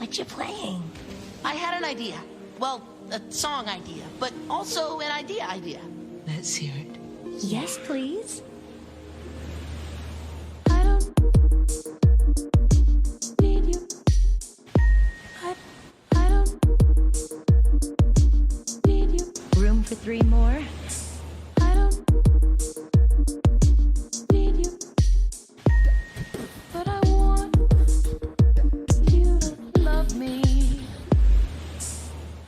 What you playing? I had an idea. Well, a song idea, but also an idea. Let's hear it. Yes, please. I don't need you. I don't need you. Room for 3 more? I don't need you. But I want you to love me.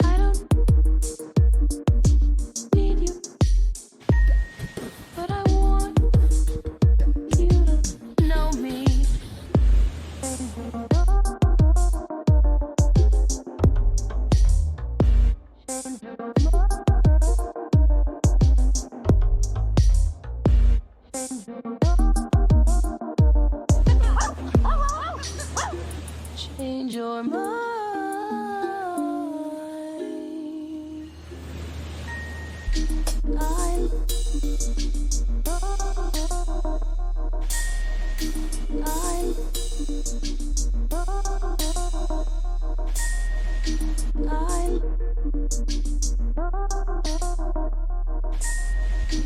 I don't need you. But I want you to know me. Change your mind.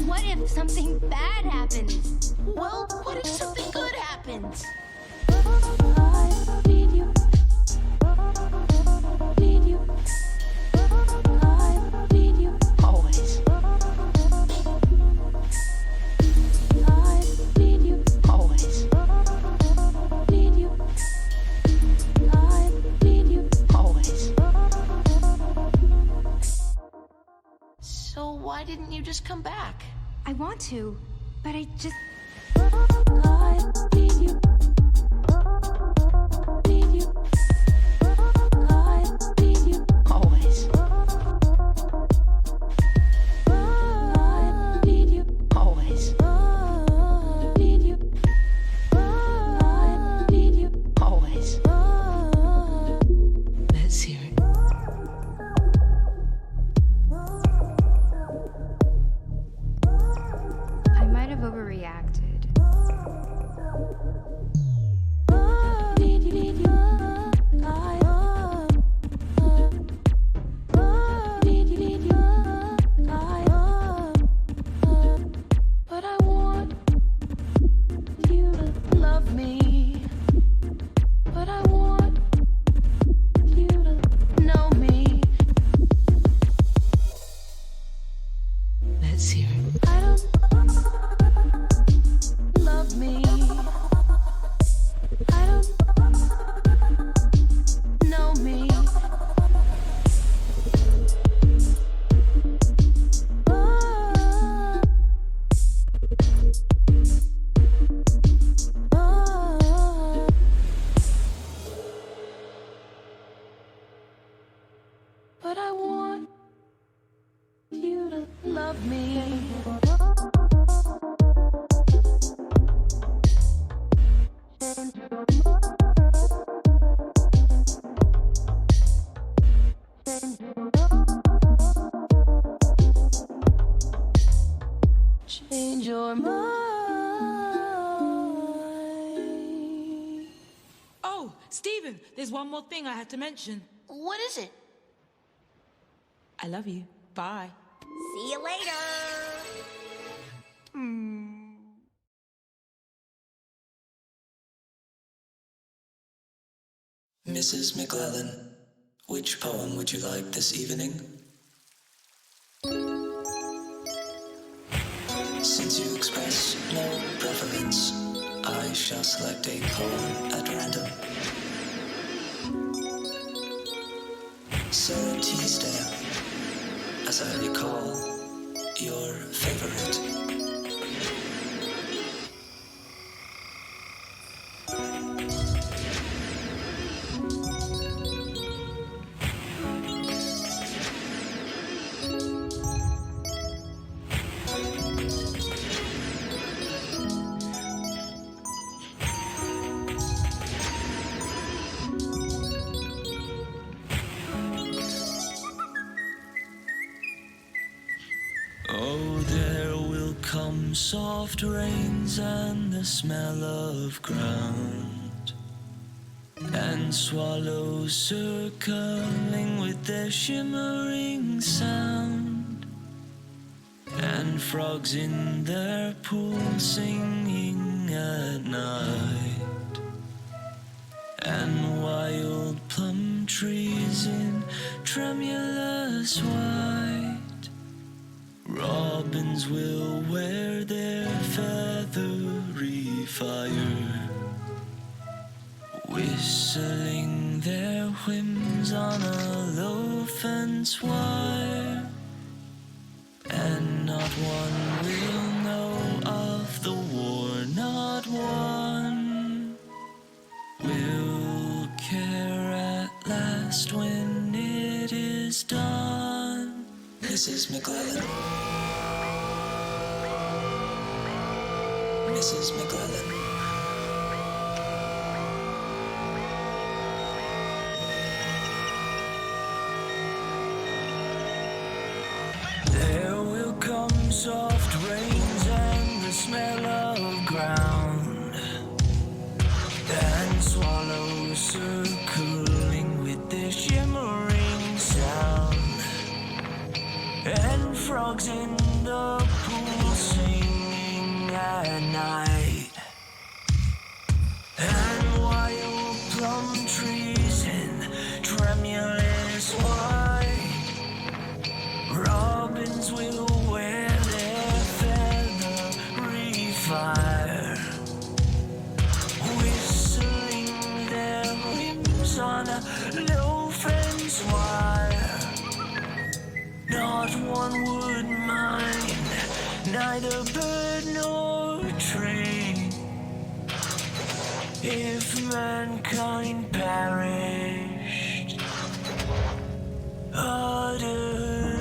What if something bad happens? Well, what if something good happens? I need you. Need you. I need you. Always. I need you. Always. Need you. I need you. Always. So why didn't you just come back? I want to, but I just... I need you. Need you. I need you. Always. I need you. Always. Need you. I need you. Always. Let's hear it. I might have overreacted. Need you. Need you. I need you. Need you. I but I want you to love me. But I want you to know me. Let's hear it. I don't love me. I don't know me. But I want you to love me. Change your mind. Oh, Stephen, there's one more thing I had to mention. What is it? I love you. Bye. See you later. Mrs. McClellan, which poem would you like this evening? Since you express no preference, I shall select a poem at random. Sarah Teasdale, as I recall, your favorite. Oh, there will come soft rains and the smell of ground, and and swallows circling with their shimmering sound, and frogs in their pool singing at night, and wild plum trees in tremulous white. Robins will wear their feathery fire, whistling their whims on a low fence wire, and not one will know of the war, not one will care at last when it is done. Mrs. McClellan, Mrs. McClellan. There will come soft rains and the smell of ground, and swallows circling with their shimmering sound, and frogs in the pool singing at night, and wild plum trees in tremulous white. Robins will wear their feathery fire, whistling their whims on a low fence wire. Not one would mind, neither bird nor tree, if mankind perished utterly.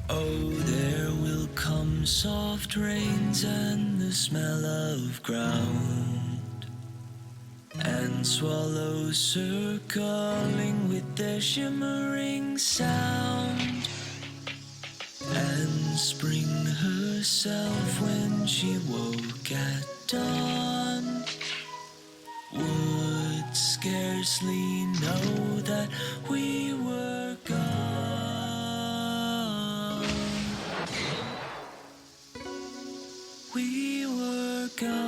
Oh, there will come soft rains and the smell of ground, and swallows circling with their shimmering sound, and spring herself when she woke at dawn would scarcely know that we were gone. We were gone.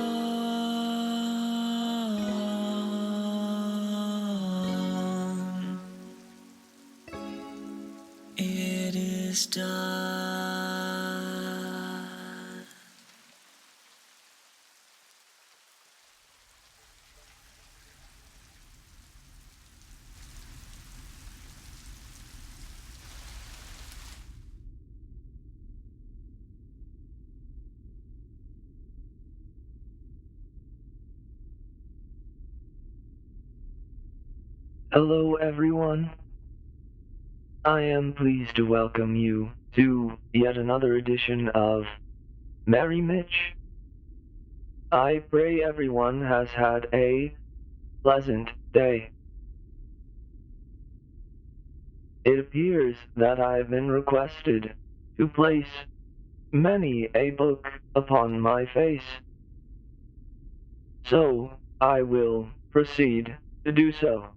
It is done. Hello, everyone. I am pleased to welcome you to yet another edition of Merry Mitch. I pray everyone has had a pleasant day. It appears that I've been requested to place many a book upon my face, so I will proceed to do so.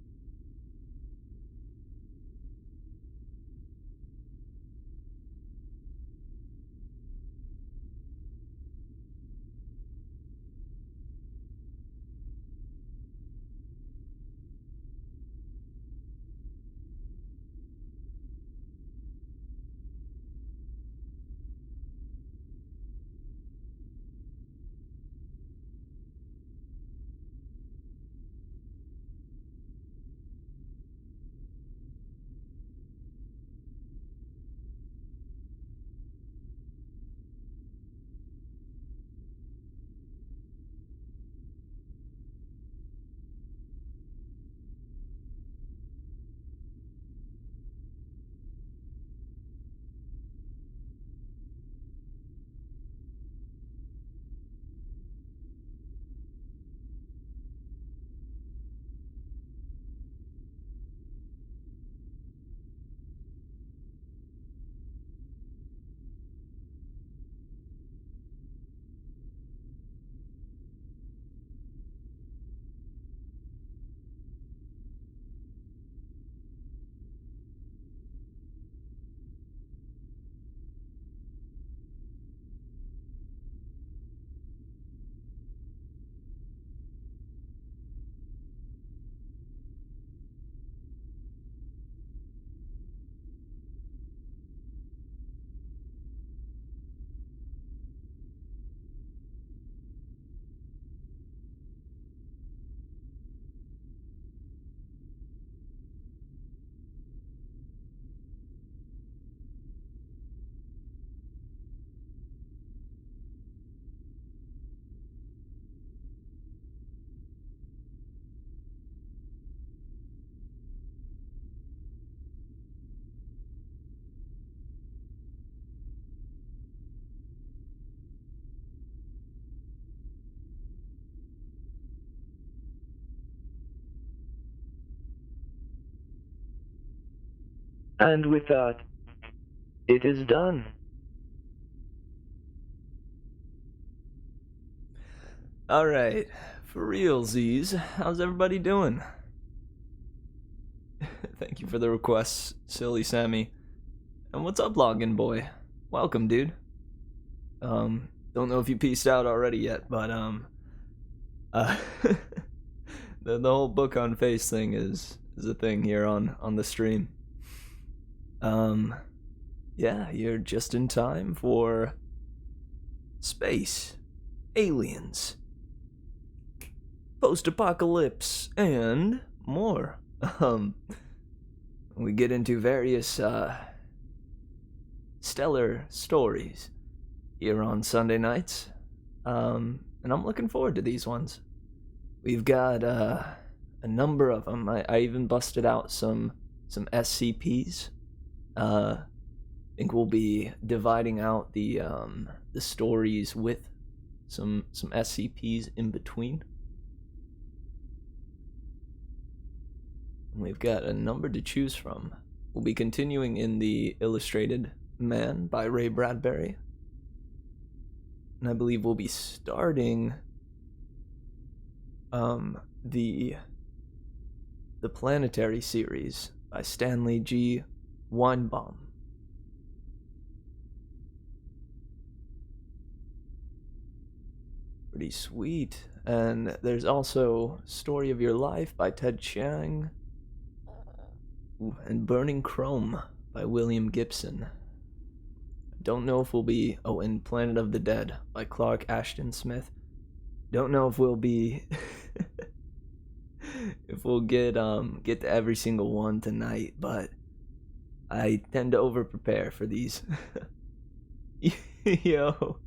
And with that, it is done. Alright, for realsies, how's everybody doing? Thank you for the requests, Silly Sammy. And what's up, Login Boy? Welcome, dude. Don't know if you pieced out already yet, but, the whole book on face thing is a thing here on the stream. Yeah, you're just in time for space, aliens, post-apocalypse, and more. We get into various, stellar stories here on Sunday nights. And I'm looking forward to these ones. We've got, a number of them. I even busted out some SCPs. I think we'll be dividing out the stories with some SCPs in between. We've got a number to choose from. We'll be continuing in the Illustrated Man by Ray Bradbury. And I believe we'll be starting the Planetary series by Stanley G. Weinbaum. Pretty sweet. And there's also Story of Your Life by Ted Chiang. And Burning Chrome by William Gibson. Don't know if we'll be... Oh, and Planet of the Dead by Clark Ashton Smith. Don't know if we'll be... if we'll get to every single one tonight, but I tend to over-prepare for these. Yo.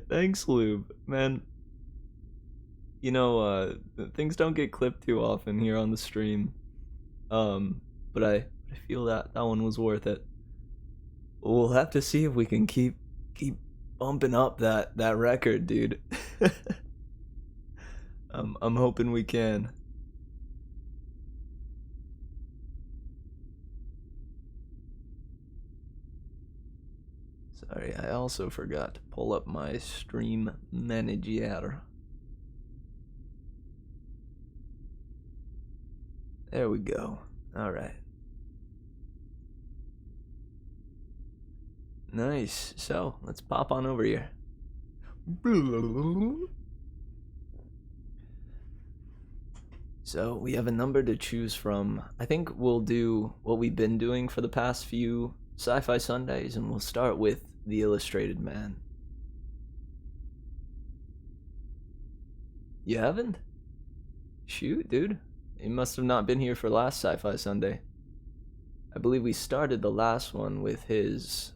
Thanks, Lube. Man, you know, things don't get clipped too often here on the stream. But I feel that one was worth it. We'll have to see if we can keep bumping up that record, dude. I'm hoping we can. Sorry, I also forgot to pull up my stream manager. There we go. Alright. Nice. So, let's pop on over here. So, we have a number to choose from. I think we'll do what we've been doing for the past few Sci-Fi Sundays, and we'll start with The Illustrated Man. You haven't? Shoot, dude. You must have not been here for last Sci-Fi Sunday. I believe we started the last one with his,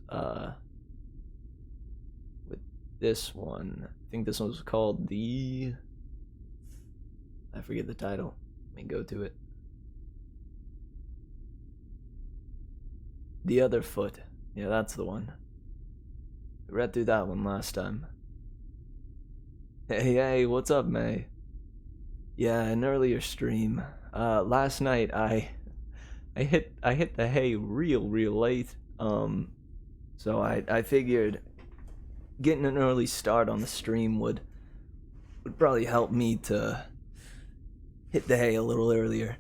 with this one. I think this one was called I forget the title. Let me go to it. The Other Foot. Yeah, that's the one. We read through that one last time. Hey, what's up, May? Yeah, an earlier stream. Last night I hit the hay real late. So I figured getting an early start on the stream would probably help me to hit the hay a little earlier.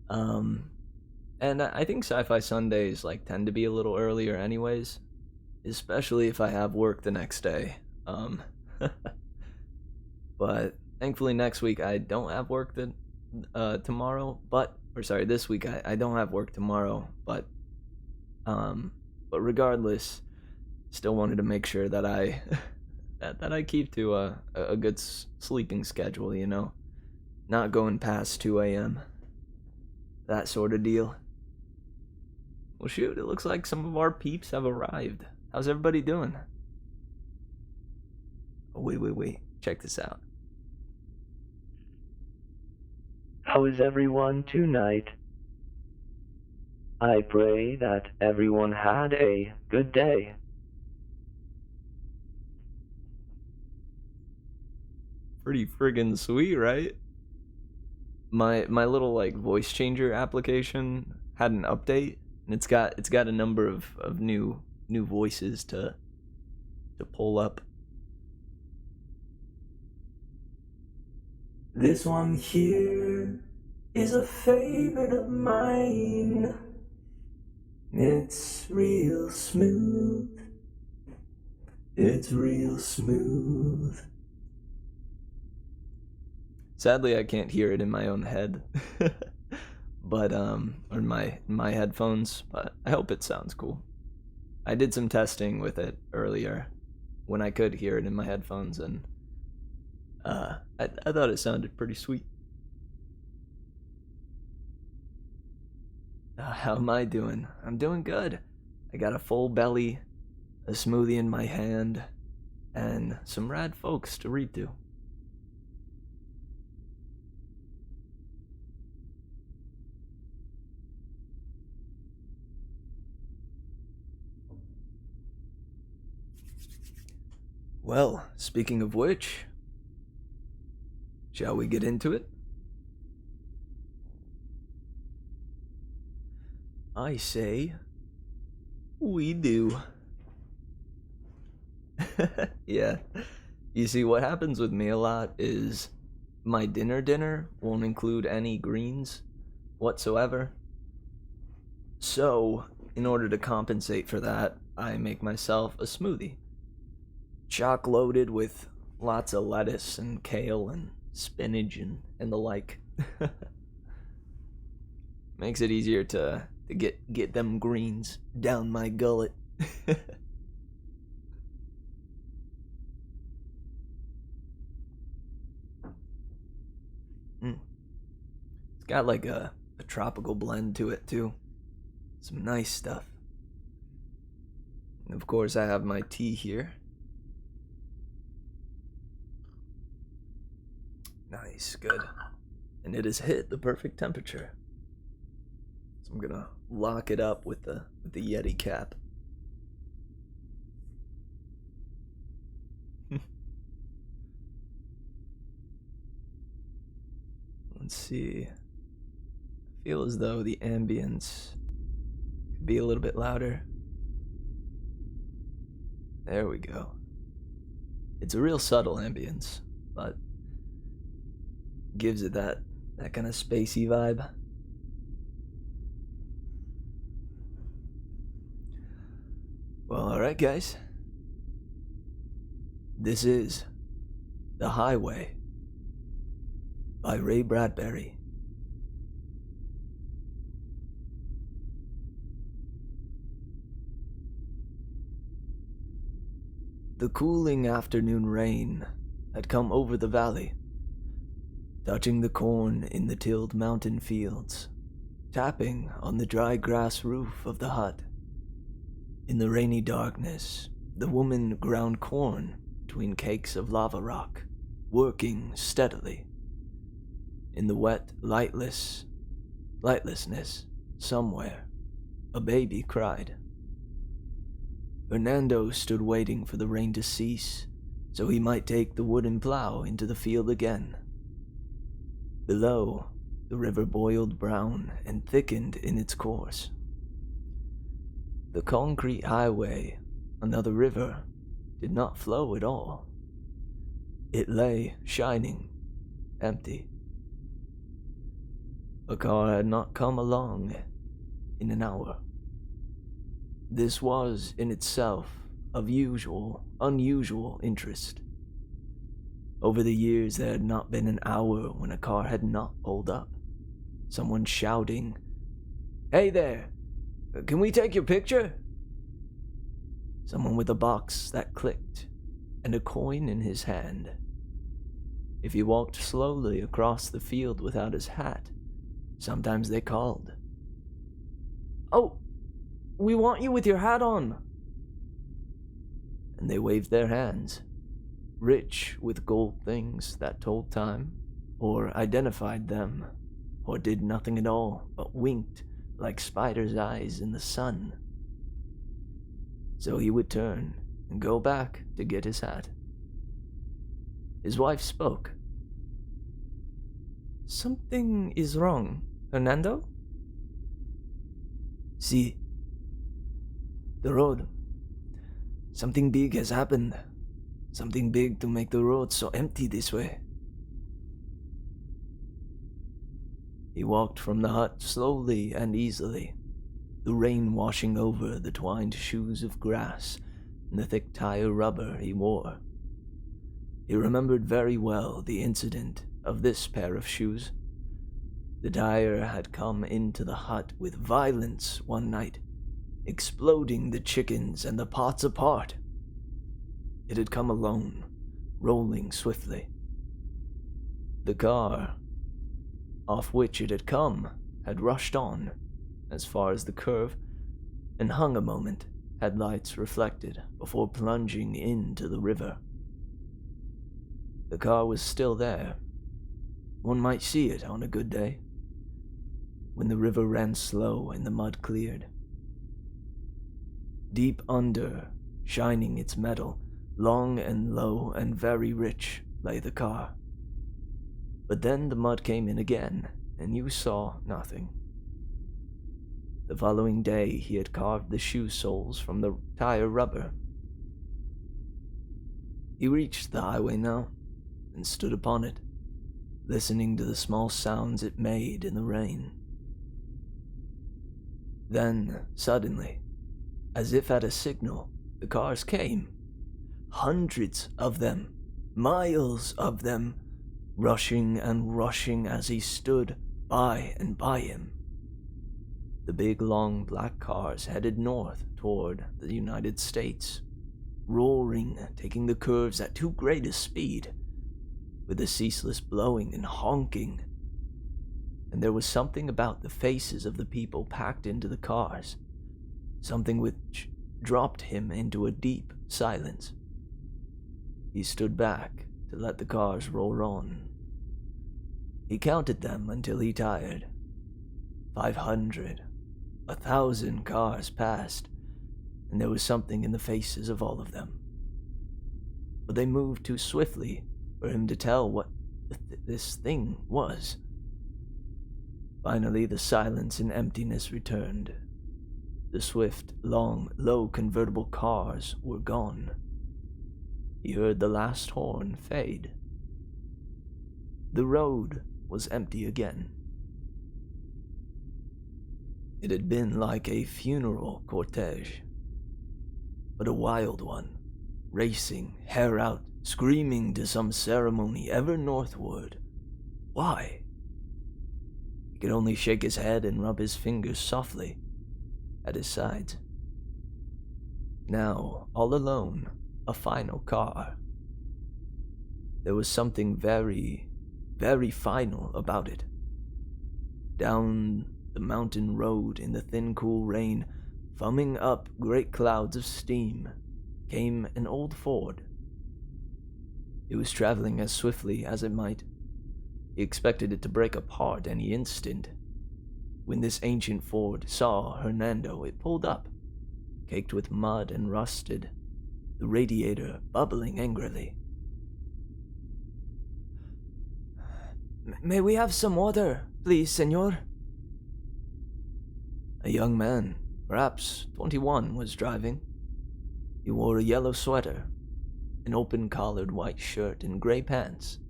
And I think Sci-Fi Sundays tend to be a little earlier anyways, especially if I have work the next day. But thankfully next week I don't have work tomorrow, this week I don't have work tomorrow, but regardless, still wanted to make sure that I that I keep to a good sleeping schedule, you know, not going past 2 a.m. That sort of deal. Well, shoot, it looks like some of our peeps have arrived. How's everybody doing? Oh, wait. Check this out. How is everyone tonight? I pray that everyone had a good day. Pretty friggin' sweet, right? my little like voice changer application had an update, and it's got a number of new voices to pull up. This one here is a favorite of mine. It's real smooth. It's real smooth. Sadly, I can't hear it in my own head, but or in my headphones. But I hope it sounds cool. I did some testing with it earlier when I could hear it in my headphones, and I thought it sounded pretty sweet. How am I doing? I'm doing good. I got a full belly, a smoothie in my hand, and some rad folks to read to. Well, speaking of which, shall we get into it? I say, we do. Yeah. You see, what happens with me a lot is my dinner won't include any greens whatsoever. So, in order to compensate for that, I make myself a smoothie. Chock loaded with lots of lettuce and kale and spinach and the like. Makes it easier to get them greens down my gullet. It's got like a tropical blend to it too. Some nice stuff. And of course, I have my tea here. Nice, good. And it has hit the perfect temperature. So I'm gonna lock it up with the Yeti cap. Let's see. I feel as though the ambience could be a little bit louder. There we go. It's a real subtle ambience, but gives it that kind of spacey vibe. Well, alright guys. This is The Highway by Ray Bradbury. The cooling afternoon rain had come over the valley, touching the corn in the tilled mountain fields, tapping on the dry grass roof of the hut. In the rainy darkness, the woman ground corn between cakes of lava rock, working steadily. In the wet, lightlessness, somewhere, a baby cried. Fernando stood waiting for the rain to cease, so he might take the wooden plow into the field again. Below, the river boiled brown and thickened in its course. The concrete highway, another river, did not flow at all. It lay shining, empty. A car had not come along in an hour. This was, in itself, of unusual interest. Over the years, there had not been an hour when a car had not pulled up. Someone shouting, "Hey there! Can we take your picture?" Someone with a box that clicked, and a coin in his hand. If he walked slowly across the field without his hat, sometimes they called, "Oh, we want you with your hat on!" And they waved their hands, rich with gold things that told time, or identified them, or did nothing at all but winked like spiders' eyes in the sun. So he would turn and go back to get his hat. His wife spoke. Something is wrong, Hernando? See, the road. Something big has happened. Something big to make the road so empty this way. He walked from the hut slowly and easily, the rain washing over the twined shoes of grass and the thick tire rubber he wore. He remembered very well the incident of this pair of shoes. The tire had come into the hut with violence one night, exploding the chickens and the pots apart. It had come alone, rolling swiftly. The car, off which it had come, had rushed on, as far as the curve, and hung a moment, headlights reflected, before plunging into the river. The car was still there. One might see it on a good day, when the river ran slow and the mud cleared. Deep under, shining its metal, long and low and very rich, lay the car. But then the mud came in again, and you saw nothing. The following day he had carved the shoe soles from the tire rubber. He reached the highway now, and stood upon it, listening to the small sounds it made in the rain. Then, suddenly, as if at a signal, the cars came. Hundreds of them, miles of them, rushing and rushing as he stood by and by him. The big, long, black cars headed north toward the United States, roaring, taking the curves at too great a speed, with the ceaseless blowing and honking. And there was something about the faces of the people packed into the cars, something which dropped him into a deep silence. He stood back to let the cars roll on. He counted them until he tired. 500, 1,000 cars passed, and there was something in the faces of all of them. But they moved too swiftly for him to tell what this thing was. Finally, the silence and emptiness returned. The swift, long, low convertible cars were gone. He heard the last horn fade. The road was empty again. It had been like a funeral cortege, but a wild one, racing, hair out, screaming to some ceremony ever northward. Why? He could only shake his head and rub his fingers softly at his sides. Now, all alone, a final car. There was something very, very final about it. Down the mountain road in the thin, cool rain, foaming up great clouds of steam, came an old Ford. It was traveling as swiftly as it might. He expected it to break apart any instant. When this ancient Ford saw Hernando, it pulled up, caked with mud and rusted, the radiator bubbling angrily. "May we have some water, please, senor?" A young man, perhaps 21, was driving. He wore a yellow sweater, an open-collared white shirt, and gray pants.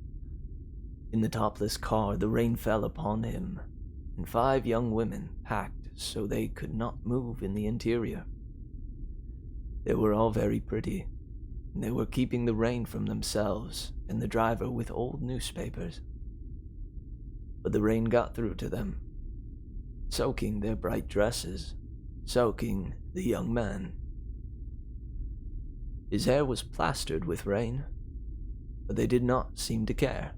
In the topless car, the rain fell upon him, and 5 young women packed so they could not move in the interior. They were all very pretty, and they were keeping the rain from themselves and the driver with old newspapers. But the rain got through to them, soaking their bright dresses, soaking the young man. His hair was plastered with rain, but they did not seem to care.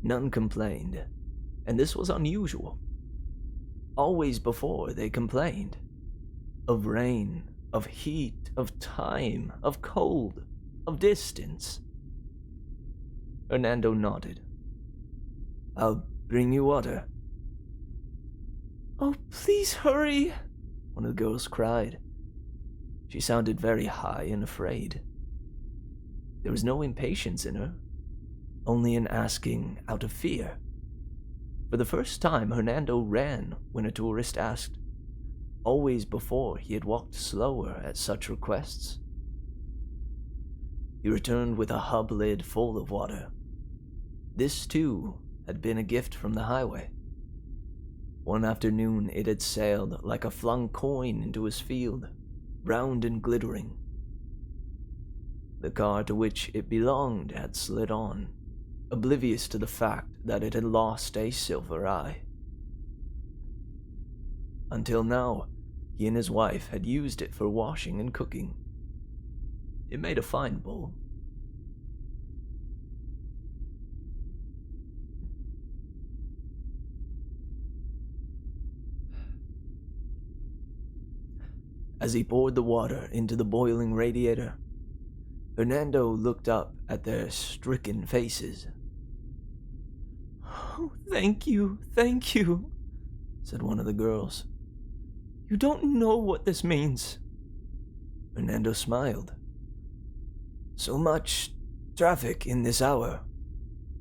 None complained, and this was unusual. Always before they complained. Of rain, of heat, of time, of cold, of distance. Hernando nodded. "I'll bring you water." "Oh, please hurry," one of the girls cried. She sounded very high and afraid. There was no impatience in her, only an asking out of fear. For the first time, Hernando ran when a tourist asked. Always before, he had walked slower at such requests. He returned with a hub lid full of water. This, too, had been a gift from the highway. One afternoon, it had sailed like a flung coin into his field, round and glittering. The car to which it belonged had slid on, oblivious to the fact that it had lost a silver eye. Until now, he and his wife had used it for washing and cooking. It made a fine bowl. As he poured the water into the boiling radiator, Hernando looked up at their stricken faces. "Oh, thank you," said one of the girls. "You don't know what this means." Hernando smiled. "So much traffic in this hour.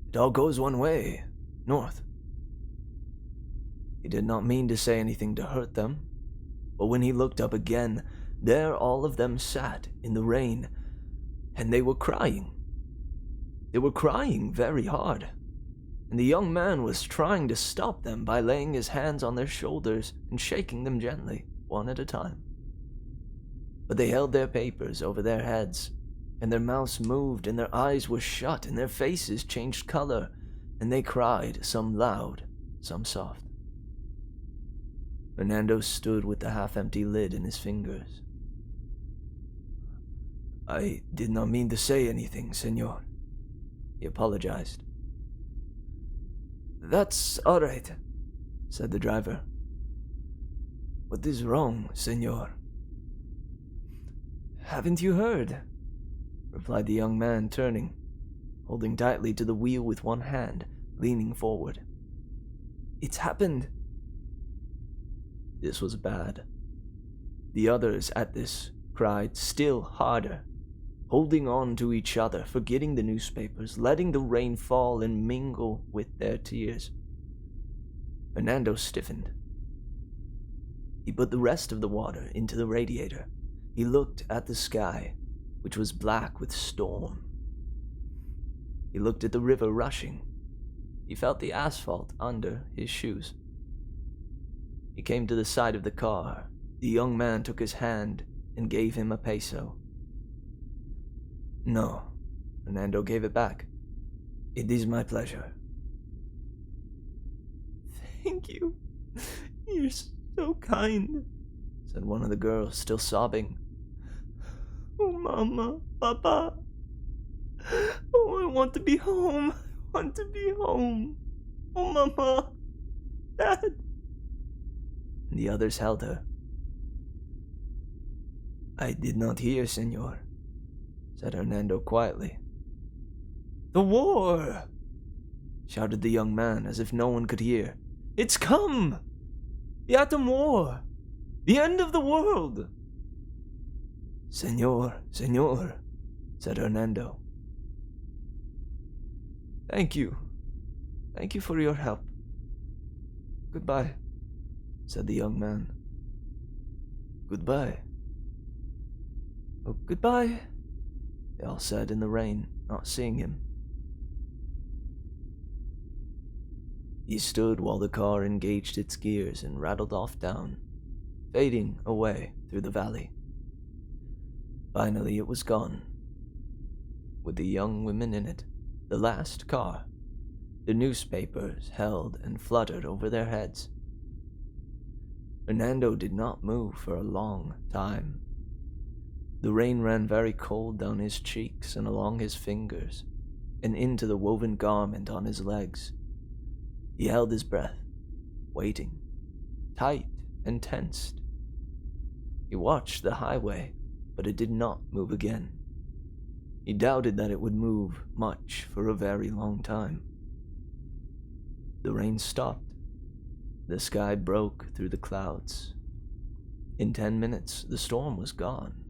It all goes one way, north." He did not mean to say anything to hurt them, but when he looked up again, there all of them sat in the rain, and they were crying. They were crying very hard, and the young man was trying to stop them by laying his hands on their shoulders and shaking them gently, one at a time. But they held their papers over their heads, and their mouths moved, and their eyes were shut, and their faces changed color, and they cried, some loud, some soft. Hernando stood with the half-empty lid in his fingers. "I did not mean to say anything, senor," he apologized. "That's all right," said the driver. "What is wrong, senor?" "Haven't you heard?" replied the young man, turning, holding tightly to the wheel with one hand, leaning forward. "It's happened." This was bad. The others at this cried still harder, holding on to each other, forgetting the newspapers, letting the rain fall and mingle with their tears. Hernando stiffened. He put the rest of the water into the radiator. He looked at the sky, which was black with storm. He looked at the river rushing. He felt the asphalt under his shoes. He came to the side of the car. The young man took his hand and gave him a peso. "No," Hernando gave it back. "It is my pleasure." "Thank you. You're so kind," said one of the girls, still sobbing. "Oh, Mama, Papa. Oh, I want to be home. I want to be home. Oh, Mama, Dad." And the others held her. "I did not hear, senor," said Hernando quietly. "The war!" shouted the young man as if no one could hear. "It's come! The Atom War! The end of the world!" "Senor, senor," said Hernando. Thank you. Thank you for your help. Goodbye," said the young man. "Goodbye." "Oh, goodbye," they all said in the rain, not seeing him. He stood while the car engaged its gears and rattled off down, fading away through the valley. Finally it was gone, with the young women in it, the last car. The newspapers held and fluttered over their heads. Fernando did not move for a long time. The rain ran very cold down his cheeks and along his fingers, and into the woven garment on his legs. He held his breath, waiting, tight and tensed. He watched the highway, but it did not move again. He doubted that it would move much for a very long time. The rain stopped. The sky broke through the clouds. In 10 minutes, the storm was gone,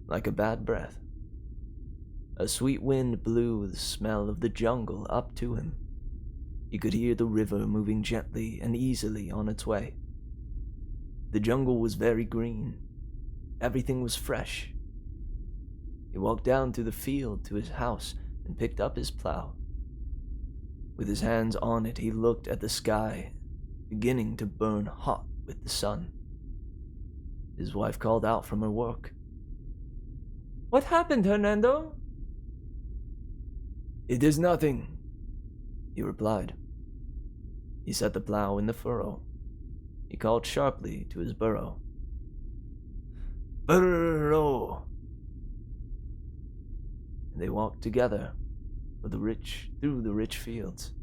like a bad breath. A sweet wind blew the smell of the jungle up to him. He could hear the river moving gently and easily on its way. The jungle was very green. Everything was fresh. He walked down through the field to his house and picked up his plow. With his hands on it, he looked at the sky, beginning to burn hot with the sun. His wife called out from her work. "What happened, Hernando?" "It is nothing," he replied. He set the plow in the furrow. He called sharply to his burro. "Burro!" And they walked together through the rich fields,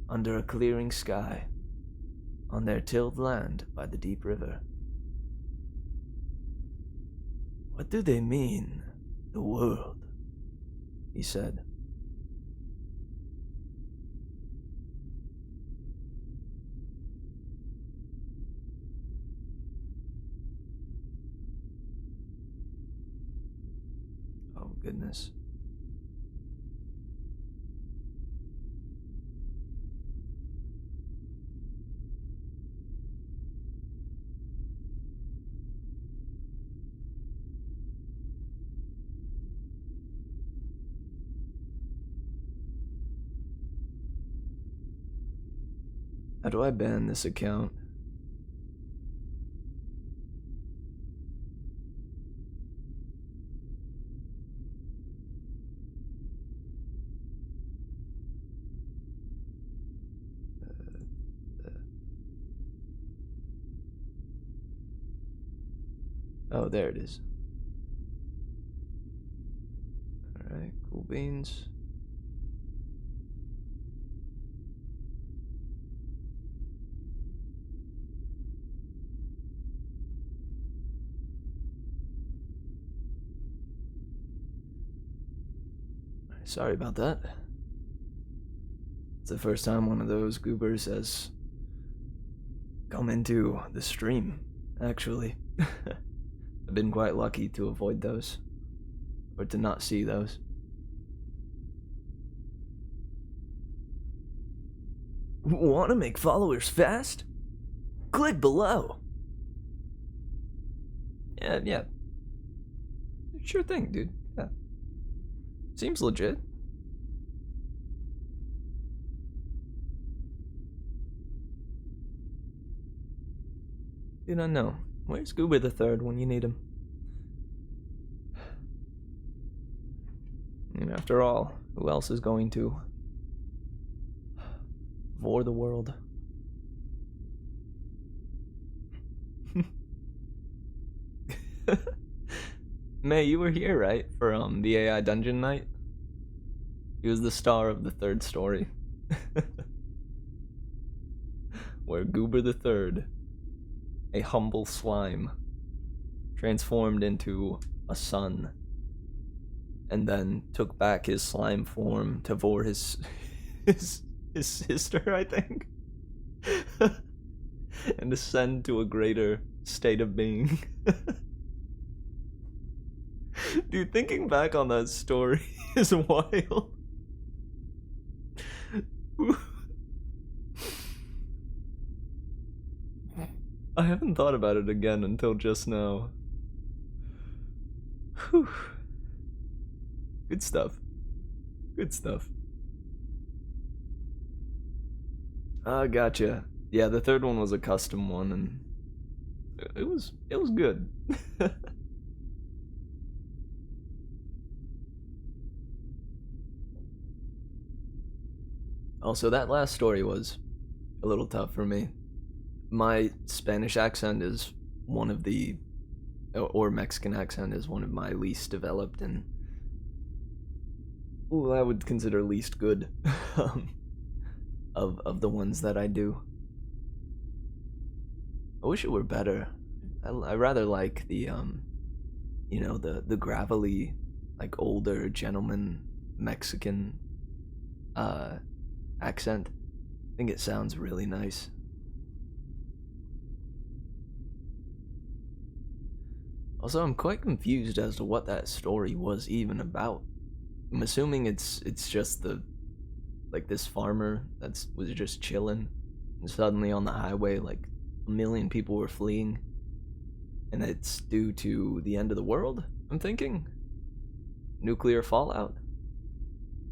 under a clearing sky, on their tilled land by the deep river. "What do they mean, the world?" he said. Oh, goodness. How do I ban this account? Oh, there it is. Alright, cool beans. Sorry about that. It's the first time one of those goobers has come into the stream, actually. I've been quite lucky to avoid those, or to not see those. Want to make followers fast? Click below. Yeah. Sure thing, dude. Yeah. Seems legit. Dude, I know. Where's Goober the Third when you need him? And after all, who else is going to vor the world? May, you were here, right? For the AI Dungeon Night? He was the star of the third story. Where Goober the Third, a humble slime, transformed into a sun, and then took back his slime form to vor his sister, I think, and ascend to a greater state of being. Dude, thinking back on that story is wild. I haven't thought about it again until just now. Whew. Good stuff. Good stuff. Gotcha. Yeah, the third one was a custom one, and it was good. Also, that last story was a little tough for me. My Spanish accent is one of the, or Mexican accent is one of my least developed, and I would consider least good of the ones that I do. I wish it were better. I rather like the you know, the gravelly, like, older gentleman Mexican accent. I think it sounds really nice. Also, I'm quite confused as to what that story was even about. I'm assuming it's just the like this farmer was just chilling, and suddenly on the highway, like 1 million people were fleeing, and it's due to the end of the world, I'm thinking. Nuclear fallout.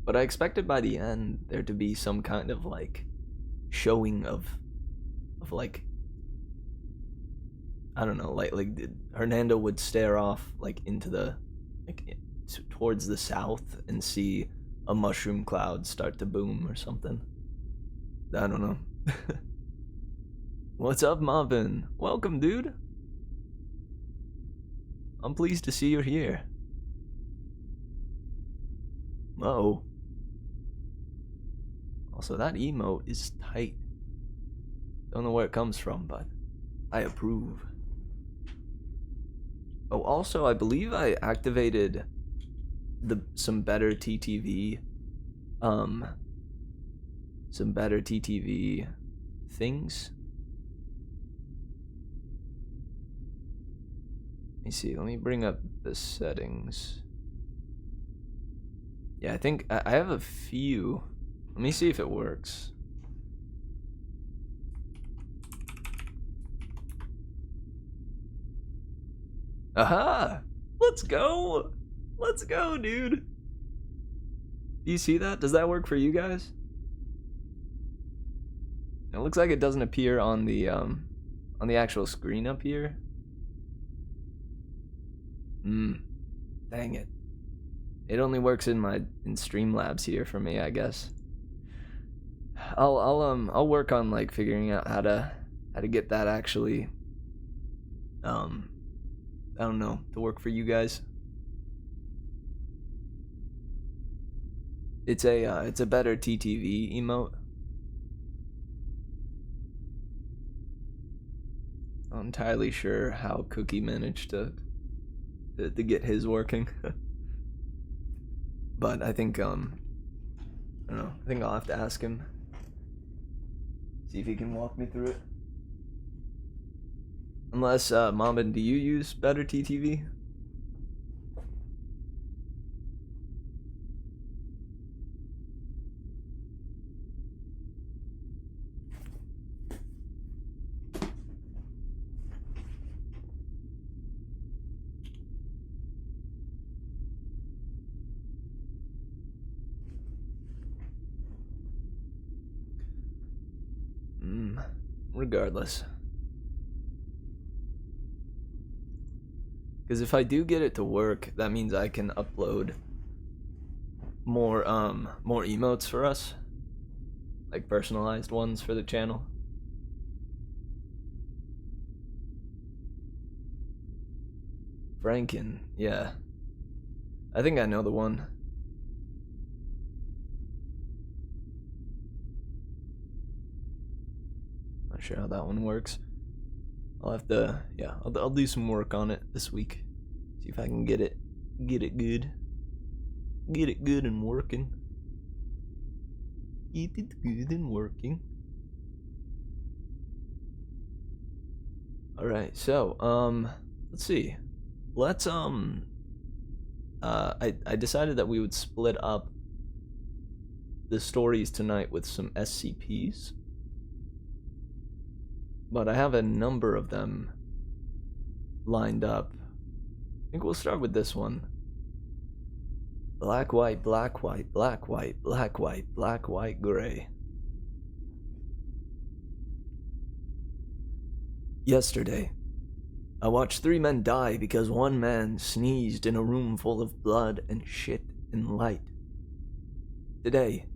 But I expected by the end there to be some kind of like showing of like, I don't know, like Hernando would stare off like into the towards the south and see a mushroom cloud start to boom or something. I don't know. What's up, Marvin? Welcome, dude. I'm pleased to see you're here. Uh-oh. Also, that emote is tight. Don't know where it comes from, but I approve. Oh, also, I believe I activated some better TTV things. Let me see, let me bring up the settings. Yeah, I think I have a few. Let me see if it works. Aha! Let's go! Let's go, dude! Do you see that? Does that work for you guys? It looks like it doesn't appear on the actual screen up here. Dang it. It only works in Streamlabs here for me, I guess. I'll work on like figuring out how to get that actually I don't know, to work for you guys. It's a better TTV emote. I'm not entirely sure how Cookie managed to get his working. But I think I don't know, I think I'll have to ask him. See if he can walk me through it. Unless, Mambin, do you use better TTV? Regardless. Because if I do get it to work, that means I can upload more emotes for us. Like personalized ones for the channel. Franken, yeah. I think I know the one. Not sure how that one works. I'll have to, yeah, I'll do some work on it this week. See if I can get it good. Get it good and working. Get it good and working. Alright, so, let's see. Let's, I decided that we would split up the stories tonight with some SCPs. But I have a number of them lined up. I think we'll start with this one. Black, white, black, white, black, white, black, white, black, white, gray. Yesterday, I watched 3 men die because one man sneezed in a room full of blood and shit and light. Today,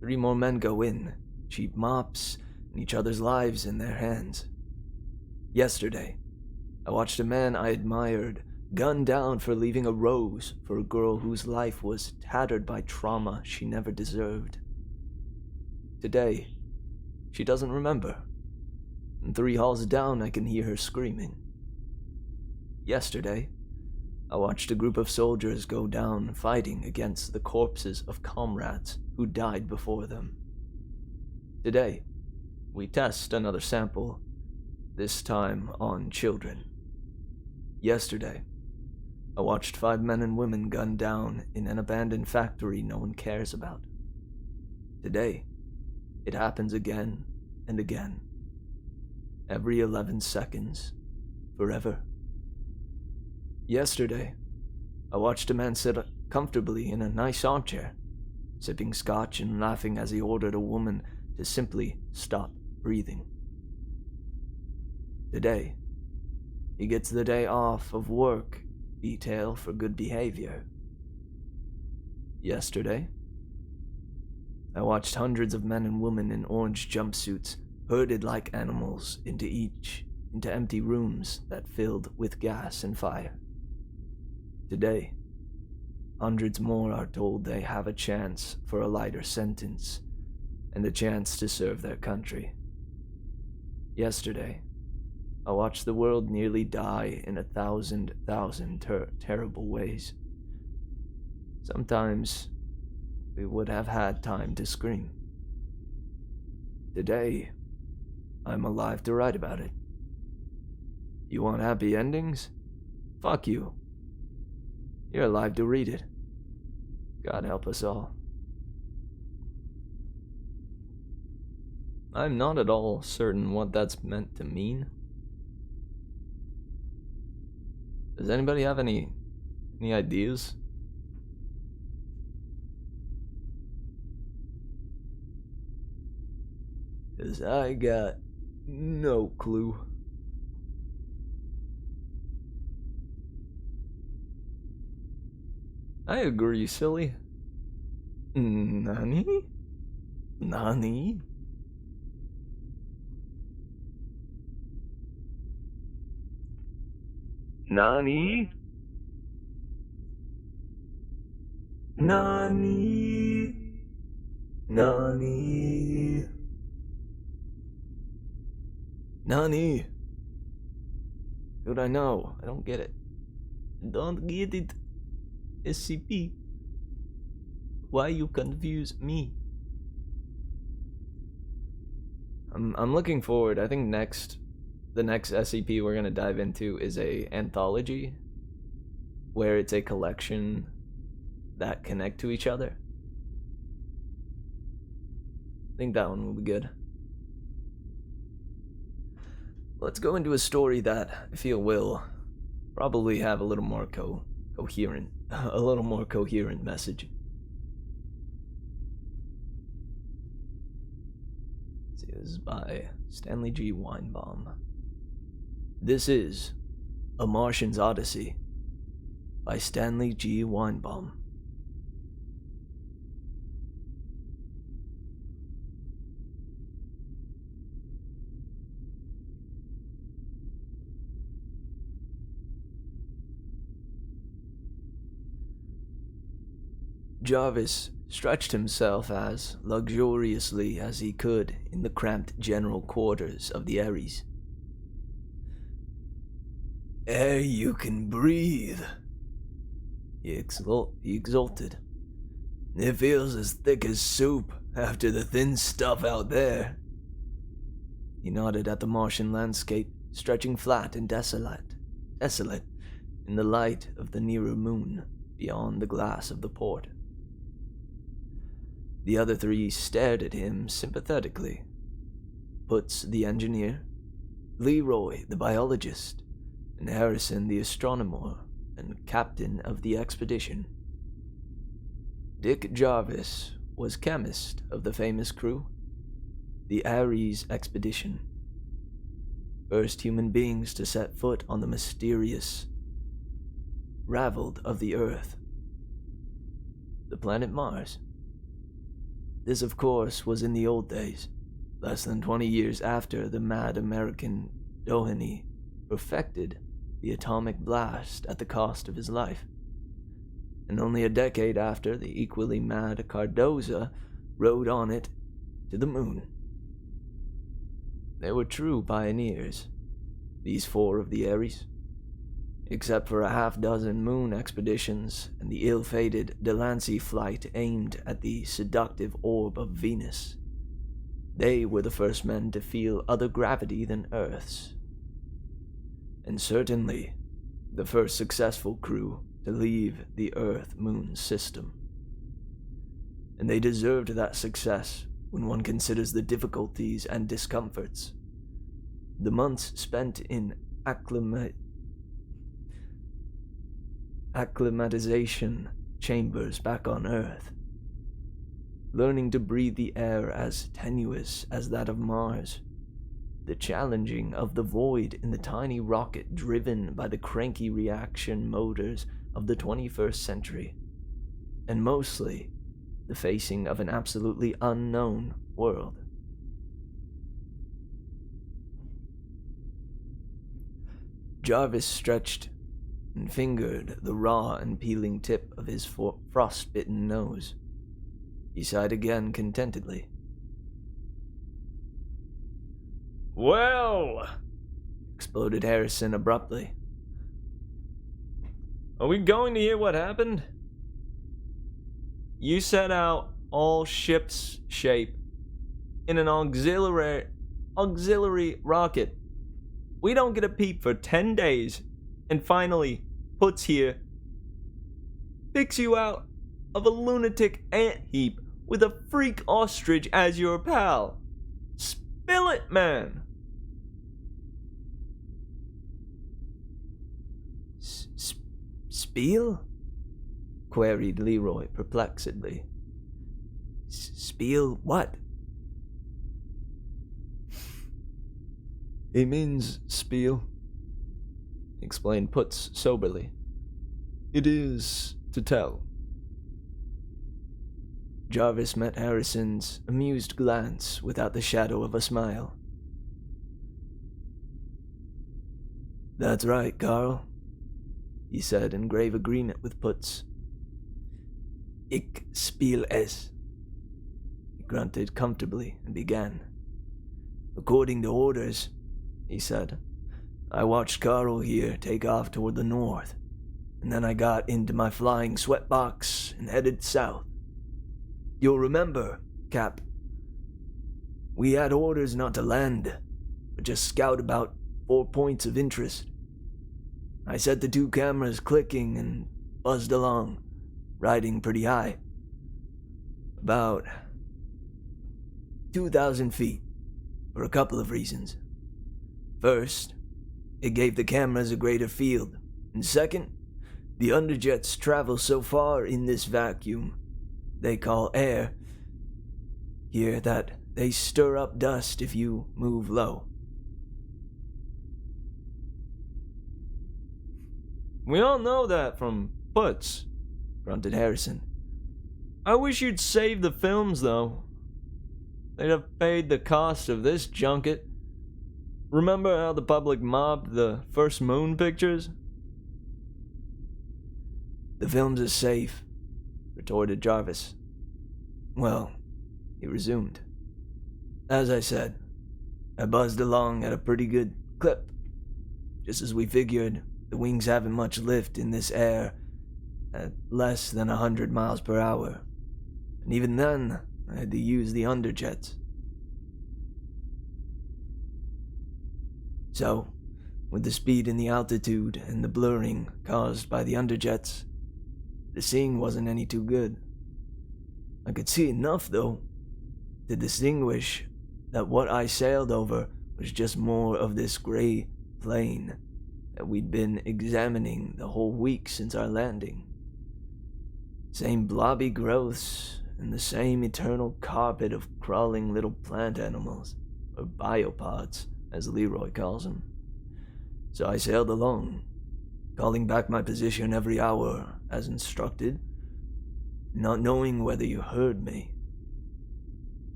3 more men go in, cheap mops, and each other's lives in their hands. Yesterday, I watched a man I admired gunned down for leaving a rose for a girl whose life was tattered by trauma she never deserved. Today, she doesn't remember, and 3 halls down I can hear her screaming. Yesterday, I watched a group of soldiers go down fighting against the corpses of comrades who died before them. Today, we test another sample, this time on children. Yesterday, I watched 5 men and women gunned down in an abandoned factory no one cares about. Today, it happens again and again. Every 11 seconds, forever. Yesterday, I watched a man sit comfortably in a nice armchair, sipping scotch and laughing as he ordered a woman to simply stop breathing. Today, he gets the day off of work detail for good behavior. Yesterday, I watched hundreds of men and women in orange jumpsuits herded like animals into empty rooms that filled with gas and fire. Today, hundreds more are told they have a chance for a lighter sentence and a chance to serve their country. Yesterday, I watched the world nearly die in 1,000 terrible ways. Sometimes we would have had time to scream. Today, I'm alive to write about it. You want happy endings? Fuck you. You're alive to read it. God help us all. I'm not at all certain what that's meant to mean. Does anybody have any ideas? Cause I got no clue. I agree, silly. Nani? Nani? Nani? Nani? Nani? Nani? Good, I know. I don't get it. Don't get it. SCP. Why you confuse me? I'm looking forward. I think the next SCP we're gonna dive into is a anthology, where it's a collection that connect to each other. I think that one will be good. Let's go into a story that I feel will probably have a little more coherent message. Let's see, this is by Stanley G. Weinbaum. This is A Martian's Odyssey by Stanley G. Weinbaum. Jarvis stretched himself as luxuriously as he could in the cramped general quarters of the Ares. "Air you can breathe," he exulted. "It feels as thick as soup after the thin stuff out there." He nodded at the Martian landscape, stretching flat and desolate in the light of the nearer moon beyond the glass of the port. The other three stared at him sympathetically. Putz the engineer, Leroy the biologist, and Harrison the astronomer and captain of the expedition. Dick Jarvis was chemist of the famous crew, the Ares expedition. First human beings to set foot on the mysterious raveled of the Earth, the planet Mars. This, of course, was in the old days, less than 20 years after the mad American Doheny perfected the atomic blast at the cost of his life, and only a decade after the equally mad Cardoza rode on it to the moon. They were true pioneers, these four of the Ares. Except for a half-dozen moon expeditions and the ill-fated Delancey flight aimed at the seductive orb of Venus, they were the first men to feel other gravity than Earth's. And certainly, the first successful crew to leave the Earth-Moon system. and they deserved that success when one considers the difficulties and discomforts. The months spent in acclimatization chambers back on Earth, learning to breathe the air as tenuous as that of Mars, the challenging of the void in the tiny rocket driven by the cranky reaction motors of the 21st century, and mostly the facing of an absolutely unknown world. Jarvis stretched and fingered the raw and peeling tip of his frost-bitten nose. He sighed again contentedly. "Well," exploded Harrison abruptly. "Are we going to hear what happened? You set out all ship's shape in an auxiliary rocket. We don't get a peep for 10 days, and finally, Puts here picks you out of a lunatic ant heap with a freak ostrich as your pal. Spill it, man!" "Spiel?" queried Leroy perplexedly. "Spiel what?" "It means spiel," explained Putz soberly. "It is to tell." Jarvis met Harrison's amused glance without the shadow of a smile. "That's right, Carl," he said in grave agreement with Putz. "Ich spiel es." He grunted comfortably and began. "According to orders," he said, "I watched Carl here take off toward the north, and then I got into my flying sweatbox and headed south. You'll remember, Cap, we had orders not to land, but just scout about 4 points of interest. I set the 2 cameras clicking and buzzed along, riding pretty high. About 2,000 feet, for a couple of reasons. First, it gave the cameras a greater field, and second, the underjets travel so far in this vacuum they call air here that they stir up dust if you move low." "We all know that from Putz," grunted Harrison. "I wish you'd save the films, though. They'd have paid the cost of this junket. Remember how the public mobbed the first moon pictures?" "The films are safe," retorted Jarvis. "Well," he resumed, "as I said, I buzzed along at a pretty good clip, just as we figured the wings haven't much lift in this air at less than 100 miles per hour, and even then I had to use the underjets. So, with the speed and the altitude and the blurring caused by the underjets, the seeing wasn't any too good. I could see enough, though, to distinguish that what I sailed over was just more of this gray plain that we'd been examining the whole week since our landing. Same blobby growths and the same eternal carpet of crawling little plant animals, or biopods, as Leroy calls them. So I sailed along, calling back my position every hour as instructed, not knowing whether you heard me.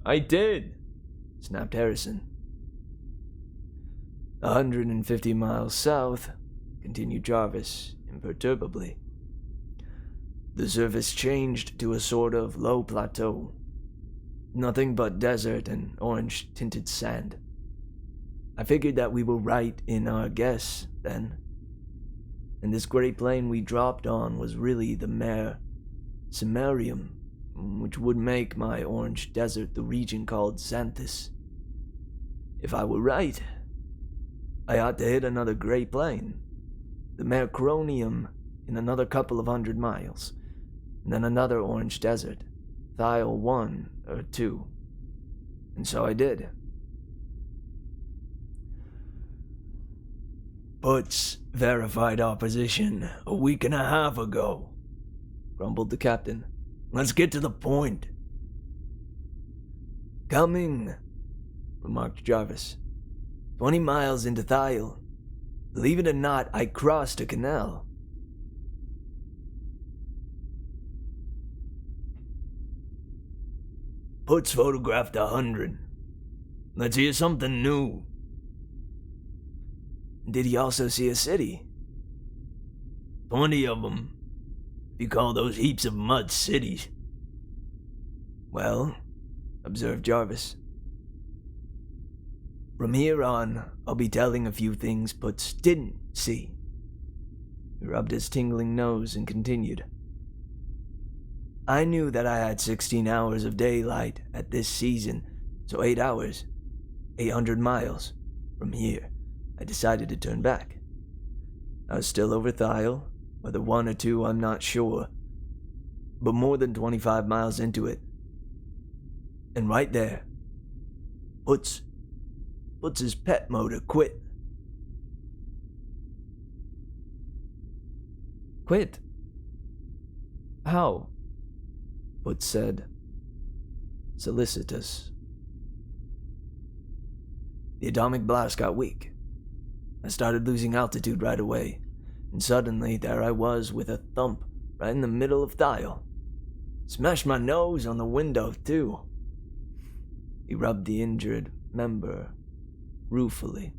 "I did," snapped Harrison. 150 miles south, continued Jarvis imperturbably. The surface changed to a sort of low plateau. Nothing but desert and orange-tinted sand. I figured that we were right in our guess then. And this gray plain we dropped on was really the mare Cimmerium, which would make my orange desert the region called Xanthus. If I were right, I ought to hit another gray plain, the Mercronium, in another couple of 100 miles, and then another orange desert. Thiel 1 or 2. And so I did. Butts verified our position a week and a half ago, grumbled the captain. Let's get to the point. Coming, remarked Jarvis. 20 miles into Thiel. Believe it or not, I crossed a canal. Putz photographed 100. Let's hear something new. Did he also see a city? 20 of them. If you call those heaps of mud cities. Well, observed Jarvis. From here on, I'll be telling a few things Putz didn't see. He rubbed his tingling nose and continued. I knew that I had 16 hours of daylight at this season, so 8 hours, 800 miles from here, I decided to turn back. I was still over Thiel, whether 1 or 2 I'm not sure, but more than 25 miles into it. And right there, Putz's pet motor quit. Quit? How? Putz said, solicitous. The atomic blast got weak. I started losing altitude right away, and suddenly there I was with a thump right in the middle of Thiel. Smashed my nose on the window, too. He rubbed the injured member ruefully.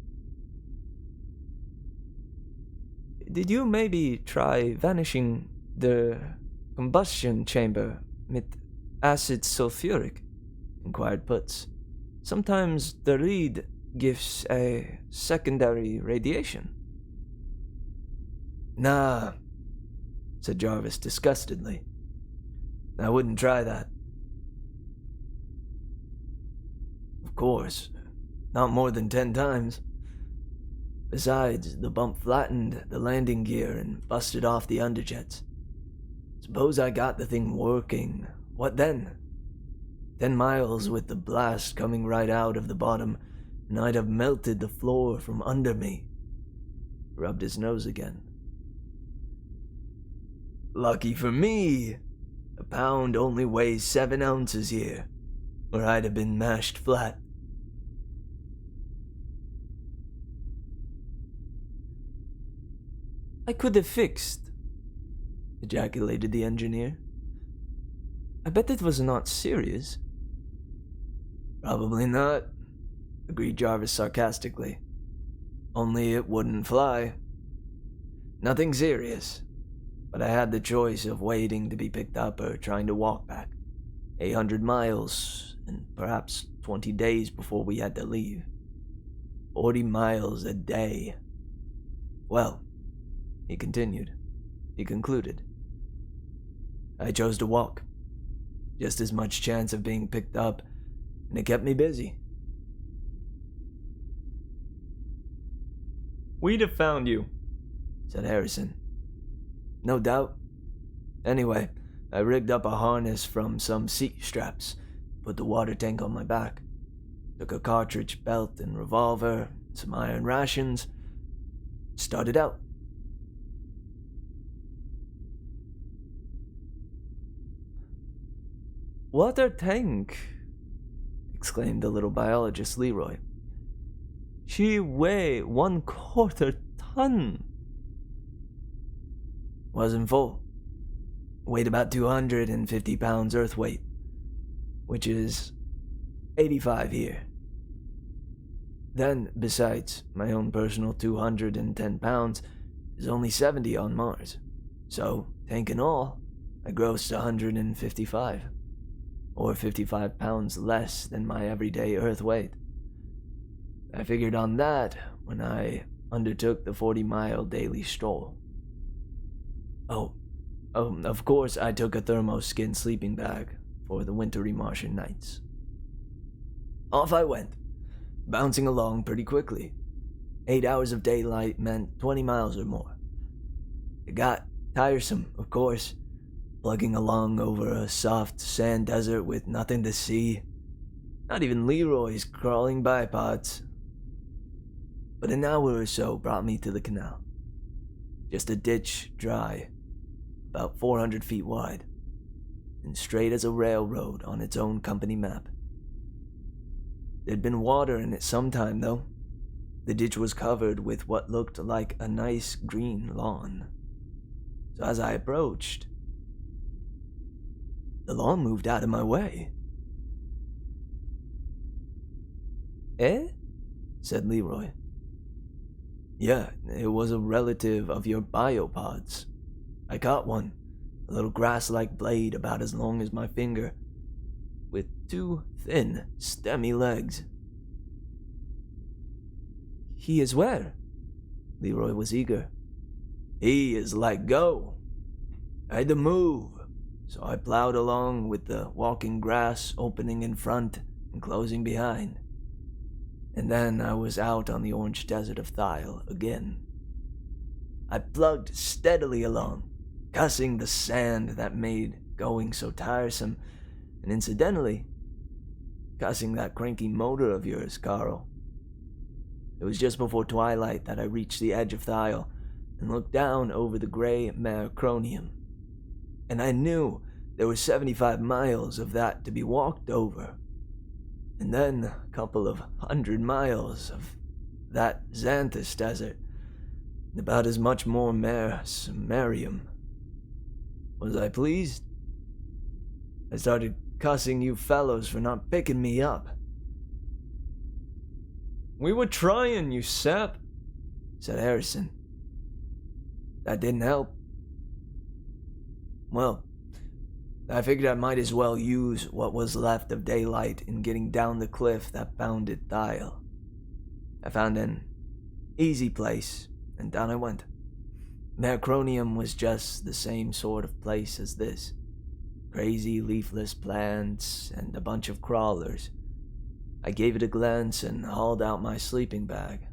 Did you maybe try vanishing the combustion chamber with acid sulfuric? Inquired Putz. Sometimes the lead gives a secondary radiation. Nah, said Jarvis disgustedly. I wouldn't try that. Of course, not more than 10 times. Besides, the bump flattened the landing gear and busted off the underjets. Suppose I got the thing working. What then? 10 miles with the blast coming right out of the bottom, and I'd have melted the floor from under me. Rubbed his nose again. Lucky for me, a pound only weighs 7 ounces here, or I'd have been mashed flat. I could have fixed, ejaculated the engineer. I bet it was not serious. Probably not, agreed Jarvis sarcastically. Only it wouldn't fly. Nothing serious, but I had the choice of waiting to be picked up or trying to walk back. 800 miles, and perhaps 20 days before we had to leave. 40 miles a day. Well, he concluded. I chose to walk. Just as much chance of being picked up, and it kept me busy. We'd have found you, said Harrison. No doubt. Anyway, I rigged up a harness from some seat straps, put the water tank on my back, took a cartridge belt and revolver, some iron rations, started out. Water tank, exclaimed the little biologist Leroy. She weigh 1/4 ton. Wasn't full. Weighed about 250 pounds earth weight, which is 85 here. Then, besides, my own personal 210 pounds is only 70 on Mars. So, tank and all, I grossed 155. Or 55 pounds less than my everyday Earth weight. I figured on that when I undertook the 40-mile daily stroll. Oh, of course I took a thermo-skin sleeping bag for the wintry Martian nights. Off I went, bouncing along pretty quickly. 8 hours of daylight meant 20 miles or more. It got tiresome, of course. plugging along over a soft sand desert with nothing to see. Not even Leroy's crawling bipods. But an hour or so brought me to the canal. Just a ditch, dry, about 400 feet wide, and straight as a railroad on its own company map. There'd been water in it sometime, though. The ditch was covered with what looked like a nice green lawn. So as I approached, the lawn moved out of my way. "Eh?" said Leroy. "Yeah, it was a relative of your biopods. I caught one, a little grass-like blade about as long as my finger, with two thin, stemmy legs." "He is where?" Leroy was eager. "He is let go. I had to move, so I plowed along with the walking grass opening in front and closing behind. And then I was out on the orange desert of Thyle again. I plugged steadily along, cussing the sand that made going so tiresome, and incidentally, cussing that cranky motor of yours, Carl. It was just before twilight that I reached the edge of Thyle and looked down over the gray mare Cronium. And I knew there were 75 miles of that to be walked over. And then a couple of 100 miles of that Xanthus desert, and about as much more mare Sumerium. Was I pleased? I started cussing you fellows for not picking me up. "We were trying, you sap," said Harrison. That didn't help. Well, I figured I might as well use what was left of daylight in getting down the cliff that bounded Thyle. I found an easy place, and down I went. Mercronium was just the same sort of place as this. Crazy leafless plants and a bunch of crawlers. I gave it a glance and hauled out my sleeping bag.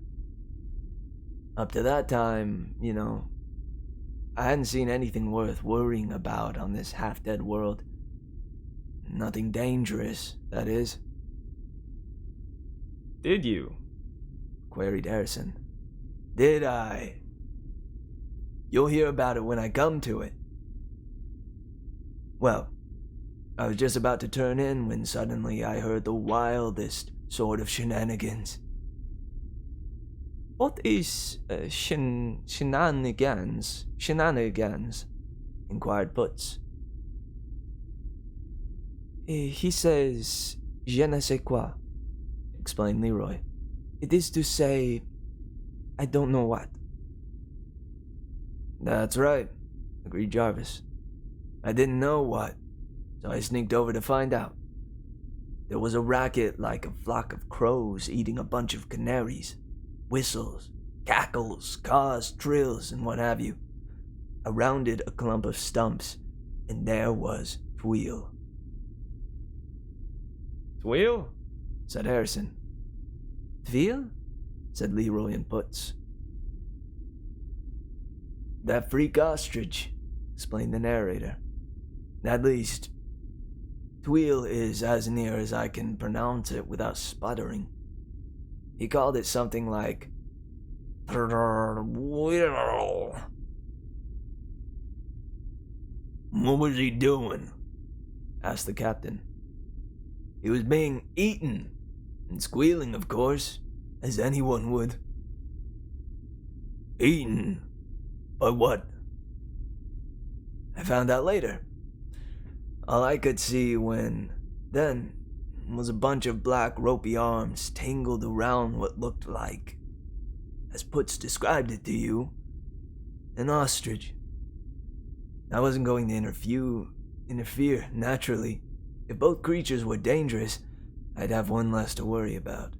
Up to that time, I hadn't seen anything worth worrying about on this half-dead world. Nothing dangerous, that is. "Did you?" queried Harrison. "Did I? You'll hear about it when I come to it." Well, I was just about to turn in when suddenly I heard the wildest sort of shenanigans. "What is shenanigans? Shenanigans?" inquired Putz. He says, "Je ne sais quoi," explained Leroy. "It is to say, I don't know what." "That's right," agreed Jarvis. "I didn't know what, so I sneaked over to find out. There was a racket like a flock of crows eating a bunch of canaries. Whistles, cackles, caws, trills, and what have you. I rounded a clump of stumps, and there was Tweel." "Tweel?" said Harrison. "Tweel?" said Leroy and Putz. "That freak ostrich," explained the narrator. "At least, Tweel is as near as I can pronounce it without sputtering. He called it something like "What was he doing?" asked the captain. "He was being eaten, and squealing, of course, as anyone would." "Eaten? By what?" "I found out later. All I could see then was a bunch of black ropey arms tangled around what looked like, as Putz described it to you, an ostrich. I wasn't going to interfere, naturally. If both creatures were dangerous, I'd have one less to worry about.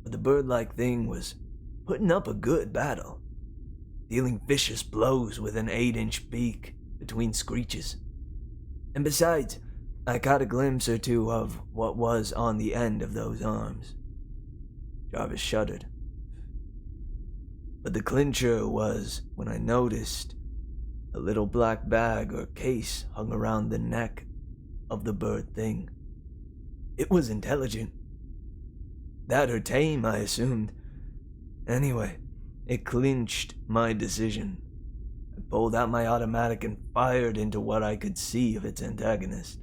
But the bird-like thing was putting up a good battle, dealing vicious blows with an 8-inch beak between screeches. And besides, I caught a glimpse or two of what was on the end of those arms." Jarvis shuddered. "But the clincher was when I noticed A little black bag or case hung around the neck of the bird thing. It was intelligent. That or tame, I assumed. Anyway, it clinched my decision. I pulled out my automatic and fired into what I could see of its antagonist.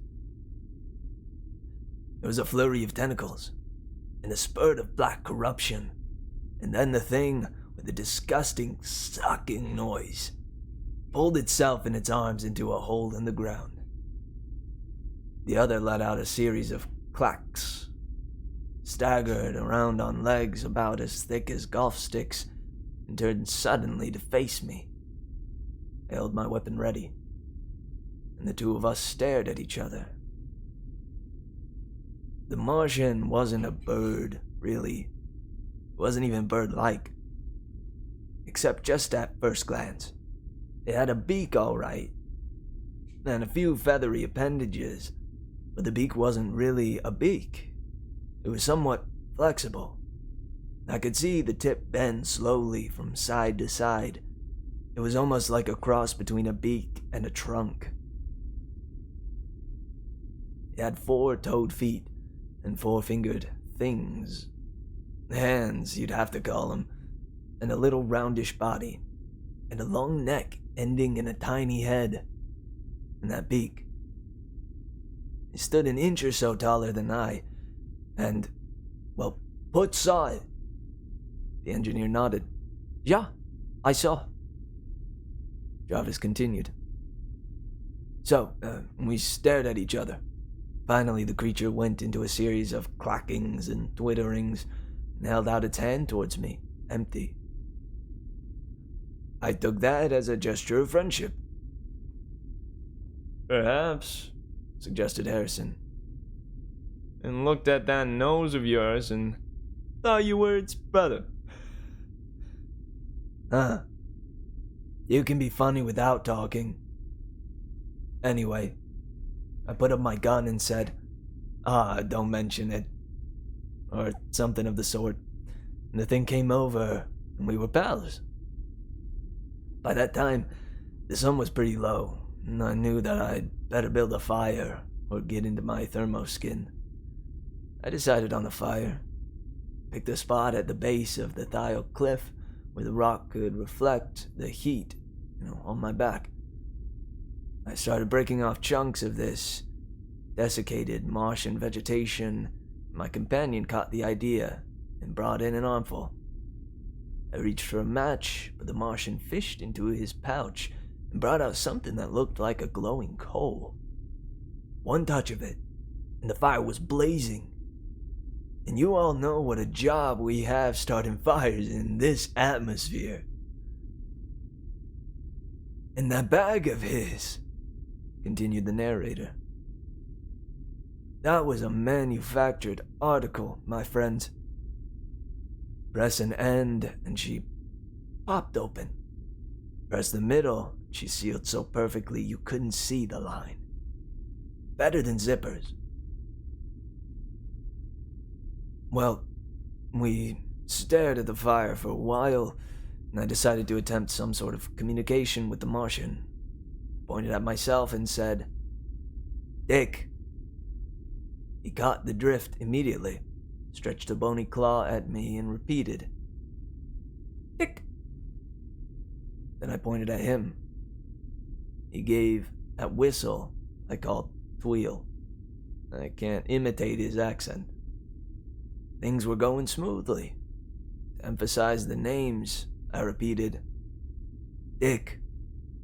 There was a flurry of tentacles, and a spurt of black corruption, and then the thing, with a disgusting sucking noise, pulled itself and its arms into a hole in the ground. The other let out a series of clacks, staggered around on legs about as thick as golf sticks, and turned suddenly to face me. I held my weapon ready, and the two of us stared at each other. The Martian wasn't a bird, really. It wasn't even bird-like. Except just at first glance. It had a beak, all right, and a few feathery appendages, but the beak wasn't really a beak. It was somewhat flexible. I could see the tip bend slowly from side to side. It was almost like a cross between a beak and a trunk. It had 4 toed feet and 4-fingered things. Hands, you'd have to call them, and a little roundish body, and a long neck ending in a tiny head, and that beak. It stood an inch or so taller than I, and, well, Put saw it. The engineer nodded. Yeah, I saw. Jarvis continued. So, we stared at each other. Finally, the creature went into a series of clackings and twitterings and held out its hand towards me, empty. I took that as a gesture of friendship. Perhaps, suggested Harrison, and looked at that nose of yours and thought you were its brother. Huh. You can be funny without talking. Anyway, I put up my gun and said, don't mention it. Or something of the sort. And the thing came over, and we were pals. By that time, the sun was pretty low, and I knew that I'd better build a fire or get into my thermoskin. I decided on a fire. Picked a spot at the base of the Thiel cliff where the rock could reflect the heat, on my back. I started breaking off chunks of this desiccated Martian vegetation. My companion caught the idea and brought in an armful. I reached for a match, but the Martian fished into his pouch and brought out something that looked like a glowing coal. One touch of it, and the fire was blazing. And you all know what a job we have starting fires in this atmosphere. And that bag of his, continued the narrator, that was a manufactured article, my friends. Press an end, and she popped open. Press the middle, she sealed so perfectly you couldn't see the line. Better than zippers. Well, we stared at the fire for a while, and I decided to attempt some sort of communication with the Martian. Pointed at myself and said, Dick. He caught the drift immediately, stretched a bony claw at me, and repeated, Dick. Then I pointed at him. He gave that whistle I called Tweel. I can't imitate his accent. Things were going smoothly. To emphasize the names, I repeated, Dick,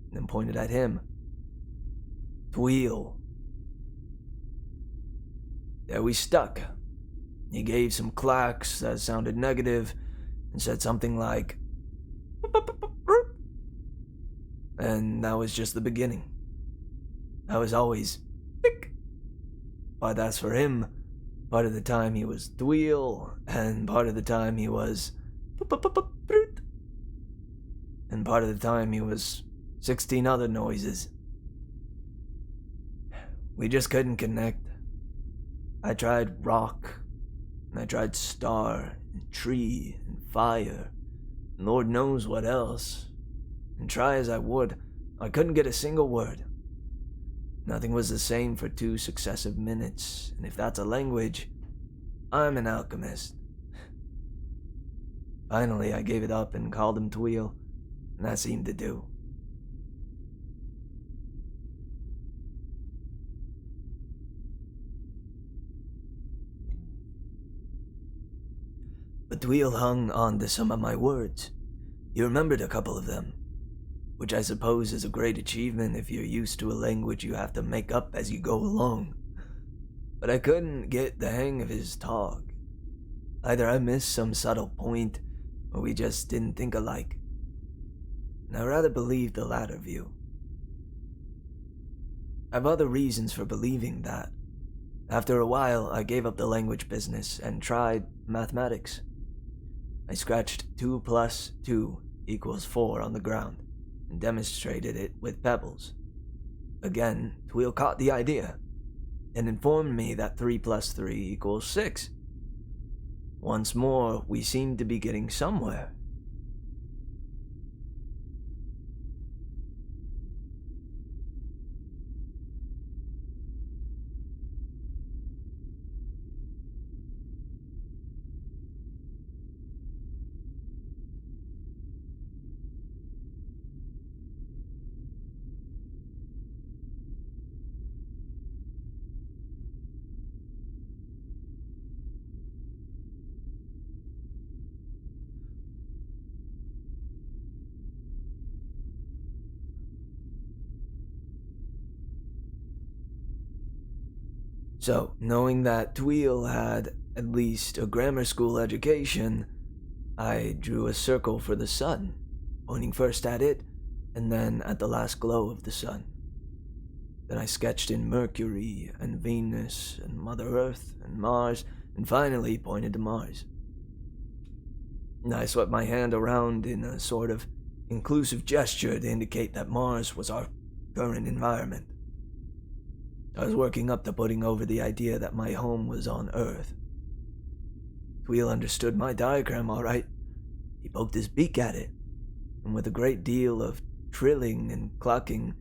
and then pointed at him. Tweel. There we stuck. He gave some clacks that sounded negative and said something like, and that was just the beginning. I was always, Dick. But that's for him. Part of the time he was Tweel, and part of the time he was Brute, and part of the time he was 16 other noises. We just couldn't connect. I tried rock, and I tried star, and tree, and fire, and Lord knows what else. And try as I would, I couldn't get a single word. Nothing was the same for 2 successive minutes, and if that's a language, I'm an alchemist. Finally, I gave it up and called him Tweel, and that seemed to do. But Tweel hung on to some of my words. He remembered a couple of them, which I suppose is a great achievement if you're used to a language you have to make up as you go along. But I couldn't get the hang of his talk. Either I missed some subtle point, or we just didn't think alike. And I rather believe the latter view. I have other reasons for believing that. After a while, I gave up the language business and tried mathematics. I scratched 2 plus 2 equals 4 on the ground and demonstrated it with pebbles. Again, Tweel caught the idea and informed me that 3 plus 3 equals 6. Once more, we seemed to be getting somewhere. So, knowing that Tweel had at least a grammar school education, I drew a circle for the sun, pointing first at it, and then at the last glow of the sun. Then I sketched in Mercury, and Venus, and Mother Earth, and Mars, and finally pointed to Mars. And I swept my hand around in a sort of inclusive gesture to indicate that Mars was our current environment. I was working up to putting over the idea that my home was on Earth. Tweel understood my diagram all right. He poked his beak at it, and with a great deal of trilling and clucking,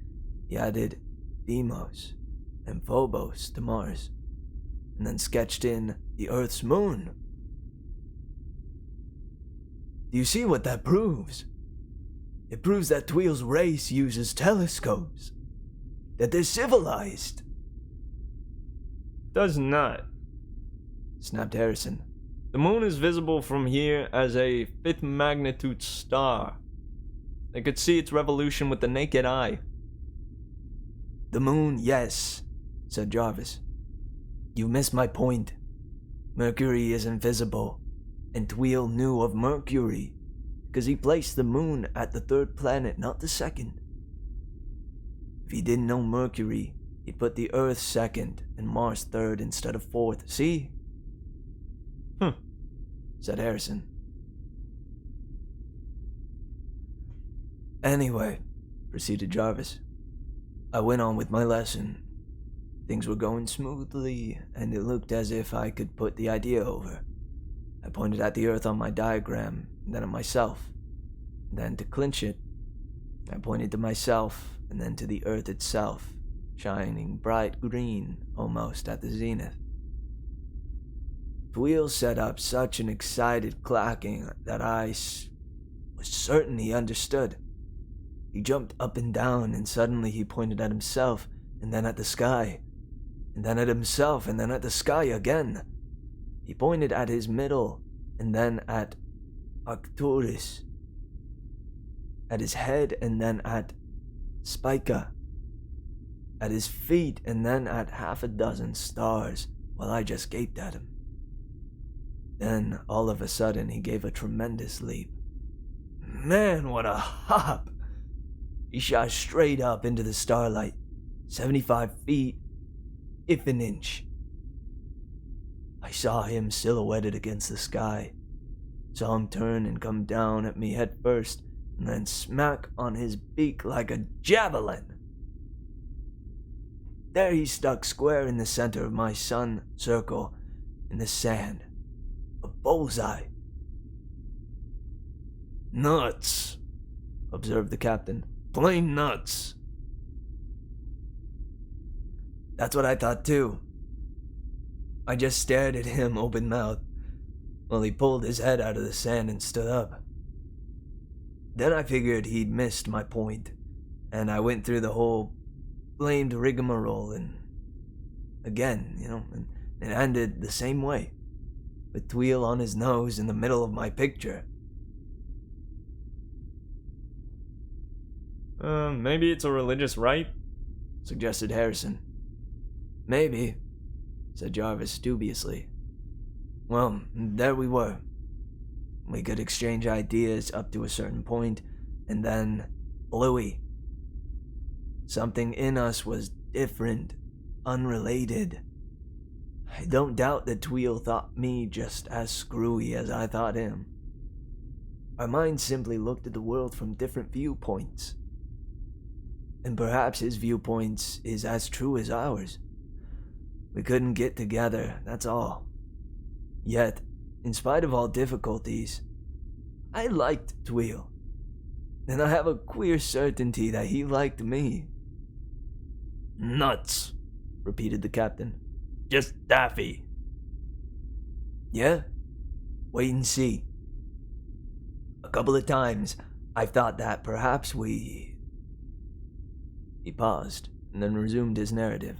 he added Deimos and Phobos to Mars, and then sketched in the Earth's moon. Do you see what that proves? It proves that Tweel's race uses telescopes, that they're civilized. Does not, Snapped Harrison. The moon is visible from here as a 5th magnitude star. They could see its revolution with the naked eye. The moon, yes, said Jarvis. You missed my point. Mercury is invisible, and Tweel knew of Mercury, because he placed the moon at the 3rd planet, not the 2nd. If he didn't know Mercury, he'd put the Earth 2nd and Mars 3rd instead of 4th. See? Said Harrison. Anyway, proceeded Jarvis, I went on with my lesson. Things were going smoothly, and it looked as if I could put the idea over. I pointed at the Earth on my diagram, then at myself. Then, to clinch it, I pointed to myself, and then to the Earth itself, shining bright green almost at the zenith. Tweel set up such an excited clacking that I was certain he understood. He jumped up and down, and suddenly he pointed at himself, and then at the sky, and then at himself, and then at the sky again. He pointed at his middle, and then at Arcturus, at his head, and then at Spica, at his feet, and then at half a dozen stars, while I just gaped at him. Then, all of a sudden, he gave a tremendous leap. Man, what a hop! He shot straight up into the starlight, 75 feet, if an inch. I saw him silhouetted against the sky, saw him turn and come down at me head first, and then smack on his beak like a javelin. There he stuck square in the center of my sun circle in the sand. A bullseye. Nuts, observed the captain. Plain nuts. That's what I thought too. I just stared at him open-mouthed while he pulled his head out of the sand and stood up. Then I figured he'd missed my point, and I went through the whole blamed rigmarole and again, and it ended the same way, with Tweel on his nose in the middle of my picture. Maybe it's a religious rite? Suggested Harrison. Maybe, said Jarvis dubiously. Well, there we were. We could exchange ideas up to a certain point, and then Bluey. Something in us was different, unrelated. I don't doubt that Tweel thought me just as screwy as I thought him. Our minds simply looked at the world from different viewpoints. And perhaps his viewpoints is as true as ours. We couldn't get together, that's all. Yet, in spite of all difficulties, I liked Tweel. And I have a queer certainty that he liked me. Nuts, repeated the captain. Just daffy. Yeah? Wait and see. A couple of times, I've thought that perhaps we... He paused, and then resumed his narrative.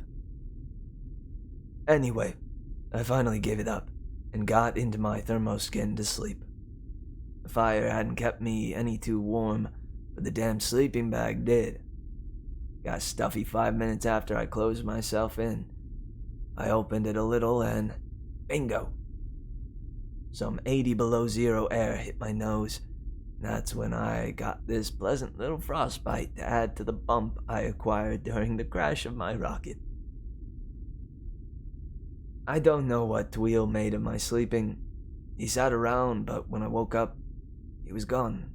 Anyway, I finally gave it up, and got into my thermoskin to sleep. The fire hadn't kept me any too warm, but the damn sleeping bag did. Got stuffy 5 minutes after I closed myself in. I opened it a little and bingo! Some 80 below zero air hit my nose. That's when I got this pleasant little frostbite to add to the bump I acquired during the crash of my rocket. I don't know what Tweel made of my sleeping. He sat around, but when I woke up, he was gone.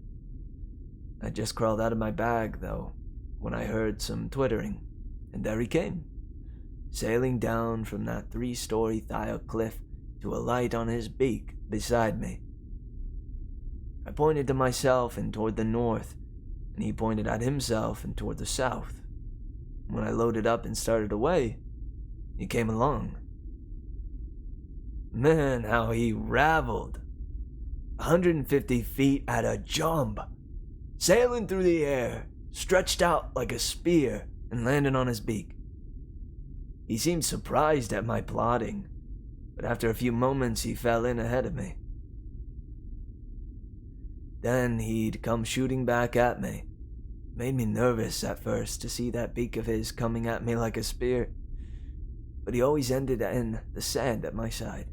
I just crawled out of my bag, though, when I heard some twittering, and there he came, sailing down from that 3-story thiol cliff to a light on his beak beside me. I pointed to myself and toward the north, and he pointed at himself and toward the south. When I loaded up and started away, he came along. Man, how he raveled. 150 feet at a jump, sailing through the air, stretched out like a spear, and landed on his beak. He seemed surprised at my plodding, but after a few moments he fell in ahead of me. Then he'd come shooting back at me. Made me nervous at first to see that beak of his coming at me like a spear, but he always ended in the sand at my side.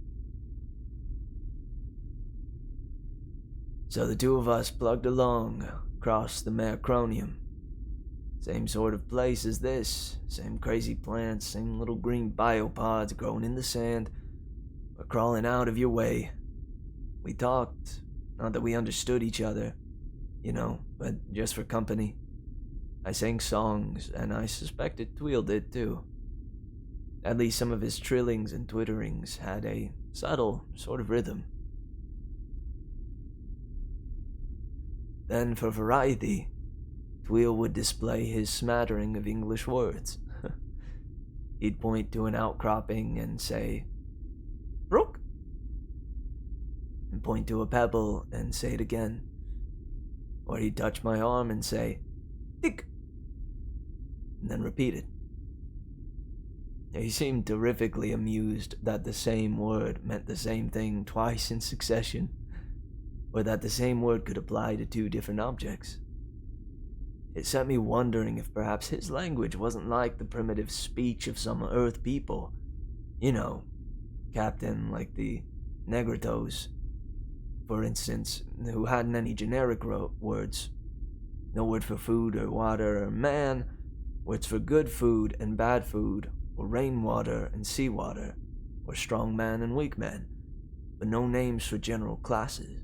So the two of us plugged along across the Marcronium. Same sort of place as this, same crazy plants, same little green biopods growing in the sand, or crawling out of your way. We talked, not that we understood each other, but just for company. I sang songs, and I suspected Tweel did too. At least some of his trillings and twitterings had a subtle sort of rhythm. Then, for variety, Tweel would display his smattering of English words. He'd point to an outcropping and say, "Brook," and point to a pebble and say it again. Or he'd touch my arm and say, "Dick," and then repeat it. He seemed terrifically amused that the same word meant the same thing twice in succession, or that the same word could apply to two different objects. It set me wondering if perhaps his language wasn't like the primitive speech of some Earth people. Captain, like the Negritos, for instance, who hadn't any generic words. No word for food or water or man, words for good food and bad food, or rainwater and seawater, or strong man and weak man, but no names for general classes.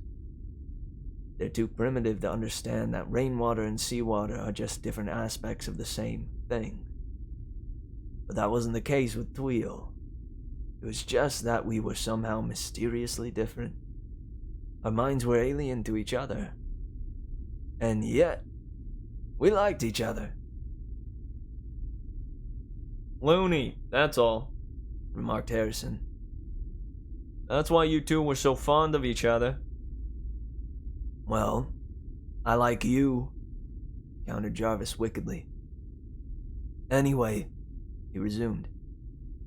They're too primitive to understand that rainwater and seawater are just different aspects of the same thing. But that wasn't the case with Tweel. It was just that we were somehow mysteriously different. Our minds were alien to each other. And yet, We liked each other. Loony, that's all, Remarked Harrison. That's why you two were so fond of each other. Well, I like you, countered Jarvis wickedly. Anyway, he resumed,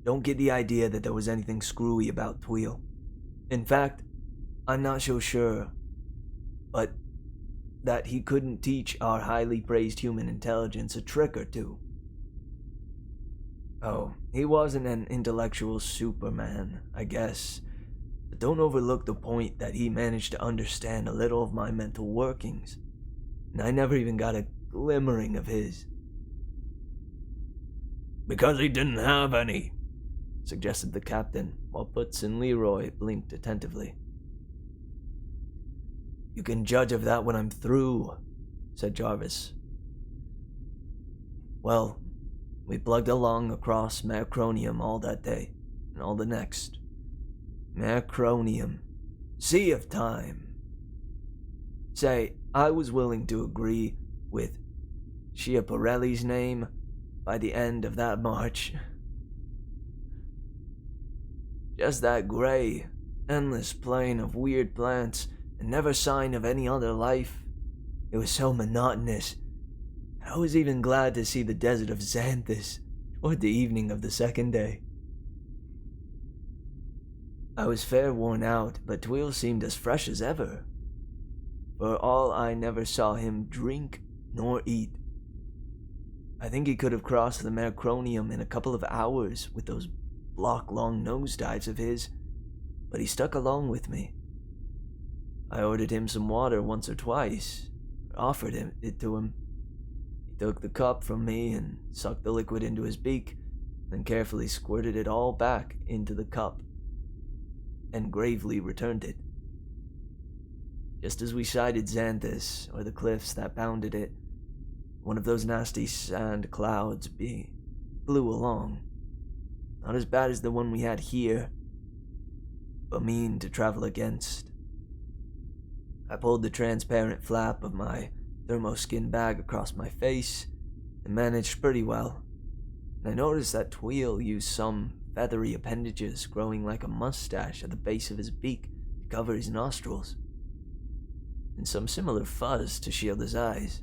don't get the idea that there was anything screwy about Tweel. In fact, I'm not so sure, but that he couldn't teach our highly praised human intelligence a trick or two. Oh, he wasn't an intellectual superman, I guess, but don't overlook the point that he managed to understand a little of my mental workings, and I never even got a glimmering of his. Because he didn't have any, suggested the captain, while Putz and Leroy blinked attentively. You can judge of that when I'm through, said Jarvis. Well, we plugged along across Macronium all that day, and all the next. Macronium. Sea of time. Say, I was willing to agree with Schiaparelli's name by the end of that march. Just that gray, endless plain of weird plants and never sign of any other life. It was so monotonous. I was even glad to see the desert of Xanthus toward the evening of the second day. I was fair worn out, but Tweel seemed as fresh as ever. For all I never saw him drink nor eat. I think he could have crossed the Macronium in a couple of hours with those block-long nosedives of his, but he stuck along with me. I ordered him some water once or twice, offered it to him. He took the cup from me and sucked the liquid into his beak, then carefully squirted it all back into the cup, and gravely returned it. Just as we sighted Xanthus, or the cliffs that bounded it, one of those nasty sand clouds blew along. Not as bad as the one we had here, but mean to travel against. I pulled the transparent flap of my thermoskin bag across my face and managed pretty well. And I noticed that Tweel used some feathery appendages growing like a mustache at the base of his beak to cover his nostrils, and some similar fuzz to shield his eyes.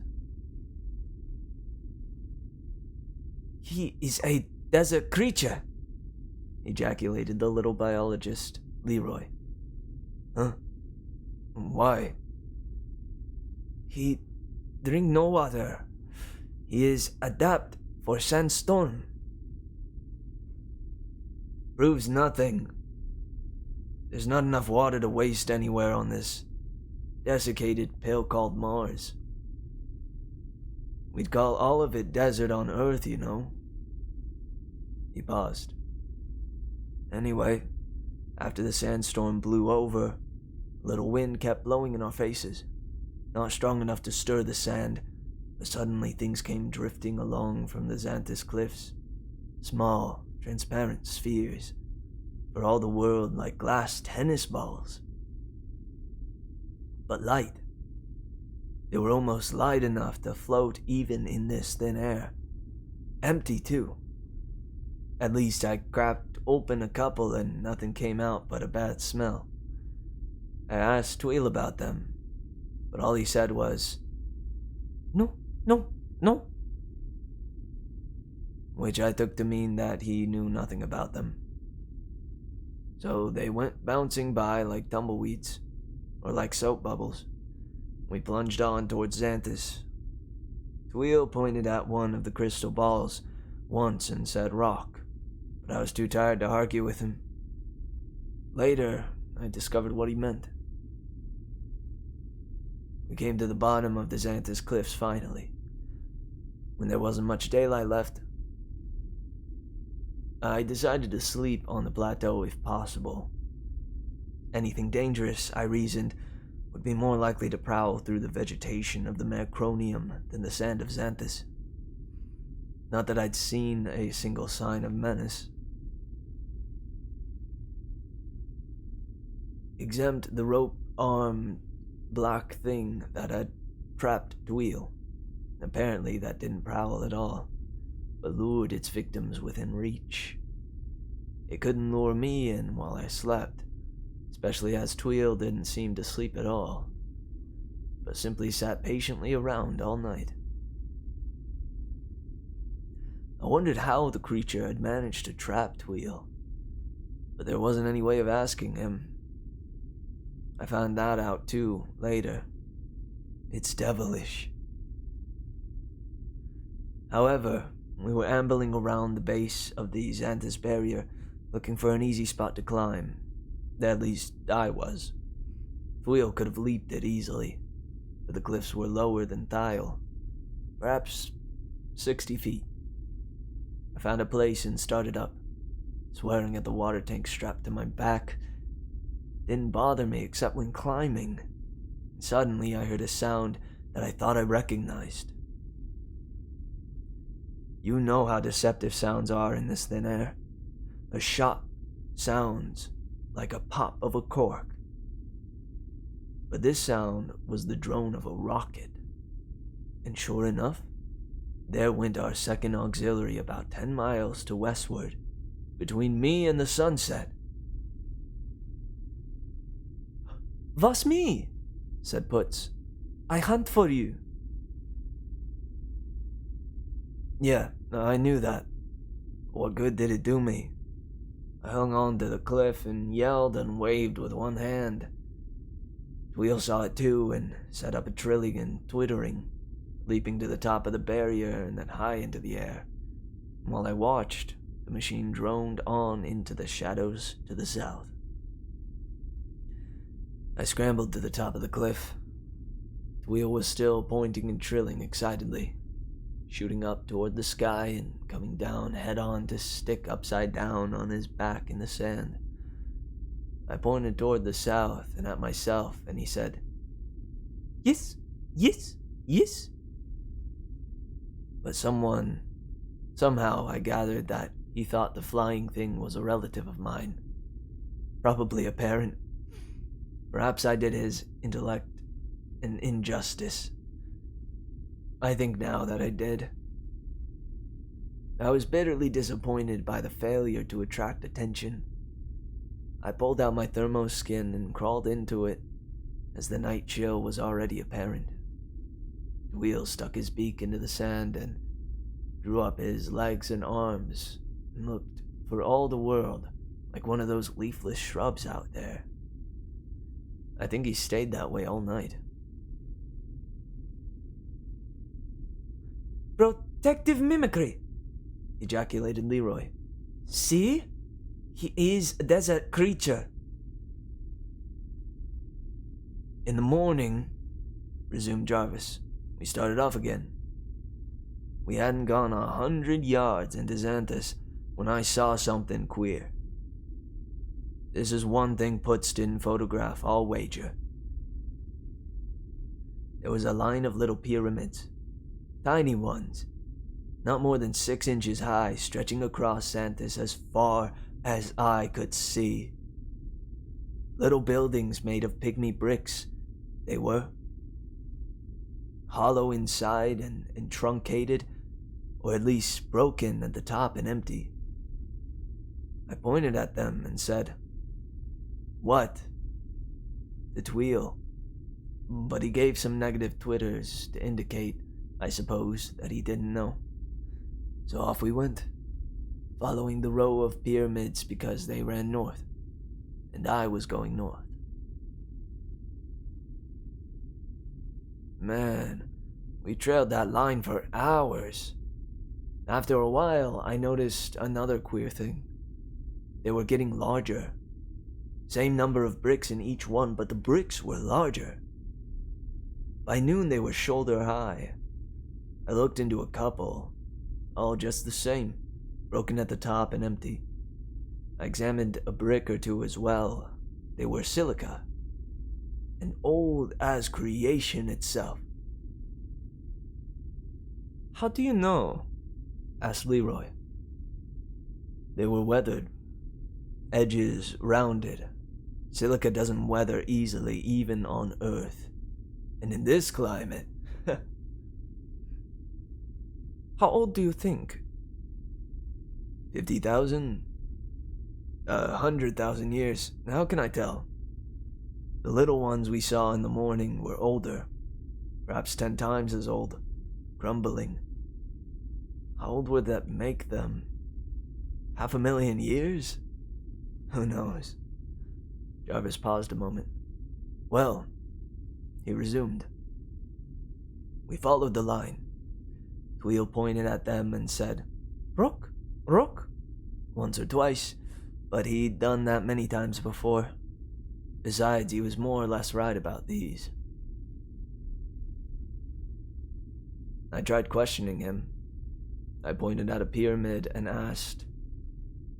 He is a desert creature, ejaculated the little biologist, Leroy. Huh? Why? He drink no water. He is adapt for sandstorm. Proves nothing. There's not enough water to waste anywhere on this desiccated pill called Mars. We'd call all of it desert on Earth, you know. He paused. Anyway, after the sandstorm blew over, a little wind kept blowing in our faces. Not strong enough to stir the sand, but suddenly things came drifting along from the Xanthus cliffs. Small, transparent spheres, for all the world like glass tennis balls. But light. They were almost light enough to float even in this thin air. Empty, too. At least I cracked open a couple and nothing came out but a bad smell. I asked Tweel about them, but all he said was, "No, no, no," which I took to mean that he knew nothing about them. So they went bouncing by like tumbleweeds, or like soap bubbles. We plunged on towards Xanthus. Tweel pointed at one of the crystal balls once and said rock, but I was too tired to argue with him. Later, I discovered what he meant. We came to the bottom of the Xanthus cliffs finally. When there wasn't much daylight left, I decided to sleep on the plateau if possible. Anything dangerous, I reasoned, would be more likely to prowl through the vegetation of the Macronium than the sand of Xanthus. Not that I'd seen a single sign of menace. Exempt the rope-armed black thing that had trapped Tweel, Apparently, that didn't prowl at all, but lured its victims within reach. It couldn't lure me in while I slept, especially as Tweel didn't seem to sleep at all, but simply sat patiently around all night. I wondered how the creature had managed to trap Tweel, but there wasn't any way of asking him. I found that out too later. It's devilish. However, we were ambling around the base of the Xanthus barrier, looking for an easy spot to climb. At least I was. Tweel could have leaped it easily, but the cliffs were lower than Thiel, perhaps 60 feet. I found a place and started up, swearing at the water tank strapped to my back. Didn't bother me except when climbing. Suddenly I heard a sound that I thought I recognized. You know how deceptive sounds are in this thin air. A shot sounds like a pop of a cork. But this sound was the drone of a rocket. And sure enough, there went our second auxiliary about 10 miles to westward, between me and the sunset. "Was me?" said Putz. "I hunt for you." Yeah, I knew that. What good did it do me? I hung on to the cliff and yelled and waved with one hand. Tweel saw it too and set up a trilling and twittering, leaping to the top of the barrier and then high into the air. While I watched, the machine droned on into the shadows to the south. I scrambled to the top of the cliff. Tweel was still pointing and trilling excitedly, shooting up toward the sky and coming down head-on to stick upside down on his back in the sand. I pointed toward the south and at myself, and he said, "Yes, yes, yes." But somehow I gathered that he thought the flying thing was a relative of mine. Probably a parent. Perhaps I did his intellect an injustice. I think now that I did. I was bitterly disappointed by the failure to attract attention. I pulled out my thermoskin and crawled into it, as the night chill was already apparent. Tweel stuck his beak into the sand and drew up his legs and arms and looked for all the world like one of those leafless shrubs out there. I think he stayed that way all night. "Protective mimicry!" ejaculated Leroy. "See? He is a desert creature." "In the morning," resumed Jarvis, "we started off again. We hadn't gone 100 yards into Xanthus when I saw something queer. This is one thing Putz didn't photograph, I'll wager. There was a line of little pyramids, tiny ones, not more than 6 inches high, stretching across Xanthus as far as I could see. Little buildings made of pygmy bricks, they were. Hollow inside and truncated, or at least broken at the top and empty. I pointed at them and said, "What?" to Tweel, but he gave some negative twitters to indicate, I suppose, that he didn't know. So off we went, following the row of pyramids because they ran north, and I was going north. Man, we trailed that line for hours. After a while, I noticed another queer thing. They were getting larger. Same number of bricks in each one, but the bricks were larger. By noon, they were shoulder high. I looked into a couple, all just the same, broken at the top and empty. I examined a brick or two as well. They were silica, and old as creation itself. "How do you know?" asked Leroy. "They were weathered, edges rounded. Silica doesn't weather easily, even on Earth. And in this climate..." How old do you think? 50,000? 100,000 years. How can I tell? The little ones we saw in the morning were older, perhaps 10 times as old, crumbling. How old would that make them? 500,000 years? Who knows? Jarvis paused a moment. Well, he resumed. We followed the line. Tweel pointed at them and said, Rook, rook, once or twice, but he'd done that many times before. Besides, he was more or less right about these. I tried questioning him. I pointed at a pyramid and asked,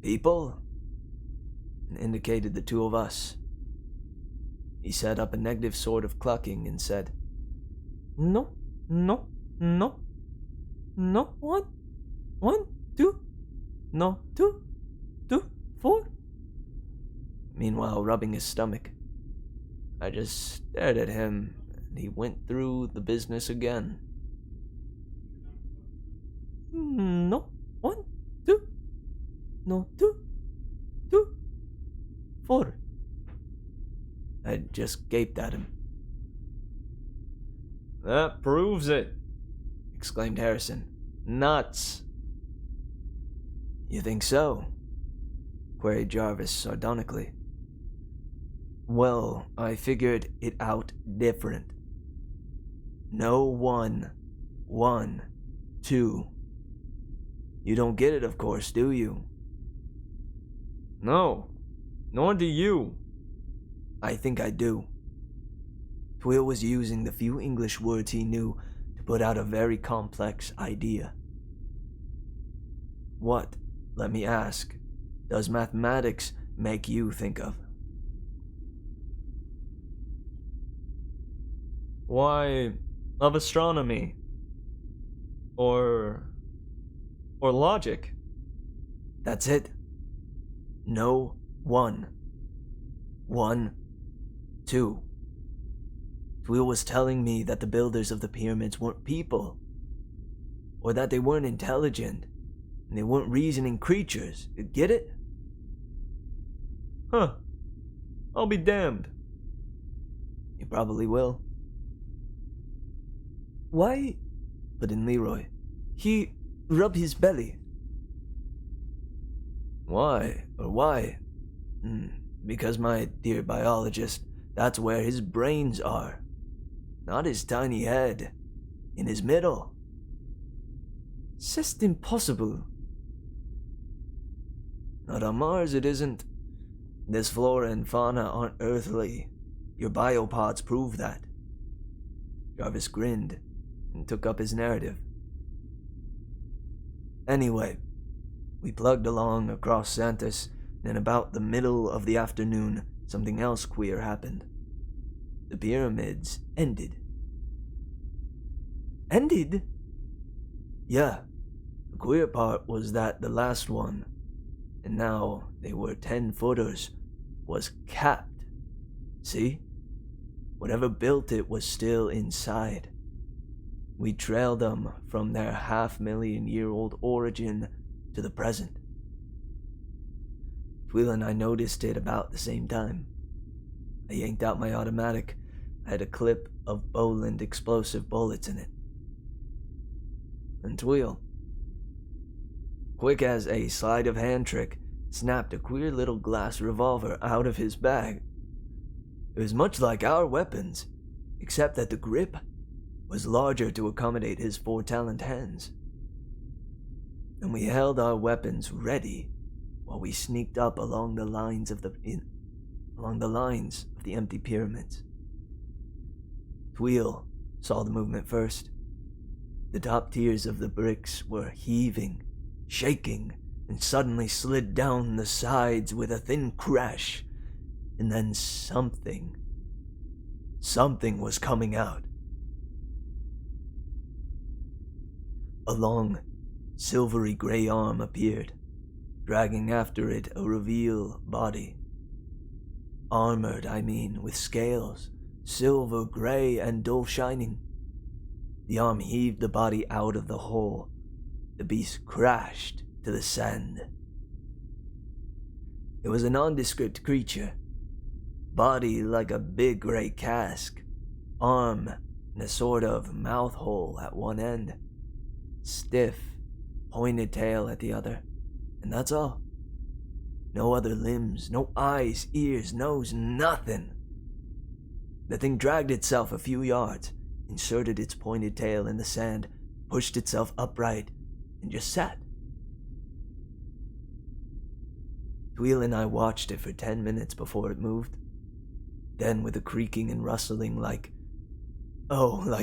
People? And indicated the two of us. He set up a negative sort of clucking and said, No, no, no, no, one, two, no, two, 4. Meanwhile, rubbing his stomach. I just stared at him, and he went through the business again. No, 1, 2, no, 2, 4. I just gaped at him. That proves it, exclaimed Harrison. Nuts. You think so? Queried Jarvis sardonically. Well, I figured it out different. No 1, 2. You don't get it, of course, do you? No, nor do you. I think I do. Tweel was using the few English words he knew to put out a very complex idea. What, let me ask, does mathematics make you think of? Why, of astronomy. Or logic. That's it. No 1. 1, 2. Tweel was telling me that the builders of the pyramids weren't people, or that they weren't intelligent, and they weren't reasoning creatures. Get it? Huh. I'll be damned. You probably will. Why? Put in Leroy. He rubbed his belly. Why? Or why? Because, my dear biologist, that's where his brains are. Not his tiny head. In his middle. C'est impossible. Not on Mars, it isn't. This flora and fauna aren't earthly. Your biopods prove that. Jarvis grinned and took up his narrative. Anyway, we plugged along across Santos, and in about the middle of the afternoon, something else queer happened. The pyramids ended. Ended? Yeah. The queer part was that the last one, and now they were 10-footers, was capped. See? Whatever built it was still inside. We trailed them from their 500,000-year-old origin to the present. Tweel and I noticed it about the same time. I yanked out my automatic. I had a clip of Boland explosive bullets in it. And Tweel, quick as a sleight of hand trick, snapped a queer little glass revolver out of his bag. It was much like our weapons, except that the grip was larger to accommodate his 4-talent hands. And we held our weapons ready while we sneaked up along the lines of the empty pyramids. Tweel saw the movement first. The top tiers of the bricks were heaving, shaking, and suddenly slid down the sides with a thin crash. And then something was coming out. A long, silvery gray arm appeared, dragging after it a reveal body. Armored, with scales, silver gray and dull shining. The arm heaved the body out of the hole, the beast crashed to the sand. It was a nondescript creature, body like a big gray cask, arm and a sort of mouth hole at one end, stiff, pointed tail at the other, and that's all. No other limbs, no eyes, ears, nose, nothing. The thing dragged itself a few yards, inserted its pointed tail in the sand, pushed itself upright, and just sat. Tweel and I watched it for 10 minutes before it moved. Then, with a creaking and rustling like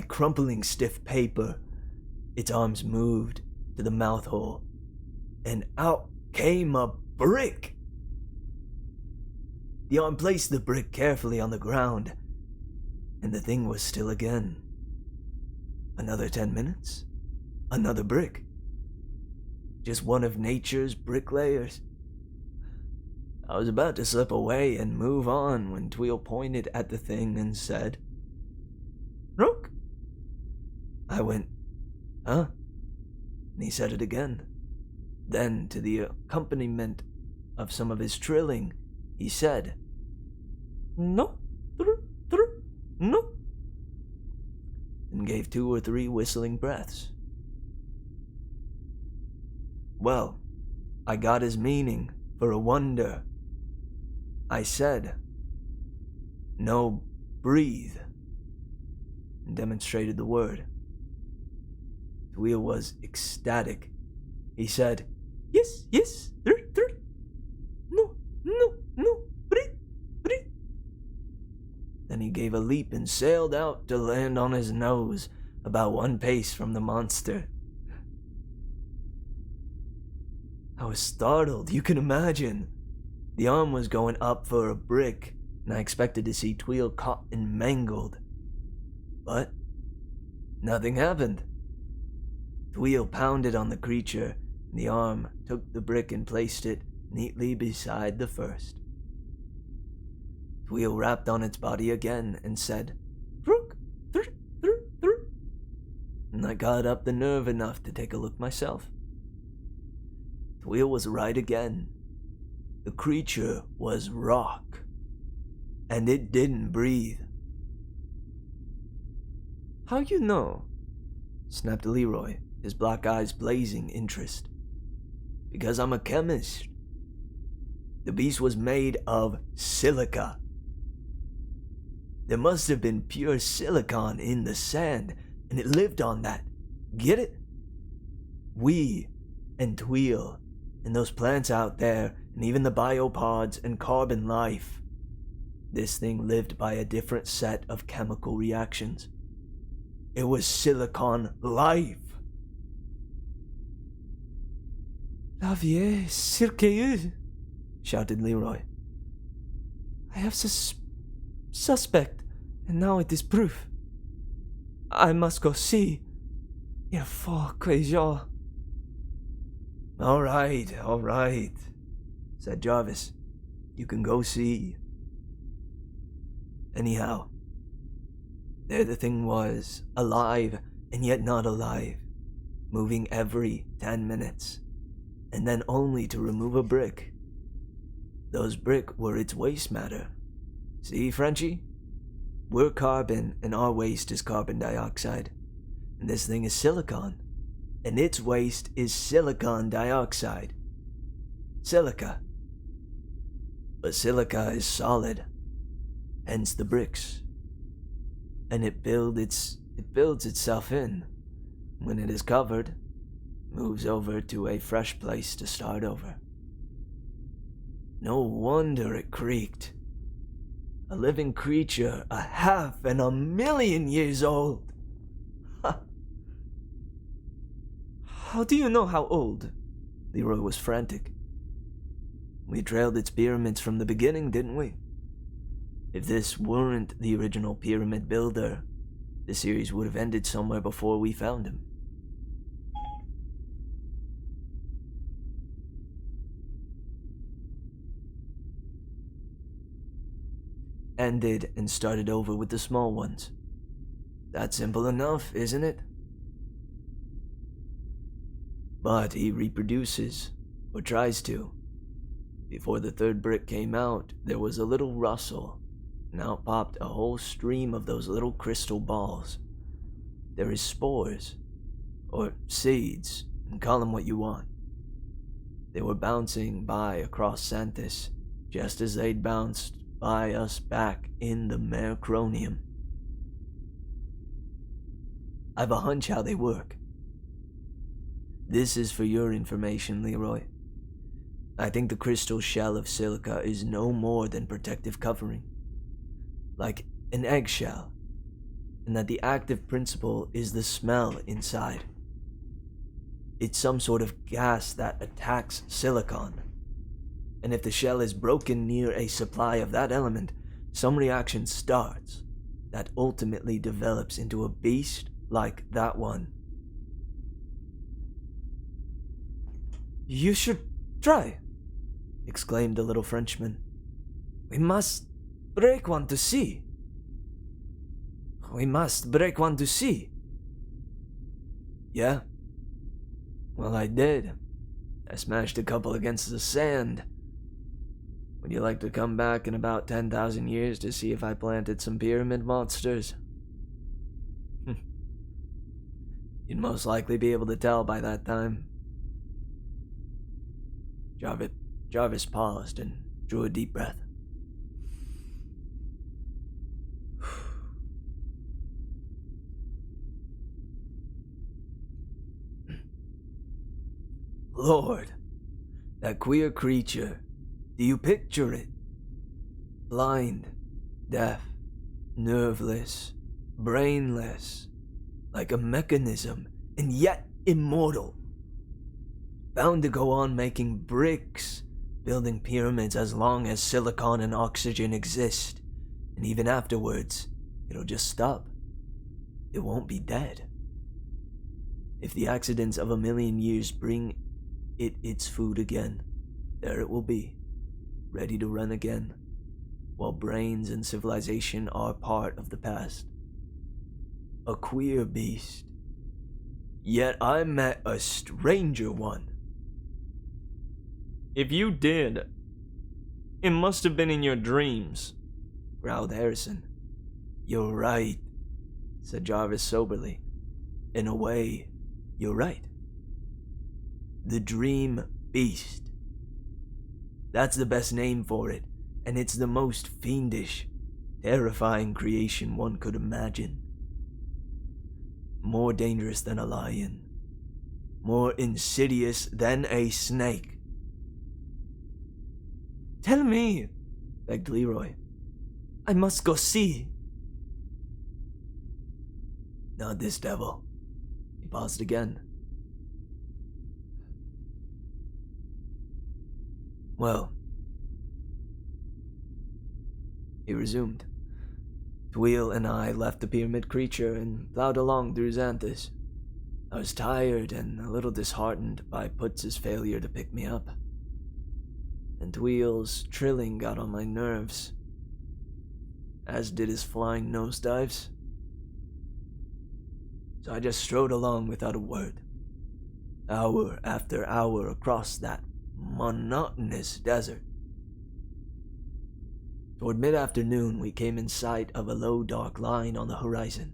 crumpling stiff paper, its arms moved to the mouth hole, and out came a brick. The arm placed the brick carefully on the ground, and the thing was still again. Another 10 minutes, another brick. Just one of nature's bricklayers. I was about to slip away and move on when Tweel pointed at the thing and said, "Rook?" I went, "Huh?" And he said it again. Then, to the accompaniment of some of his trilling, he said, "No, no," and gave 2 or 3 whistling breaths. Well, I got his meaning for a wonder. I said, "No, breathe," and demonstrated the word. Tweel was ecstatic. He said, "Yes, yes, no, no, no, breathe, breathe." Then he gave a leap and sailed out to land on his nose, about 1 pace from the monster. I was startled, you can imagine. The arm was going up for a brick, and I expected to see Tweel caught and mangled. But nothing happened. Tweel pounded on the creature, and the arm took the brick and placed it neatly beside the first. Tweel rapped on its body again and said, "Rook, and I got up the nerve enough to take a look myself. Tweel was right again. The creature was rock, and it didn't breathe. "How you know?" snapped Leroy, his black eyes blazing interest. "Because I'm a chemist. The beast was made of silica. There must have been pure silicon in the sand, and it lived on that. Get it? We and Tweel and those plants out there, and even the biopods and carbon life. This thing lived by a different set of chemical reactions. It was silicon life." "La vie sirkeuse," shouted Leroy. "I have suspect, and now it is proof. I must go see. Il faut que je..." All right, said Jarvis. "You can go see." Anyhow, there the thing was, alive and yet not alive, moving every 10 minutes, and then only to remove a brick. Those brick were its waste matter. See, Frenchie? We're carbon, and our waste is carbon dioxide, and this thing is silicon, and its waste is silicon dioxide. Silica. But silica is solid, hence the bricks. And it builds itself in. When it is covered, moves over to a fresh place to start over. No wonder it creaked. A living creature, a half and a million years old. Ha! "How do you know how old?" Leroy was frantic. "We trailed its pyramids from the beginning, didn't we? If this weren't the original pyramid builder, the series would have ended somewhere before we found him." Ended and started over with the small ones. That's simple enough, isn't it? But he reproduces, or tries to. Before the third brick came out, there was a little rustle, and out popped a whole stream of those little crystal balls. There is spores, or seeds, and call them what you want. They were bouncing by across Santis, just as they'd bounced by us back in the Mercronium. I've a hunch how they work. This is for your information, Leroy. I think the crystal shell of silica is no more than protective covering, like an eggshell, and that the active principle is the smell inside. It's some sort of gas that attacks silicon, and if the shell is broken near a supply of that element, some reaction starts that ultimately develops into a beast like that one. "You should try," exclaimed the little Frenchman. "We must break one to see. We must break one to see." "Yeah? Well, I did. I smashed a couple against the sand. Would you like to come back in about 10,000 years to see if I planted some pyramid monsters?" You'd most likely be able to tell by that time. Jarvis paused and drew a deep breath. Lord, that queer creature, do you picture it? Blind, deaf, nerveless, brainless, like a mechanism, and yet immortal. Bound to go on making bricks, building pyramids as long as silicon and oxygen exist, and even afterwards, it'll just stop. It won't be dead. If the accidents of a million years bring it its food again, there it will be, ready to run again, while brains and civilization are part of the past. A queer beast. Yet I met a stranger one. If you did, it must have been in your dreams, growled Harrison. You're right, said Jarvis soberly. In a way, you're right. The Dream Beast. That's the best name for it, and it's the most fiendish, terrifying creation one could imagine. More dangerous than a lion. More insidious than a snake. Tell me, begged Leroy. I must go see. Not this devil. He paused again. Well, he resumed. Tweel and I left the pyramid creature and plowed along through Xanthus. I was tired and a little disheartened by Putz's failure to pick me up. And Tweel's trilling got on my nerves, as did his flying nosedives. So I just strode along without a word, hour after hour across that monotonous desert. Toward mid-afternoon, we came in sight of a low, dark line on the horizon.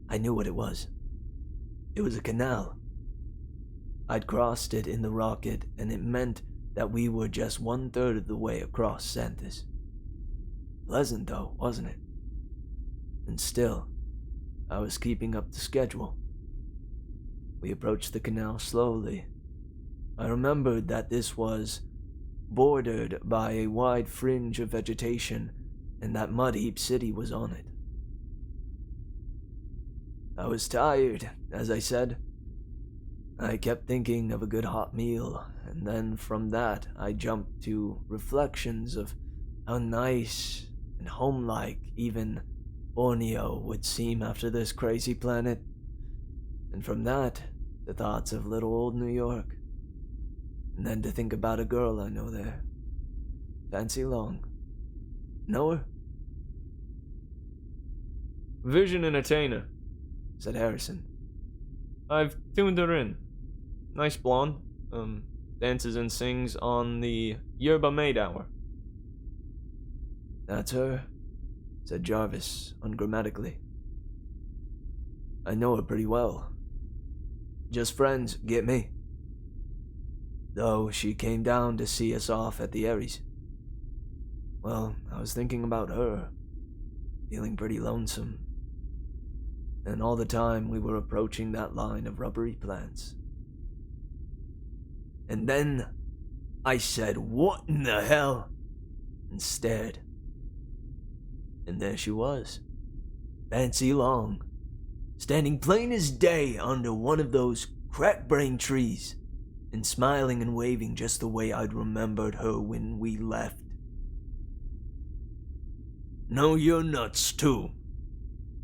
I knew what it was. It was a canal. I'd crossed it in the rocket, and it meant that we were just 1/3 of the way across Santis. Pleasant, though, wasn't it? And still, I was keeping up the schedule. We approached the canal slowly. I remembered that this was bordered by a wide fringe of vegetation, and that Mud Heap City was on it. I was tired, as I said. I kept thinking of a good hot meal, and then from that I jumped to reflections of how nice and homelike even Borneo would seem after this crazy planet, and from that, the thoughts of little old New York. And then to think about a girl I know there. Fancy Long. Know her? Vision Entertainer, said Harrison. I've tuned her in. nice blonde. Dances and sings on the Yerba Maid Hour. That's her, said Jarvis, ungrammatically. I know her pretty well. Just friends, get me? Though she came down to see us off at the Aries. Well, I was thinking about her, feeling pretty lonesome. And all the time we were approaching that line of rubbery plants. And then I said, "What in the hell?" and stared. And there she was, Fancy Long, standing plain as day under one of those crack-brained trees, and smiling and waving just the way I'd remembered her when we left. "No, you're nuts too,"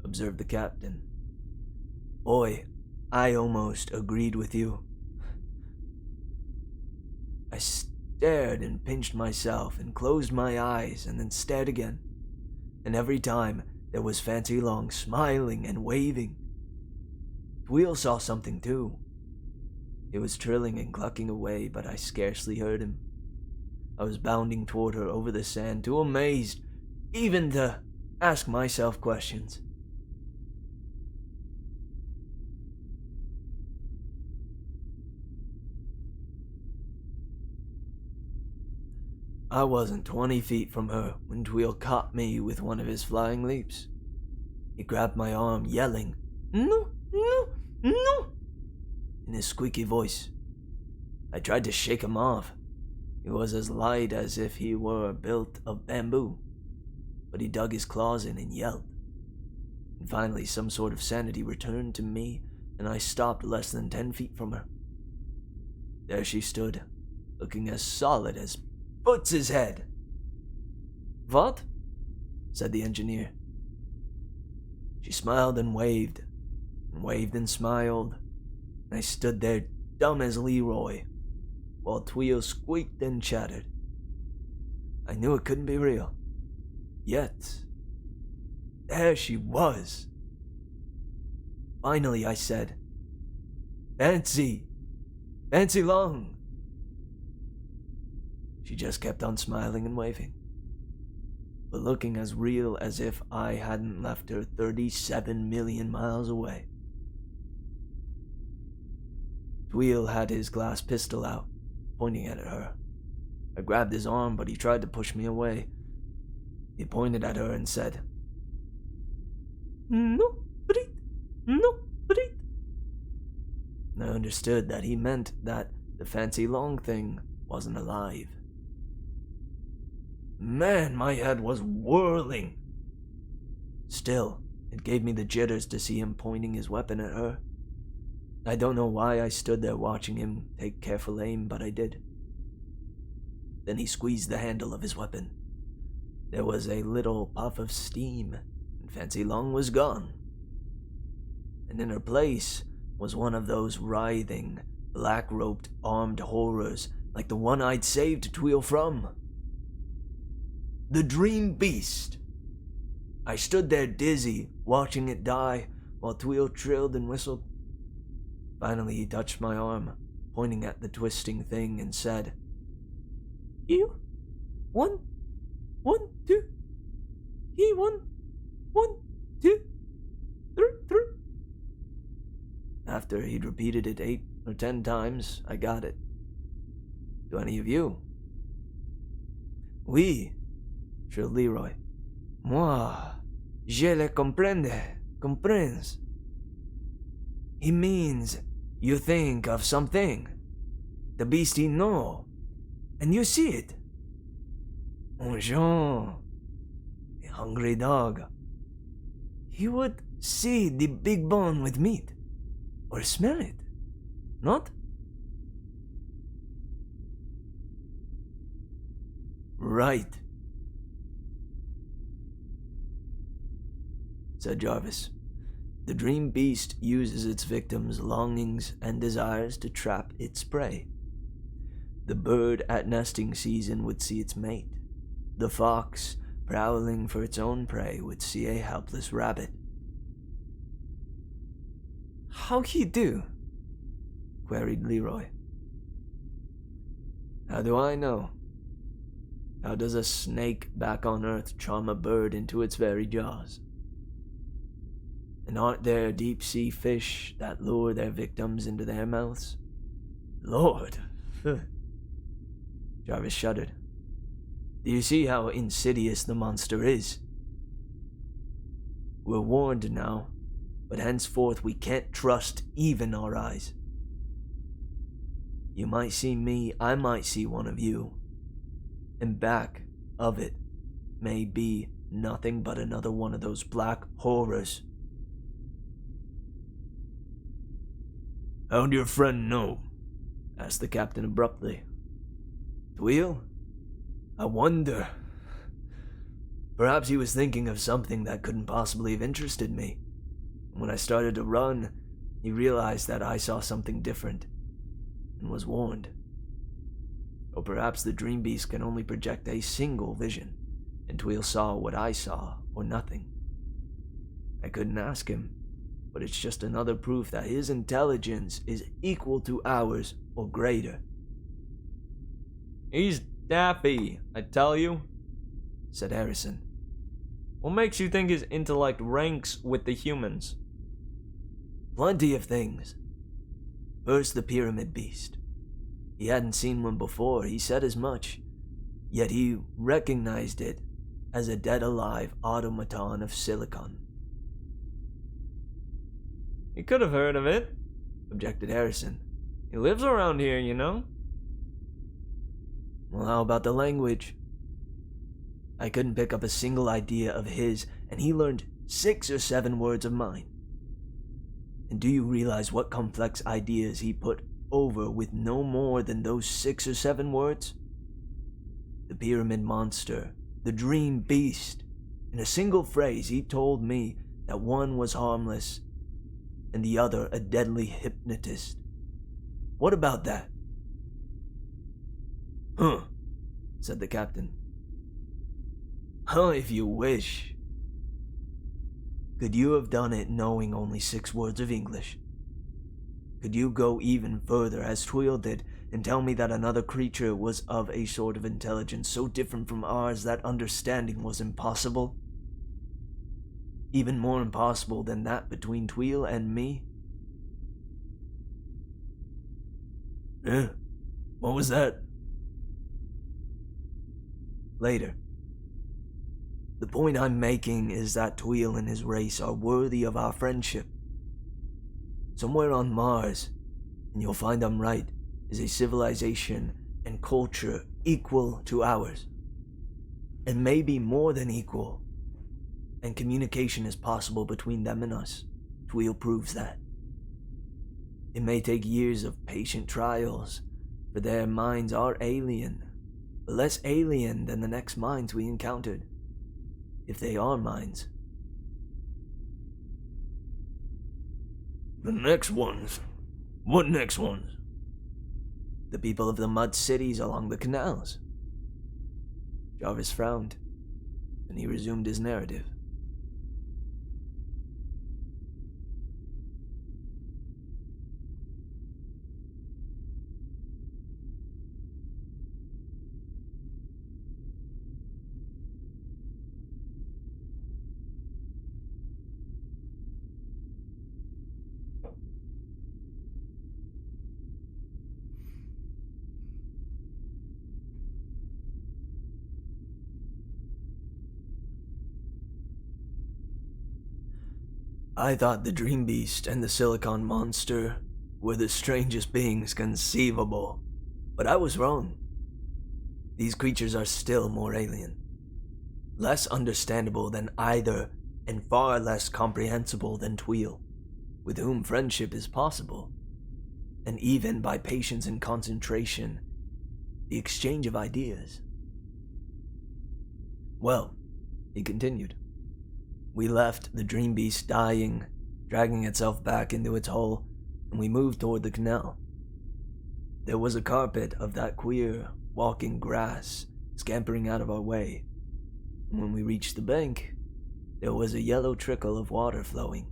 observed the captain. Boy, I almost agreed with you. I stared and pinched myself and closed my eyes and then stared again. And every time there was Fancy Long smiling and waving. Tweel saw something too. He was trilling and clucking away, but I scarcely heard him. I was bounding toward her over the sand, too amazed even to ask myself questions. I wasn't 20 feet from her when Tweel caught me with one of his flying leaps. He grabbed my arm, yelling, "No, no, no," in his squeaky voice. I tried to shake him off. He was as light as if he were built of bamboo, but he dug his claws in and yelped. And finally, some sort of sanity returned to me, and I stopped less than 10 feet from her. There she stood, looking as solid as Putz's head. "What?" said the engineer. She smiled and waved and smiled, and I stood there dumb as Leroy, while Tweel squeaked and chattered. I knew it couldn't be real. Yet, there she was. Finally, I said, Fancy Long." She just kept on smiling and waving, but looking as real as if I hadn't left her 37 million miles away. Tweel had his glass pistol out, pointing at her. I grabbed his arm, but he tried to push me away. He pointed at her and said, "No, breathe, no, breathe." And I understood that he meant that the Fancy Long thing wasn't alive. Man, my head was whirling. Still, it gave me the jitters to see him pointing his weapon at her. I don't know why I stood there watching him take careful aim, but I did. Then he squeezed the handle of his weapon. There was a little puff of steam, and Fancy Long was gone. And in her place was one of those writhing, black-roped armed horrors like the one I'd saved Tweel from. The Dream Beast. I stood there dizzy, watching it die, while Tweel trilled and whistled. Finally, he touched my arm, pointing at the twisting thing, and said, "You? 1, 1, 2. He 1, 1, 2, 3, 3. After he'd repeated it 8 or 10 times, I got it. "Do any of you?" "Oui," shrilled Leroy. "Moi, je le comprends. He means you think of something. The beast he know, and you see it. Un Jean, a hungry dog. He would see the big bone with meat, or smell it, not?" "Right," said Jarvis. "The Dream Beast uses its victims' longings and desires to trap its prey. The bird at nesting season would see its mate. The fox, prowling for its own prey, would see a helpless rabbit." "How he do?" queried Leroy. How do I know? How does a snake back on Earth charm a bird into its very jaws? And aren't there deep-sea fish that lure their victims into their mouths? Lord! Jarvis shuddered. Do you see how insidious the monster is? We're warned now, but henceforth we can't trust even our eyes. You might see me, I might see one of you, and back of it may be nothing but another one of those black horrors. How'd your friend know? Asked the captain abruptly. Tweel? I wonder. Perhaps he was thinking of something that couldn't possibly have interested me. When I started to run, he realized that I saw something different, and was warned. Or perhaps the dream beast can only project a single vision, and Tweel saw what I saw, or nothing. I couldn't ask him, but it's just another proof that his intelligence is equal to ours or greater. He's daffy, I tell you, said Harrison. What makes you think his intellect ranks with the humans? Plenty of things. First, the pyramid beast. He hadn't seen one before, he said as much, yet he recognized it as a dead-alive automaton of silicon. He could have heard of it, objected Harrison. He lives around here, you know. Well, how about the language? I couldn't pick up a single idea of his, and he learned 6 or 7 words of mine. And do you realize what complex ideas he put over with no more than those 6 or 7 words? The pyramid monster, the dream beast. In a single phrase, he told me that one was harmless and the other a deadly hypnotist. What about that? Huh, said the captain. Huh, if you wish. Could you have done it knowing only 6 words of English? Could you go even further, as Tweel did, and tell me that another creature was of a sort of intelligence so different from ours that understanding was impossible? Even more impossible than that between Tweel and me? What was that? Later. The point I'm making is that Tweel and his race are worthy of our friendship. Somewhere on Mars, and you'll find I'm right, is a civilization and culture equal to ours. And maybe more than equal. And communication is possible between them and us. Tweel proves that. It may take years of patient trials, for their minds are alien, but less alien than the next minds we encountered. If they are minds. The next ones? What next ones? The people of the mud cities along the canals. Jarvis frowned, and he resumed his narrative. I thought the Dream Beast and the Silicon Monster were the strangest beings conceivable, but I was wrong. These creatures are still more alien, less understandable than either, and far less comprehensible than Tweel, with whom friendship is possible, and even by patience and concentration, the exchange of ideas. Well, he continued. We left the Dream Beast dying, dragging itself back into its hole, and we moved toward the canal. There was a carpet of that queer, walking grass scampering out of our way, and when we reached the bank, there was a yellow trickle of water flowing.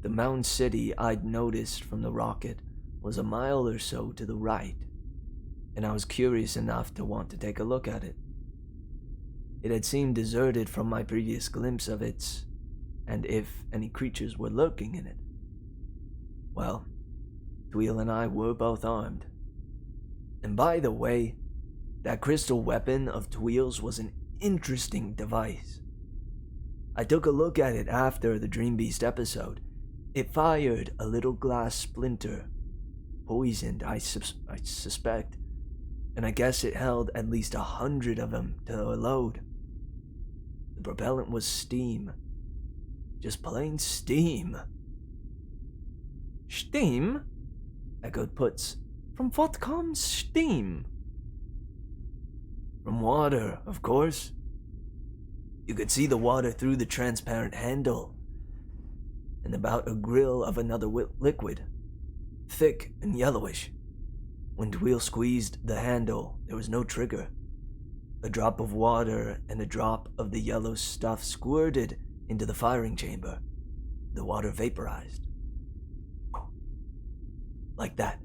The mound city I'd noticed from the rocket was a mile or so to the right, and I was curious enough to want to take a look at it. It had seemed deserted from my previous glimpse of it, and if any creatures were lurking in it. Well, Tweel and I were both armed. And by the way, that crystal weapon of Tweel's was an interesting device. I took a look at it after the Dream Beast episode. It fired a little glass splinter, poisoned, I suspect, and I guess it held at least 100 of them to a load. The propellant was steam. Just plain steam. Steam? Echoed Putz. From what comes steam? From water, of course. You could see the water through the transparent handle, and about a grill of another liquid, thick and yellowish. When Tweel squeezed the handle, there was no trigger. A drop of water and a drop of the yellow stuff squirted into the firing chamber. The water vaporized. Like that.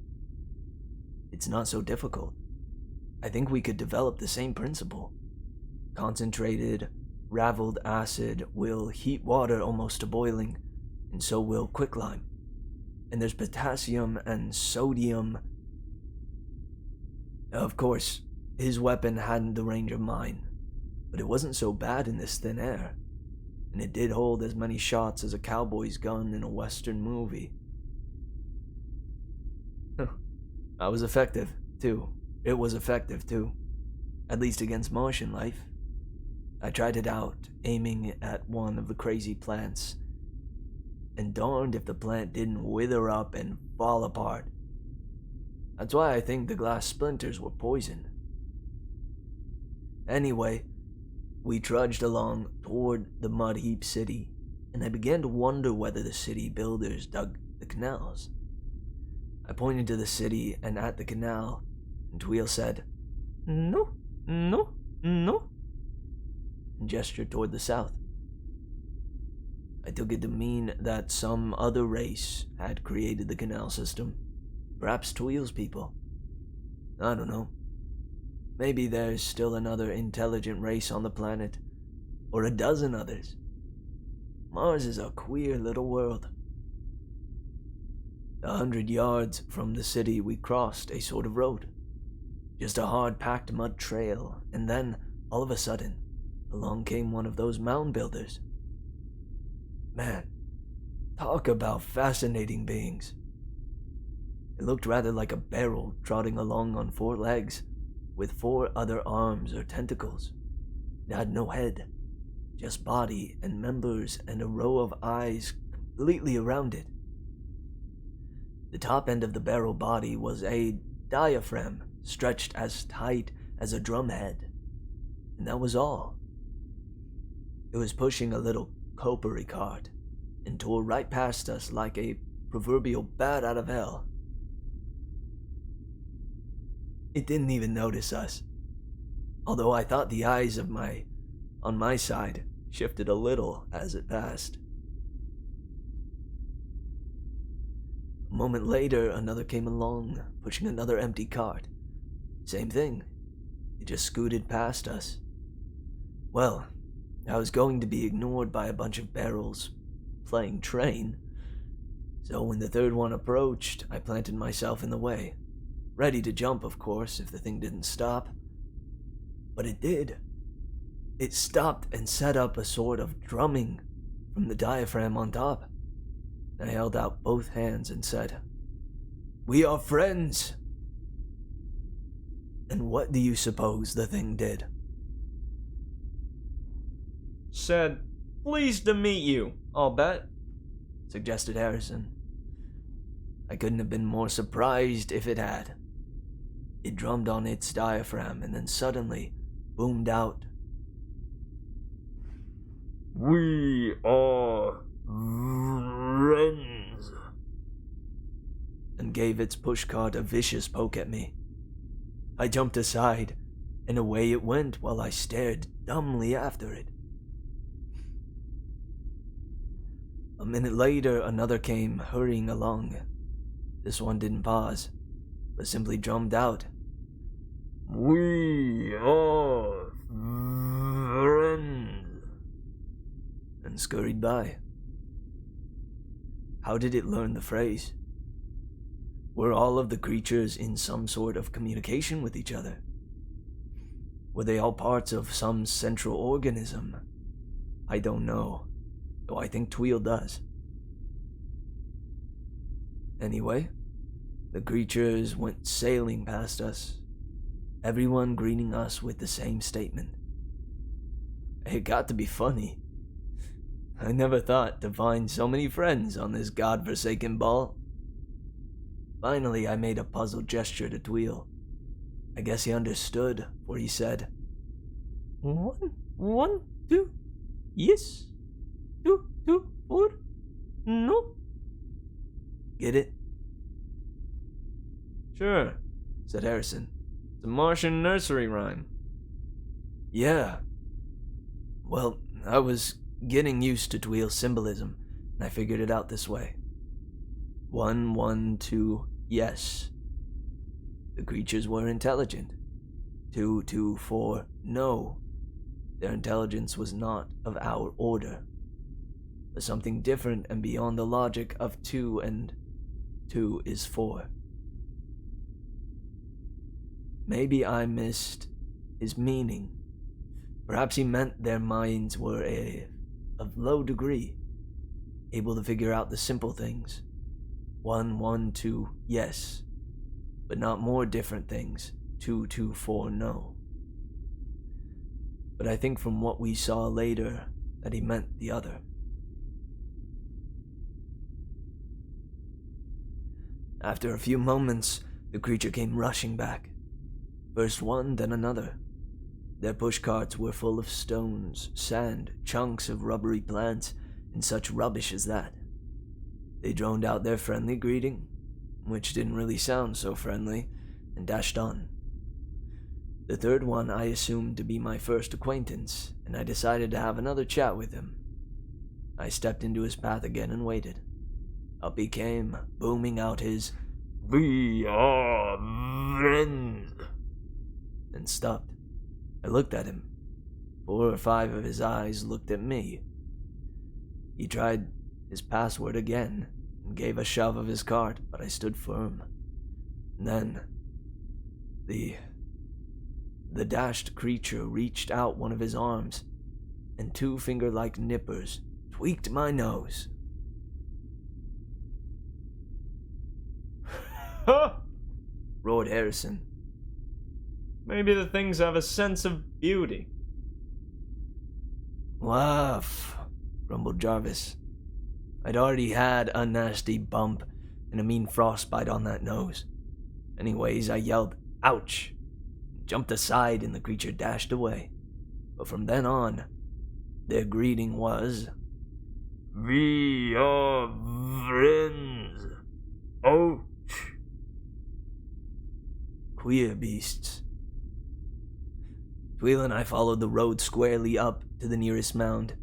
It's not so difficult. I think we could develop the same principle. Concentrated, raveled acid will heat water almost to boiling, and so will quicklime. And there's potassium and sodium. Of course, his weapon hadn't the range of mine, but it wasn't so bad in this thin air, and it did hold as many shots as a cowboy's gun in a western movie. I was effective, too. It was effective, too. At least against Martian life. I tried it out, aiming at one of the crazy plants, and darned if the plant didn't wither up and fall apart. That's why I think the glass splinters were poisoned. Anyway, we trudged along toward the mud heap city, and I began to wonder whether the city builders dug the canals. I pointed to the city and at the canal, and Tweel said, "No, no, no," and gestured toward the south. I took it to mean that some other race had created the canal system. Perhaps Tweel's people. I don't know. Maybe there's still another intelligent race on the planet, or a dozen others. Mars is a queer little world. 100 yards from the city, we crossed a sort of road. Just a hard-packed mud trail, and then, all of a sudden, along came one of those mound builders. Man, talk about fascinating beings. It looked rather like a barrel trotting along on 4 legs, with 4 other arms or tentacles. It had no head, just body and members and a row of eyes completely around it. The top end of the barrel body was a diaphragm stretched as tight as a drum head, and that was all. It was pushing a little copery cart and tore right past us like a proverbial bat out of hell. It didn't even notice us, although I thought the eyes on my side shifted a little as it passed. A moment later, another came along, pushing another empty cart. Same thing. It just scooted past us. Well, I was going to be ignored by a bunch of barrels playing train, so when the third one approached, I planted myself in the way. Ready to jump, of course, if the thing didn't stop. But it did. It stopped and set up a sort of drumming from the diaphragm on top. I held out both hands and said, "We are friends." And what do you suppose the thing did? Said, "Pleased to meet you, I'll bet," suggested Harrison. I couldn't have been more surprised if it had. It drummed on its diaphragm and then suddenly boomed out, "We are friends," and gave its pushcart a vicious poke at me. I jumped aside, and away it went while I stared dumbly after it. A minute later, another came hurrying along. This one didn't pause, but simply drummed out, "We are friends," and scurried by. How did it learn the phrase? Were all of the creatures in some sort of communication with each other? Were they all parts of some central organism? I don't know, though I think Tweel does. Anyway, the creatures went sailing past us, everyone greeting us with the same statement. It got to be funny. I never thought to find so many friends on this godforsaken ball. Finally, I made a puzzled gesture to Tweel. I guess he understood, for he said, One, 2, yes, 2, 4, no. Get it? Sure, said Harrison. It's a Martian nursery rhyme. Yeah. Well, I was getting used to Tweel's symbolism, and I figured it out this way. 1, 1, 2, yes. The creatures were intelligent. 2, 2, 4, no. Their intelligence was not of our order, but something different and beyond the logic of 2 and 2 is 4. Maybe I missed his meaning. Perhaps he meant their minds were of low degree, able to figure out the simple things. 1, 1, 2, yes, but not more different things. 2, 2, 4, no. But I think from what we saw later that he meant the other. After a few moments, the creature came rushing back. First one, then another. Their pushcarts were full of stones, sand, chunks of rubbery plants, and such rubbish as that. They droned out their friendly greeting, which didn't really sound so friendly, and dashed on. The third one I assumed to be my first acquaintance, and I decided to have another chat with him. I stepped into his path again and waited. Up he came, booming out his "We are friends," and stopped. I looked at him. 4 or 5 of his eyes looked at me. He tried his password again and gave a shove of his cart, but I stood firm. And then the dashed creature reached out one of his arms, and 2 finger-like nippers tweaked my nose. Ha! Roared Harrison. Maybe the things have a sense of beauty. Laugh, grumbled Jarvis. I'd already had a nasty bump and a mean frostbite on that nose. Anyways, I yelled, "Ouch!" jumped aside and the creature dashed away. But from then on, their greeting was, "We are friends. Ouch!" Queer beasts. Tweel and I followed the road squarely up to the nearest mound.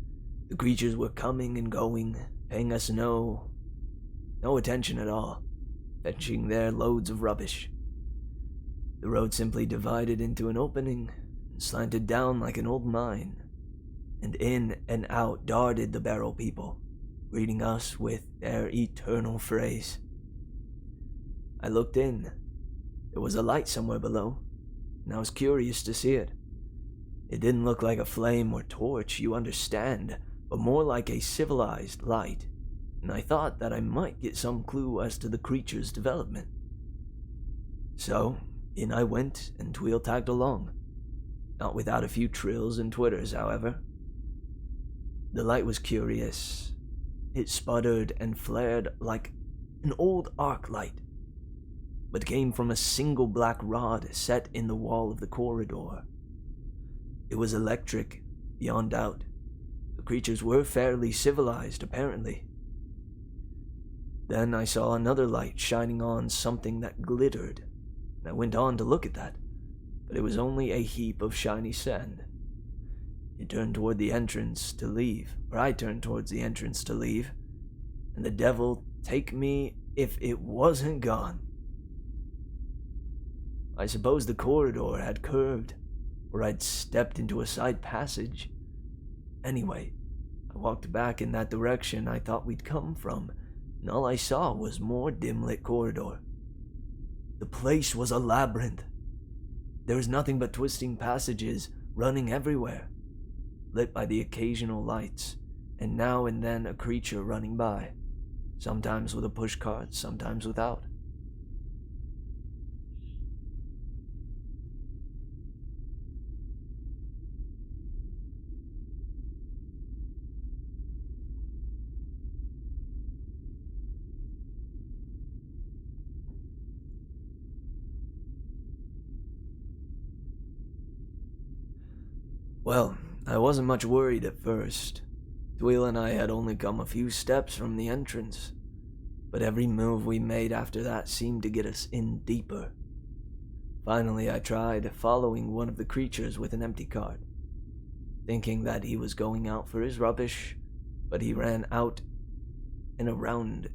The creatures were coming and going, paying us no attention at all, fetching their loads of rubbish. The road simply divided into an opening and slanted down like an old mine, and in and out darted the barrel people, greeting us with their eternal phrase. I looked in. There was a light somewhere below, and I was curious to see it. It didn't look like a flame or torch, you understand, but more like a civilized light, and I thought that I might get some clue as to the creature's development. So, in I went, and Tweel tagged along. Not without a few trills and twitters, however. The light was curious. It sputtered and flared like an old arc light, but came from a single black rod set in the wall of the corridor. It was electric, beyond doubt. The creatures were fairly civilized, apparently. Then I saw another light shining on something that glittered, and I went on to look at that, but it was only a heap of shiny sand. It turned toward the entrance to leave, or I turned towards the entrance to leave, and the devil take me if it wasn't gone. I suppose the corridor had curved, or I'd stepped into a side passage. Anyway, I walked back in that direction I thought we'd come from, and all I saw was more dim-lit corridor. The place was a labyrinth. There was nothing but twisting passages running everywhere, lit by the occasional lights, and now and then a creature running by, sometimes with a pushcart, sometimes without. Well, I wasn't much worried at first. Dweel and I had only come a few steps from the entrance, but every move we made after that seemed to get us in deeper. Finally, I tried following one of the creatures with an empty cart, thinking that he was going out for his rubbish, but he ran around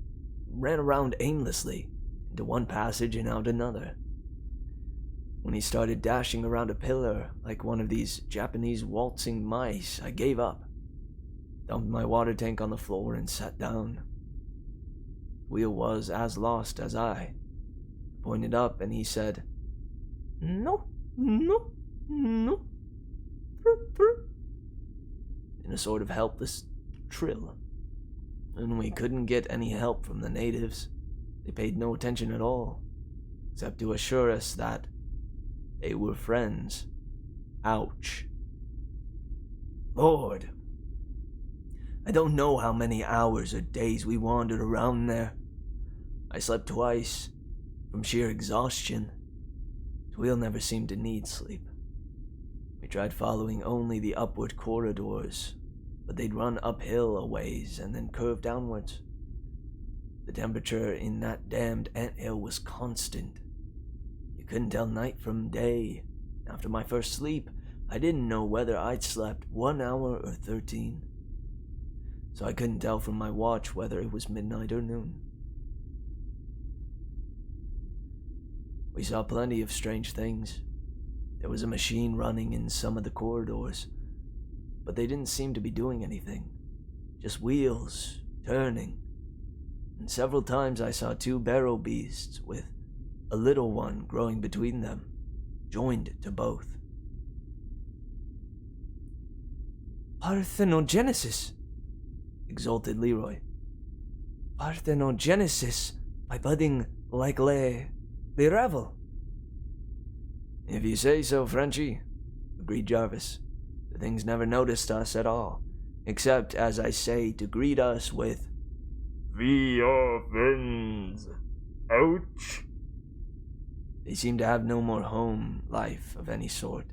aimlessly, into one passage and out another. When he started dashing around a pillar like one of these Japanese waltzing mice, I gave up, dumped my water tank on the floor, and sat down. Wheel was as lost as I. Pointed up and he said, "No, no, no," in a sort of helpless trill. And we couldn't get any help from the natives. They paid no attention at all, except to assure us that they were friends. Ouch. Lord. I don't know how many hours or days we wandered around there. I slept twice, from sheer exhaustion. Dweel never seemed to need sleep. We tried following only the upward corridors, but they'd run uphill a ways and then curve downwards. The temperature in that damned anthill was constant. You couldn't tell night from day. After my first sleep, I didn't know whether I'd slept 1 hour or 13. So I couldn't tell from my watch whether it was midnight or noon. We saw plenty of strange things. There was a machine running in some of the corridors, but they didn't seem to be doing anything. Just wheels, turning. And several times I saw 2 barrow beasts with a little one growing between them, joined to both. "Parthenogenesis," exulted Leroy. "Parthenogenesis by budding like the ravel." "If you say so, Frenchie," agreed Jarvis. "The things never noticed us at all, except, as I say, to greet us with, 'We are friends. Ouch.' They seemed to have no more home life of any sort,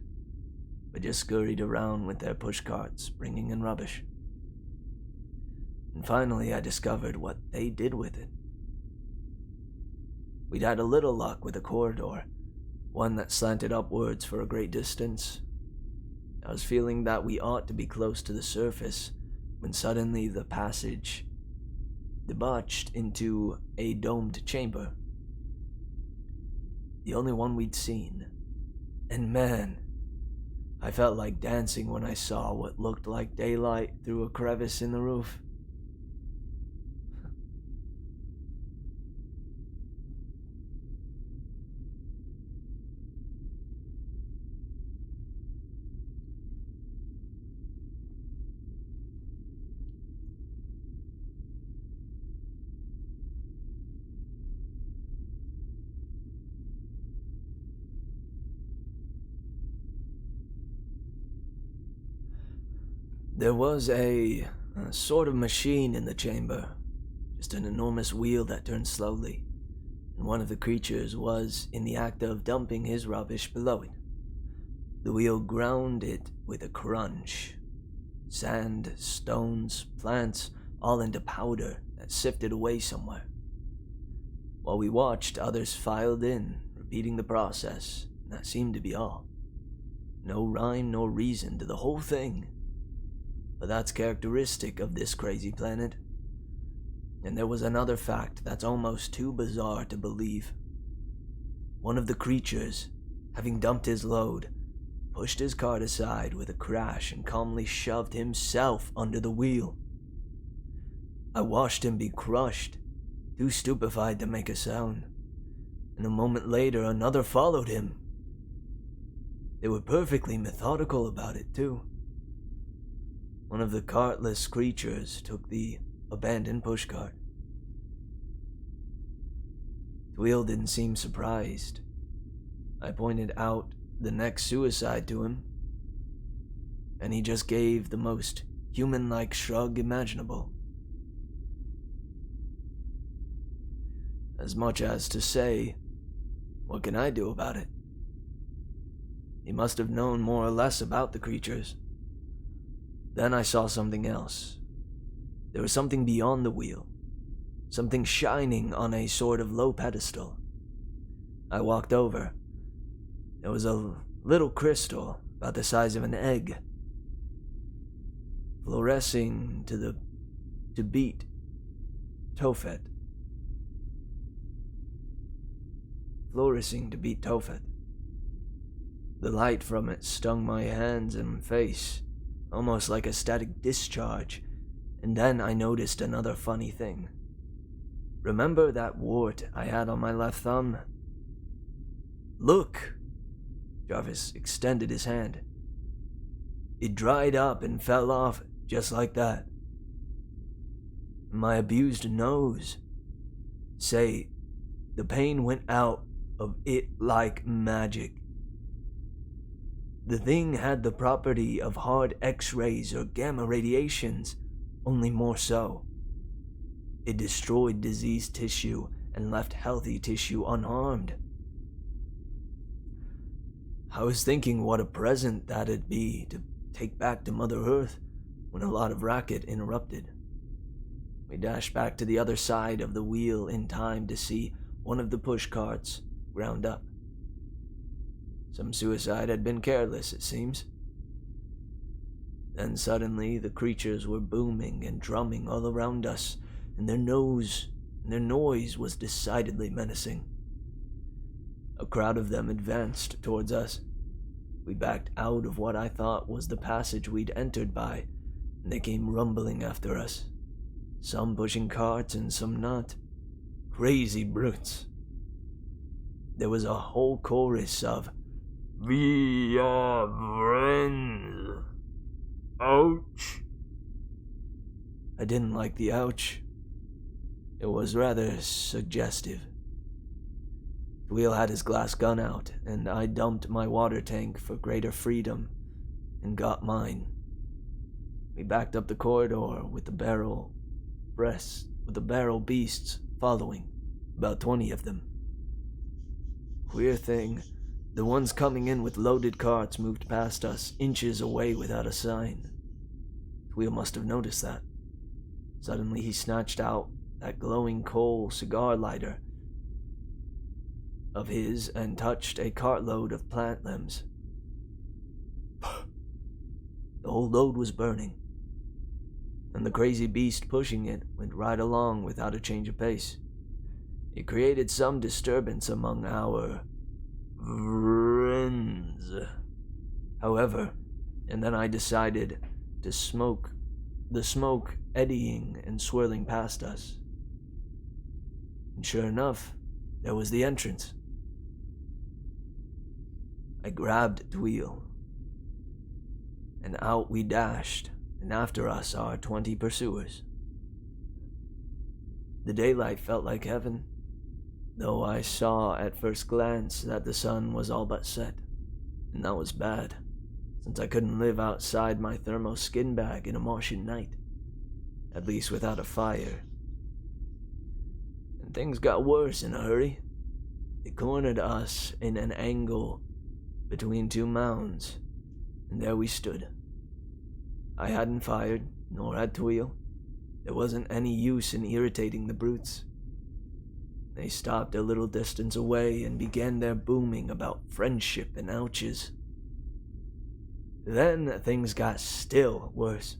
but just scurried around with their pushcarts, bringing in rubbish. And finally I discovered what they did with it. We'd had a little luck with a corridor, one that slanted upwards for a great distance. I was feeling that we ought to be close to the surface, when suddenly the passage debauched into a domed chamber. The only one we'd seen. And man, I felt like dancing when I saw what looked like daylight through a crevice in the roof. There was a sort of machine in the chamber, just an enormous wheel that turned slowly, and one of the creatures was in the act of dumping his rubbish below it. The wheel ground it with a crunch. Sand, stones, plants, all into powder that sifted away somewhere. While we watched, others filed in, repeating the process, and that seemed to be all. No rhyme nor reason to the whole thing. But that's characteristic of this crazy planet. And there was another fact that's almost too bizarre to believe. One of the creatures, having dumped his load, pushed his cart aside with a crash and calmly shoved himself under the wheel. I watched him be crushed, too stupefied to make a sound, and a moment later another followed him. They were perfectly methodical about it, too. One of the cartless creatures took the abandoned pushcart. Tweel didn't seem surprised. I pointed out the next suicide to him, and he just gave the most human-like shrug imaginable. As much as to say, what can I do about it? He must have known more or less about the creatures. Then I saw something else. There was something beyond the wheel, something shining on a sort of low pedestal. I walked over. There was a little crystal about the size of an egg, fluorescing to beat Tophet. Fluorescing to beat Tophet. The light from it stung my hands and face, almost like a static discharge, and then I noticed another funny thing. Remember that wart I had on my left thumb? Look! Jarvis extended his hand. It dried up and fell off just like that. My abused nose. Say, the pain went out of it like magic. The thing had the property of hard X-rays or gamma radiations, only more so. It destroyed diseased tissue and left healthy tissue unharmed. I was thinking what a present that'd be to take back to Mother Earth when a lot of racket interrupted. We dashed back to the other side of the wheel in time to see one of the push carts ground up. Some suicide had been careless, it seems. Then suddenly the creatures were booming and drumming all around us, and their noise was decidedly menacing. A crowd of them advanced towards us. We backed out of what I thought was the passage we'd entered by, and they came rumbling after us. Some pushing carts and some not. Crazy brutes. There was a whole chorus of, "We are friends. Ouch." I didn't like the ouch. It was rather suggestive. Tweel had his glass gun out, and I dumped my water tank for greater freedom and got mine. We backed up the corridor with the barrel beasts following, about 20 of them. Queer thing, the ones coming in with loaded carts moved past us, inches away without a sign. Tweel must have noticed that. Suddenly he snatched out that glowing coal cigar lighter of his and touched a cartload of plant limbs. The whole load was burning, and the crazy beast pushing it went right along without a change of pace. It created some disturbance among our friends. However, and then I decided to smoke, the smoke eddying and swirling past us. And sure enough, there was the entrance. I grabbed Tweel, and out we dashed, and after us our 20 pursuers. The daylight felt like heaven, though I saw at first glance that the sun was all but set, and that was bad, since I couldn't live outside my thermo skin bag in a Martian night, at least without a fire. And things got worse in a hurry. It cornered us in an angle between two mounds, and there we stood. I hadn't fired, nor had Tweel. There wasn't any use in irritating the brutes. They stopped a little distance away and began their booming about friendship and ouches. Then things got still worse.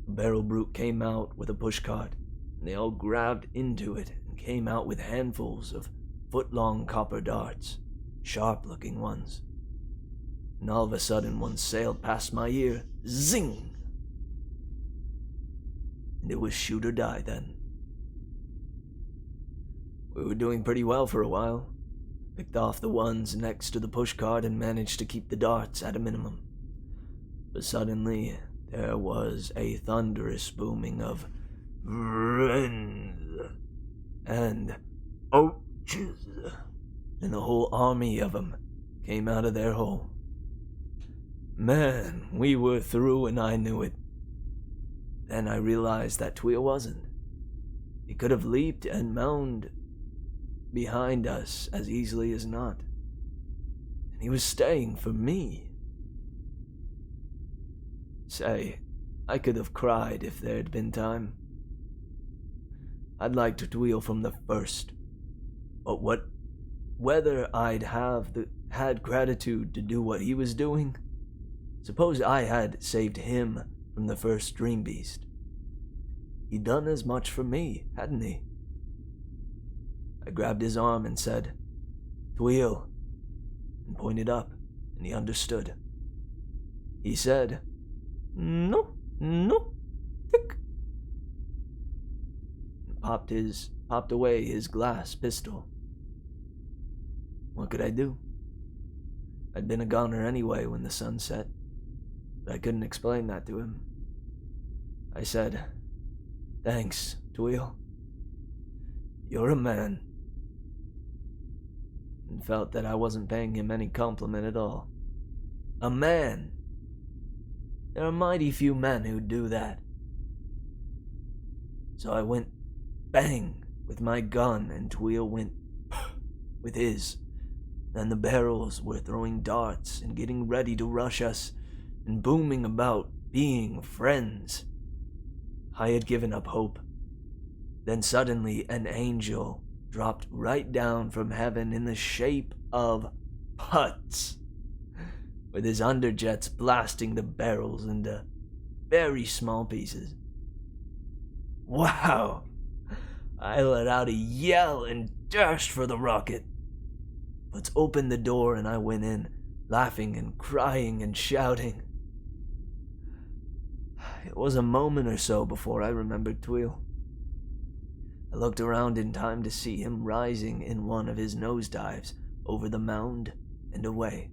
A barrel brute came out with a pushcart, and they all grabbed into it and came out with handfuls of foot-long copper darts, sharp-looking ones. And all of a sudden, one sailed past my ear. Zing! And it was shoot or die then. We were doing pretty well for a while. Picked off the ones next to the pushcart and managed to keep the darts at a minimum. But suddenly, there was a thunderous booming of "Friends" and "Ouches," and the whole army of them came out of their hole. Man, we were through and I knew it. Then I realized that Tweel wasn't. He could have leaped and mounted behind us as easily as not. And he was staying for me. Say, I could have cried if there had been time. I'd liked Tweel from the first. But whether I'd had gratitude to do what he was doing? Suppose I had saved him from the first dream beast. He'd done as much for me, hadn't he? I grabbed his arm and said, "Tweel," and pointed up, and he understood. He said, "No, no, tick," and popped away his glass pistol. What could I do? I'd been a goner anyway when the sun set, but I couldn't explain that to him. I said, "Thanks, Tweel. You're a man," and felt that I wasn't paying him any compliment at all. A man! There are mighty few men who'd do that. So I went bang with my gun, and Tweel went with his. Then the barrels were throwing darts and getting ready to rush us, and booming about being friends. I had given up hope. Then suddenly an angel dropped right down from heaven in the shape of Putz, with his underjets blasting the barrels into very small pieces. Wow! I let out a yell and dashed for the rocket. Putz opened the door and I went in, laughing and crying and shouting. It was a moment or so before I remembered Tweel. I looked around in time to see him rising in one of his nosedives over the mound and away.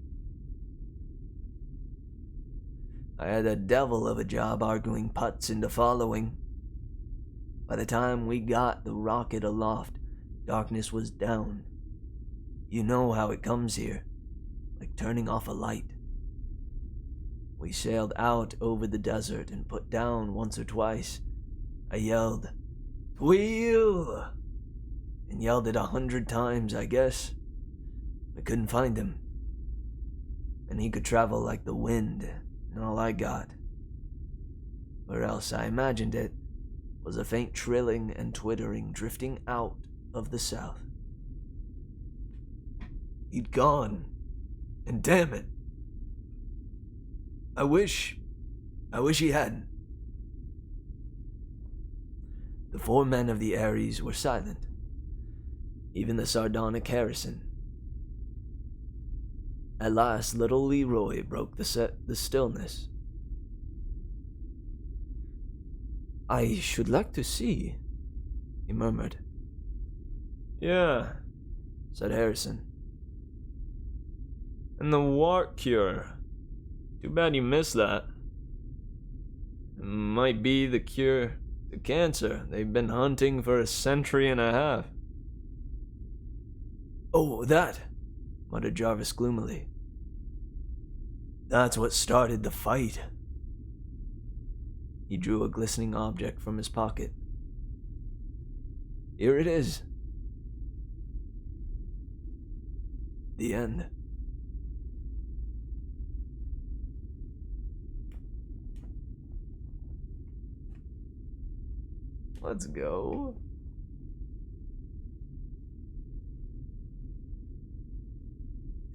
I had a devil of a job arguing Putz into following. By the time we got the rocket aloft, darkness was down. You know how it comes here, like turning off a light. We sailed out over the desert and put down once or twice. I yelled, "Tweel!" and yelled it 100 times, I guess. I couldn't find him. And he could travel like the wind, and all I got, or else I imagined it, was a faint trilling and twittering drifting out of the south. He'd gone, and damn it, I wish he hadn't. The 4 men of the Ares were silent, even the sardonic Harrison. At last, little Leroy broke the stillness. "I should like to see," he murmured. "Yeah," said Harrison. "And the wart cure. Too bad you missed that. It might be the cure to cancer they've been hunting for a century and a half." "Oh, that," muttered Jarvis gloomily. "That's what started the fight." He drew a glistening object from his pocket. "Here it is." The end. Let's go.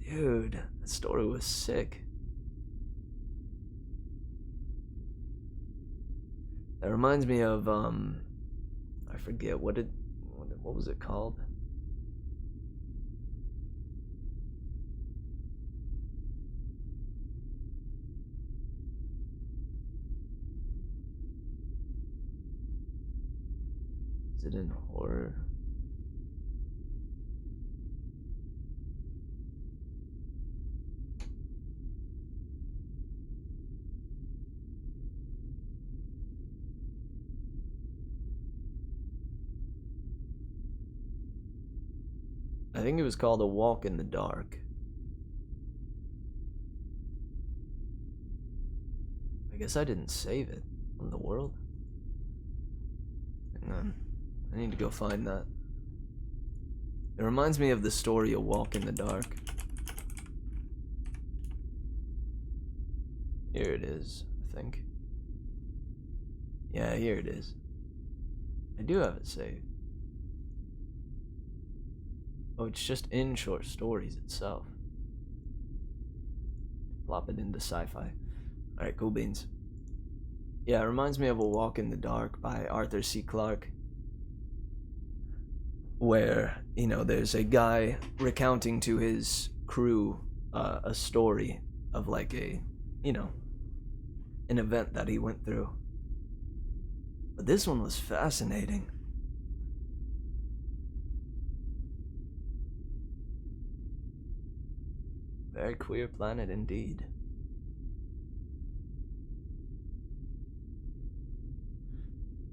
Dude, that story was sick. That reminds me of our forget what was it called? Is it in horror? I think it was called A Walk in the Dark. I guess I didn't save it on the world. Hang on. I need to go find that. It reminds me of the story A Walk in the Dark. Here it is, I think. Yeah, here it is. I do have it saved. Oh, it's just in short stories itself. Plop it into Sci Fi. Alright, cool beans. Yeah, it reminds me of A Walk in the Dark by Arthur C. Clarke. Where, you know, there's a guy recounting to his crew a story of like a, you know, an event that he went through. But this one was fascinating. Very queer planet indeed.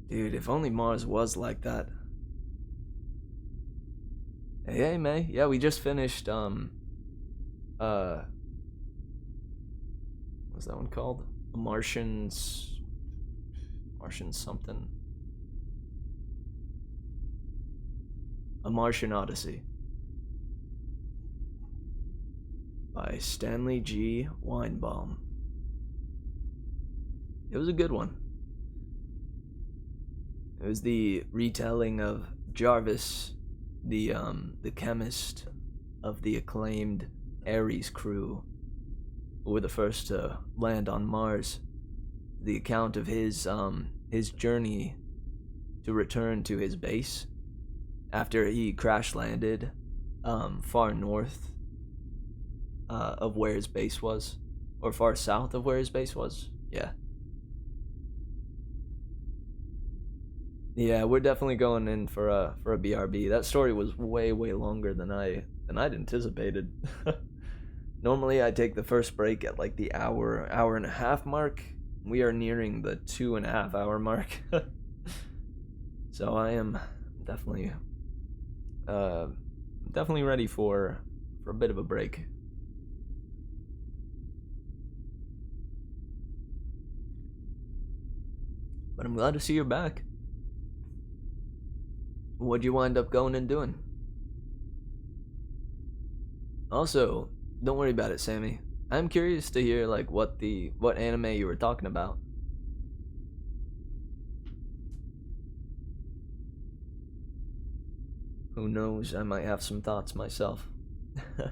Dude, if only Mars was like that. Hey, May. Yeah, we just finished, what's that one called? A Martian something. A Martian Odyssey. By Stanley G. Weinbaum. It was a good one. It was the retelling of Jarvis, the chemist of the acclaimed Ares crew, who were the first to land on Mars. The account of his journey to return to his base after he crash landed far north of where his base was, or far south of where his base was. Yeah, we're definitely going in for a BRB. That story was way longer than I'd anticipated. Normally I take the first break at like the hour and a half mark. We are nearing the 2.5 hour mark. So I am definitely ready for a bit of a break. But I'm glad to see you're back. What'd you wind up going and doing? Also, don't worry about it, Sammy. I'm curious to hear like what anime you were talking about. Who knows, I might have some thoughts myself. I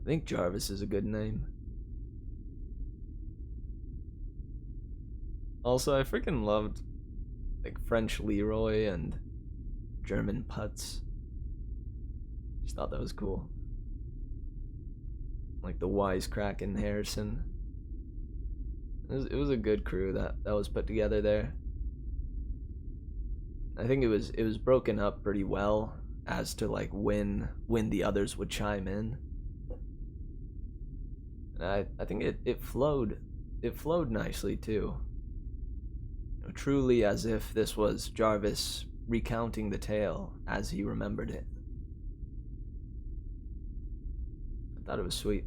think Jarvis is a good name. Also, I freaking loved like French Leroy and German Putz. Just thought that was cool. Like the wisecracking Harrison. It was a good crew that was put together there. I think it was broken up pretty well as to like when the others would chime in. And I think it flowed nicely too. You know, truly as if this was Jarvis recounting the tale as he remembered it. I thought it was sweet.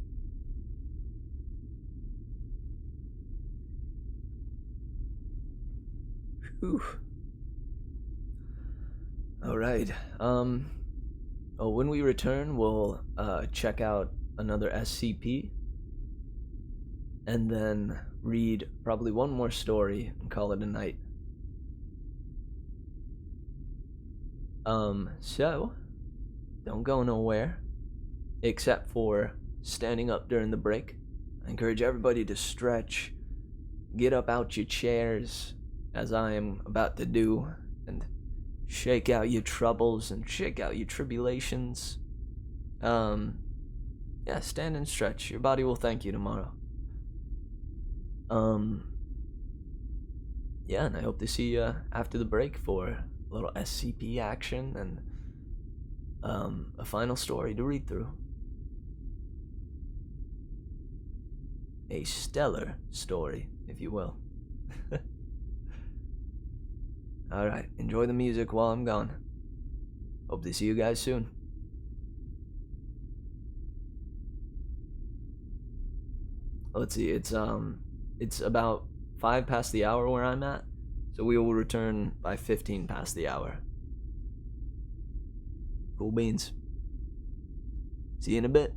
Whew. Alright, when we return, we'll check out another SCP, and then read probably one more story and call it a night. So, don't go nowhere, except for standing up during the break. I encourage everybody to stretch, get up out your chairs, as I am about to do, and shake out your troubles and shake out your tribulations. Yeah, stand and stretch. Your body will thank you tomorrow. Yeah, and I hope to see you after the break for a little SCP action and a final story to read through. A stellar story, if you will. Alright, enjoy the music while I'm gone. Hope to see you guys soon. Let's see, it's about 5 past the hour where I'm at, so we will return by 15 past the hour. Cool beans. See you in a bit.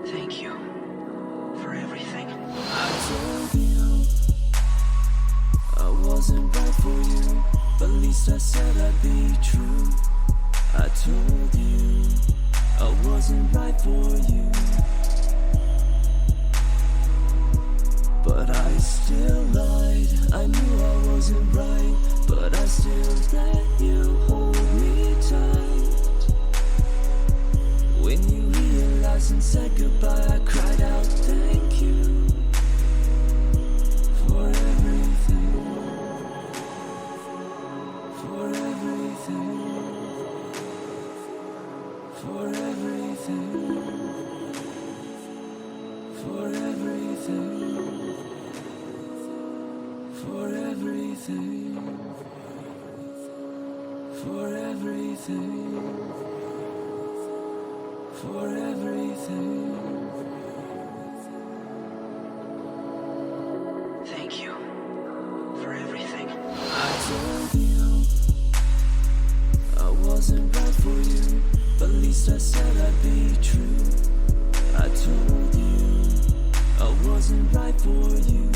Thank you for everything. I told you I wasn't right for you, but at least I said I'd be true. I told you I wasn't right for you, but I still lied. I knew I wasn't right, but I still let you hold me tight. When you realized and said goodbye, I cried out, thank you for everything, for everything, for everything, for everything, for everything, for everything, for everything. Thank you for everything. I told you I wasn't right for you, but at least I said I'd be true. I told you I wasn't right for you,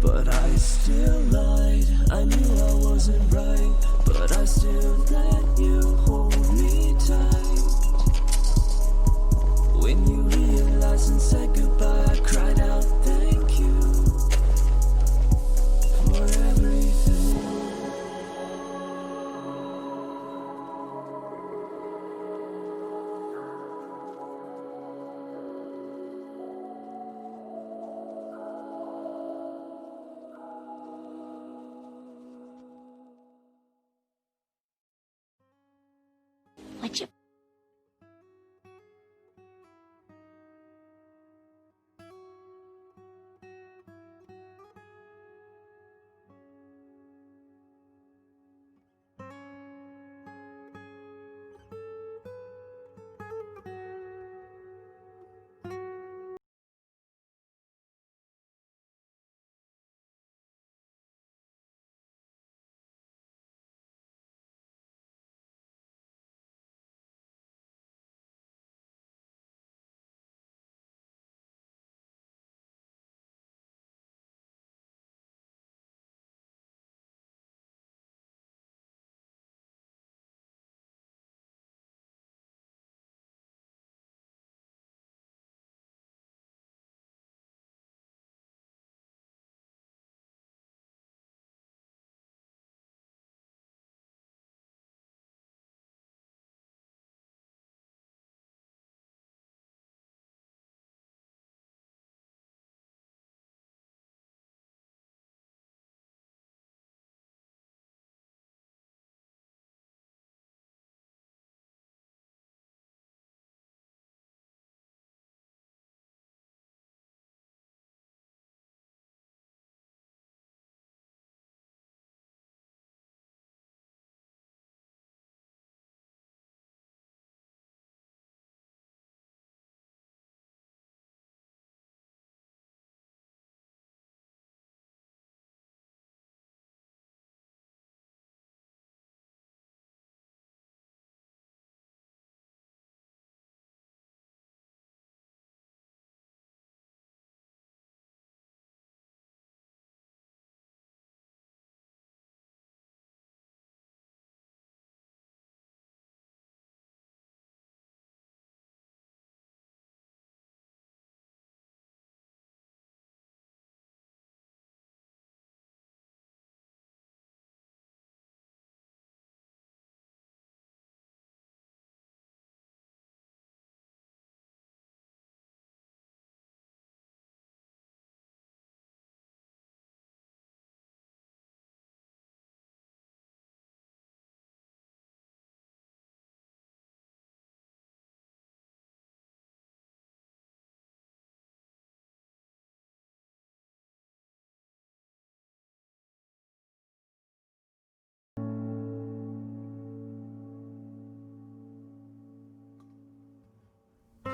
but I still lied. I knew I wasn't right, but I still let you hold me tight. When you realized and said goodbye, I cried out, thank you for everything. Would you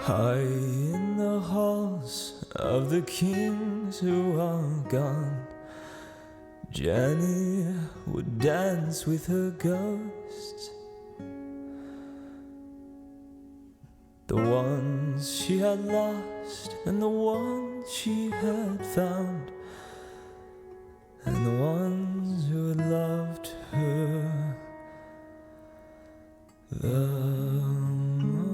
High in the halls of the kings who are gone, Jenny would dance with her ghosts, the ones she had lost and the ones she had found, and the ones who had loved her the most.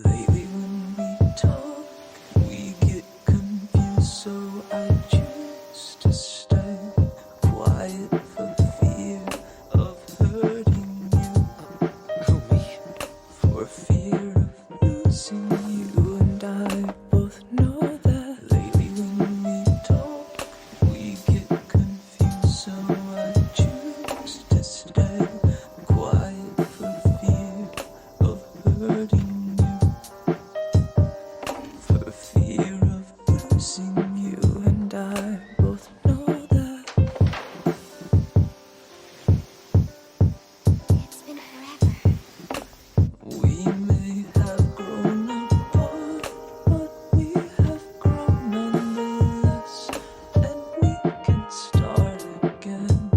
Lately when we talk, we get confused, so I choose to stay quiet for fear of hurting you. For fear of losing you, and I both know that. Lately when we talk, we get confused, so I choose to stay quiet for fear of hurting you. For fear of losing you, and I both know that. It's been forever. We may have grown apart, but we have grown nonetheless, and we can start again.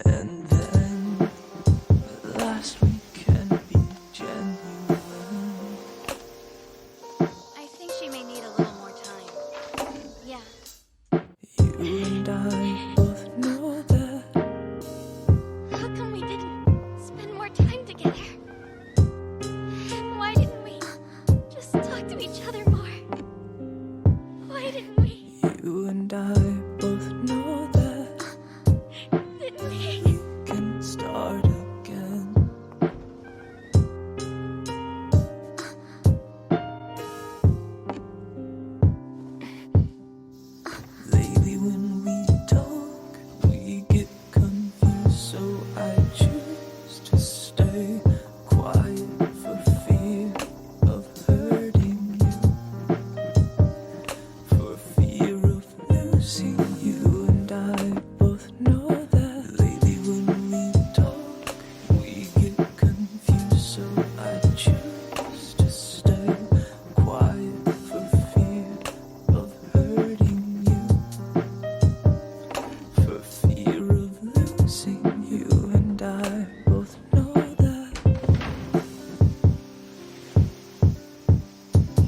And then, at last, we can be genuine. I think she may need a little more time. Yeah. You and I both know that. How come we didn't spend more time together? Why didn't we just talk to each other more? Why didn't we? You and I both know that. Didn't we? We can start again. Lately when we talk, we get confused, so I choose to stay quiet for fear of hurting you. For fear of losing you, and I both know that. Lately when we talk, we get confused, so I choose to stay quiet for fear of hurting you. For fear of losing you, and I both know that.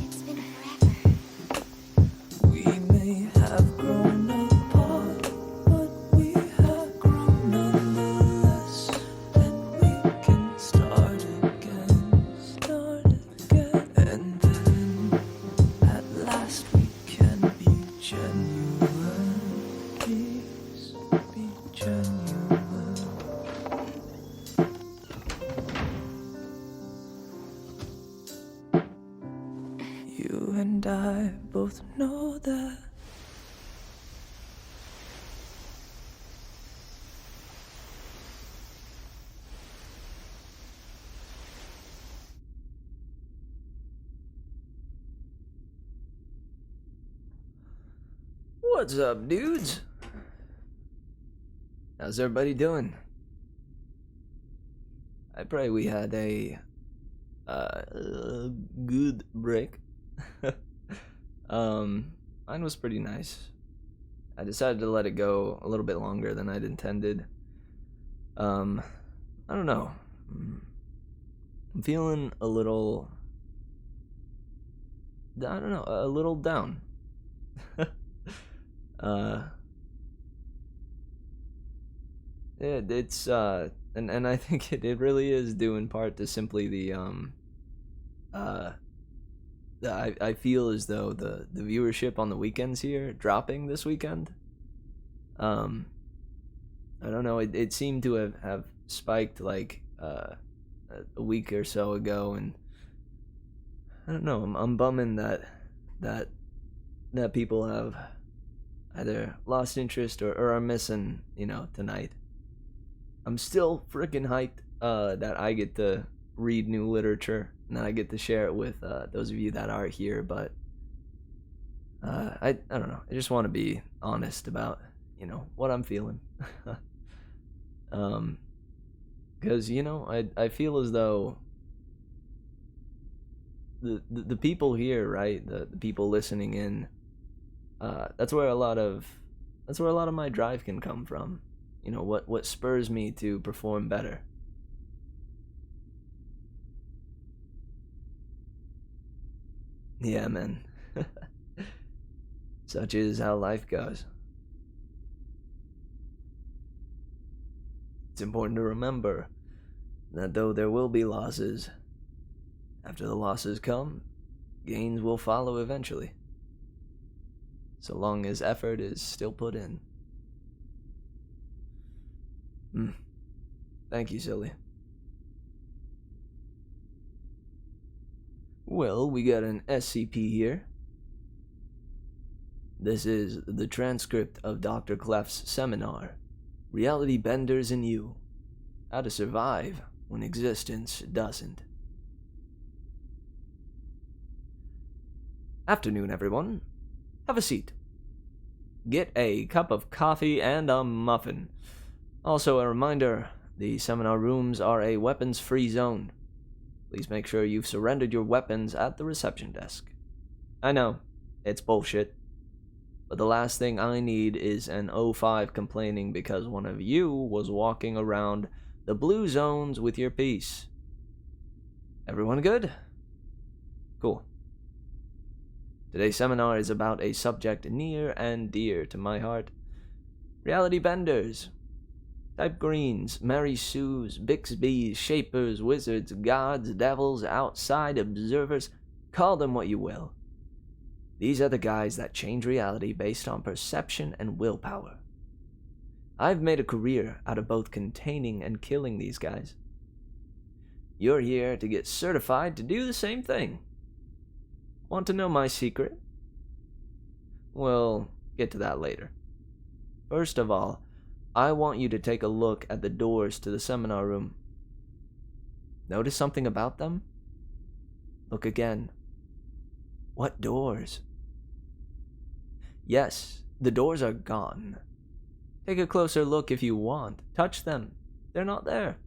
It's been forever. We may have grown apart, but we have grown nonetheless, and we can start again, and then at last we can be genuine. Please be genuine. You and I both know that. What's up, dudes? How's everybody doing? I pray we had a good break. Mine was pretty nice. I decided to let it go a little bit longer than I'd intended. I don't know. I'm feeling a little, I don't know, a little down. It's and I think it really is due in part to simply I feel as though the viewership on the weekends here dropping this weekend. I don't know, it seemed to have spiked like a week or so ago, and I don't know, I'm bumming that people have either lost interest or are missing, tonight. I'm still freaking hyped that I get to read new literature, and then I get to share it with those of you that are here. But I don't know. I just want to be honest about what I'm feeling. Because I feel as though the people here, right, the people listening in, that's where a lot of my drive can come from. What spurs me to perform better. Yeah, man. Such is how life goes. It's important to remember that though there will be losses, after the losses come, gains will follow eventually. So long as effort is still put in. Thank you, Silly. Well, we got an SCP here. This is the transcript of Dr. Clef's seminar, Reality Benders and You, How to Survive When Existence Doesn't. Afternoon, everyone. Have a seat. Get a cup of coffee and a muffin. Also, a reminder, the seminar rooms are a weapons-free zone. Please make sure you've surrendered your weapons at the reception desk. I know, it's bullshit. But the last thing I need is an 05 complaining because one of you was walking around the blue zones with your piece. Everyone good? Cool. Today's seminar is about a subject near and dear to my heart. Reality benders. Type greens, Mary Sues, Bixbys, Shapers, Wizards, Gods, Devils, Outside Observers, call them what you will. These are the guys that change reality based on perception and willpower. I've made a career out of both containing and killing these guys. You're here to get certified to do the same thing. Want to know my secret? We'll get to that later. First of all, I want you to take a look at the doors to the seminar room. Notice something about them? Look again. What doors? Yes, the doors are gone. Take a closer look if you want. Touch them. They're not there.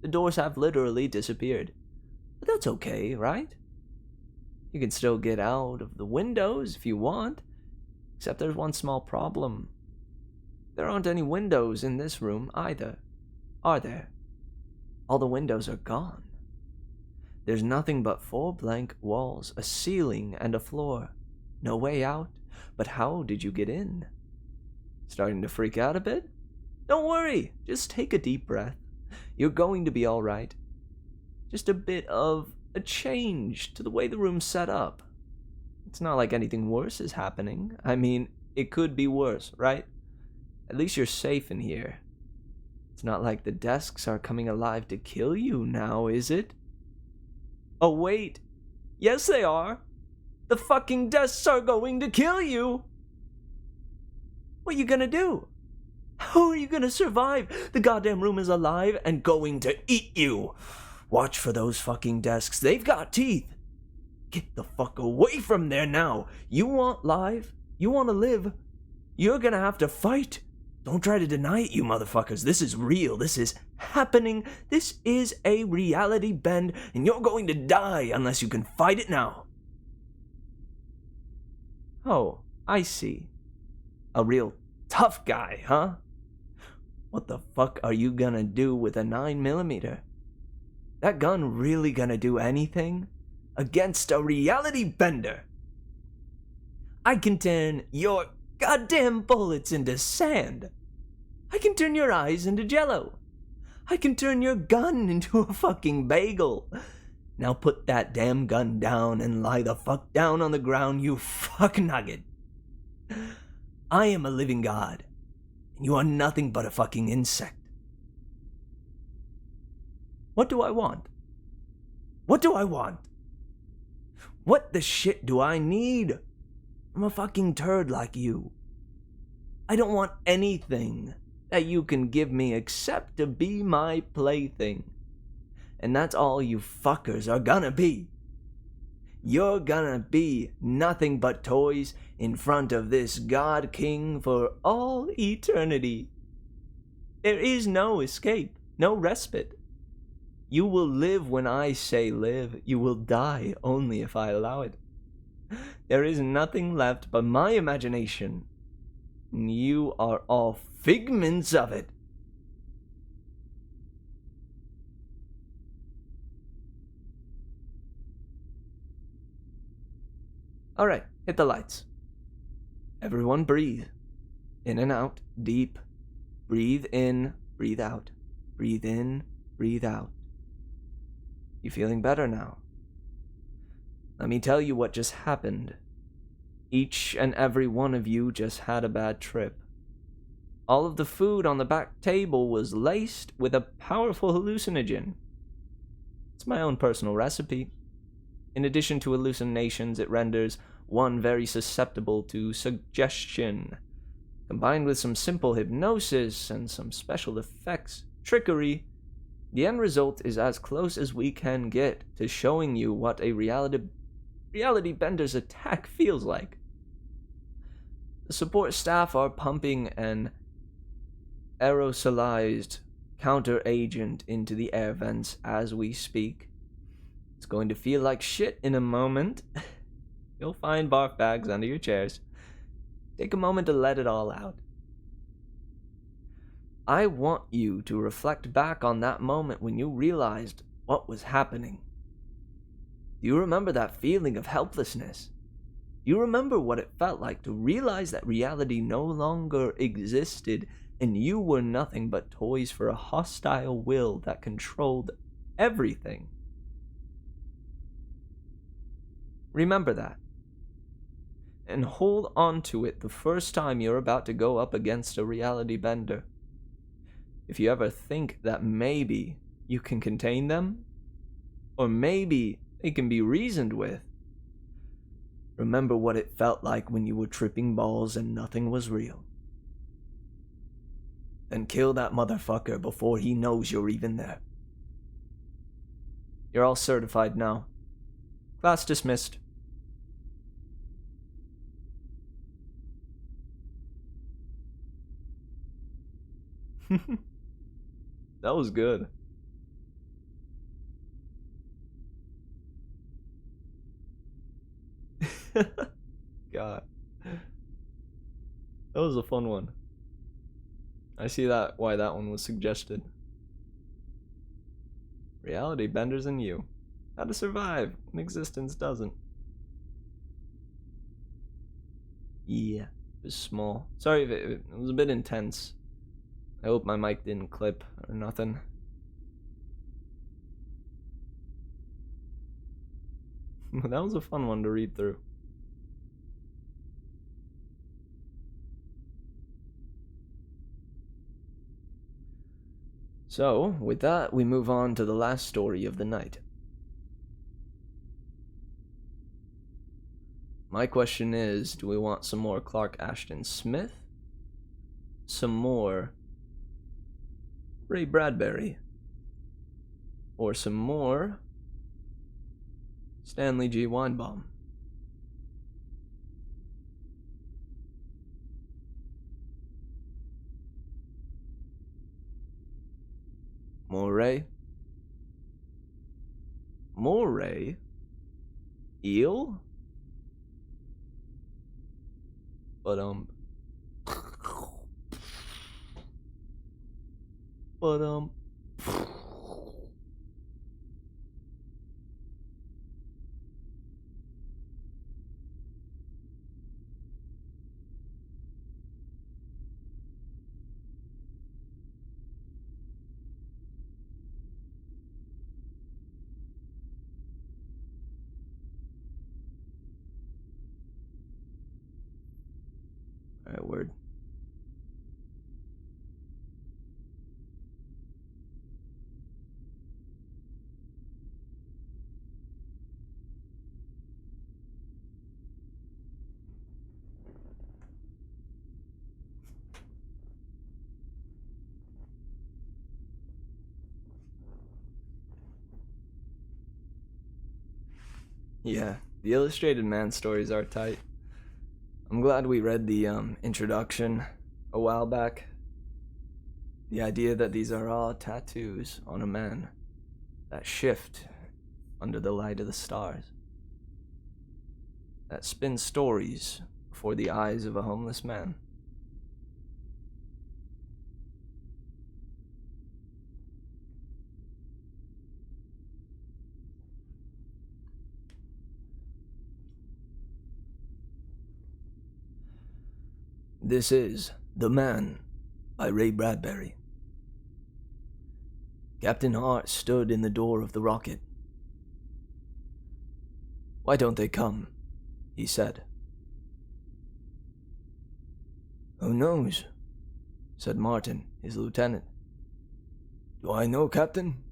The doors have literally disappeared. But that's okay, right? You can still get out of the windows if you want. Except there's one small problem. There aren't any windows in this room either, are there? All the windows are gone. There's nothing but 4 blank walls, a ceiling, and a floor. No way out. But how did you get in? Starting to freak out a bit? Don't worry. Just take a deep breath. You're going to be all right. Just a bit of a change to the way the room's set up. It's not like anything worse is happening. I mean, it could be worse, right? At least you're safe in here. It's not like the desks are coming alive to kill you now, is it? Oh, wait. Yes, they are. The fucking desks are going to kill you. What are you gonna do? How are you gonna survive? The goddamn room is alive and going to eat you. Watch for those fucking desks. They've got teeth. Get the fuck away from there now. You want live? You want to live? You're gonna have to fight. Don't try to deny it, you motherfuckers. This is real. This is happening. This is a reality bend, and you're going to die unless you can fight it now. Oh, I see. A real tough guy, huh? What the fuck are you gonna do with a 9mm? That gun really gonna do anything against a reality bender? I can turn your goddamn bullets into sand. I can turn your eyes into jello. I can turn your gun into a fucking bagel. Now put that damn gun down and lie the fuck down on the ground, you fuck nugget. I am a living god, and you are nothing but a fucking insect. What do I want? What do I want? What the shit do I need from a fucking turd like you? I don't want anything that you can give me except to be my plaything. And that's all you fuckers are gonna be. You're gonna be nothing but toys in front of this God King for all eternity. There is no escape, no respite. You will live when I say live. You will die only if I allow it. There is nothing left but my imagination. And you are all figments of it. Alright, hit the lights. Everyone breathe. In and out, deep. Breathe in, breathe out. Breathe in, breathe out. You feeling better now? Let me tell you what just happened. Each and every one of you just had a bad trip. All of the food on the back table was laced with a powerful hallucinogen. It's my own personal recipe. In addition to hallucinations, it renders one very susceptible to suggestion. Combined with some simple hypnosis and some special effects, trickery, the end result is as close as we can get to showing you what a reality bender's attack feels like. The support staff are pumping an aerosolized counter agent into the air vents as we speak. It's going to feel like shit in a moment. You'll find barf bags under your chairs. Take a moment to let it all out. I want you to reflect back on that moment when you realized what was happening. Do you remember that feeling of helplessness? Do you remember what it felt like to realize that reality no longer existed and you were nothing but toys for a hostile will that controlled everything? Remember that. And hold on to it the first time you're about to go up against a reality bender. If you ever think that maybe you can contain them, or maybe they can be reasoned with, remember what it felt like when you were tripping balls and nothing was real. Then kill that motherfucker before he knows you're even there. You're all certified now. Class dismissed. That was good. God. That was a fun one. I see why that one was suggested. Reality benders and you. How to survive when existence doesn't. Yeah, it was small. Sorry if it was a bit intense. I hope my mic didn't clip or nothing. That was a fun one to read through. So, with that, we move on to the last story of the night. My question is, do we want some more Clark Ashton Smith? Some more Ray Bradbury? Or some more Stanley G. Weinbaum? More Ray? More Ray? Eel? But alright, word. Yeah, the illustrated man stories are tight. I'm glad we read the introduction a while back. The idea that these are all tattoos on a man that shift under the light of the stars, that spin stories before the eyes of a homeless man. This is The Man by Ray Bradbury. Captain Hart stood in the door of the rocket. "Why don't they come?" he said. "Who knows?" said Martin, his lieutenant. "Do I know, Captain?"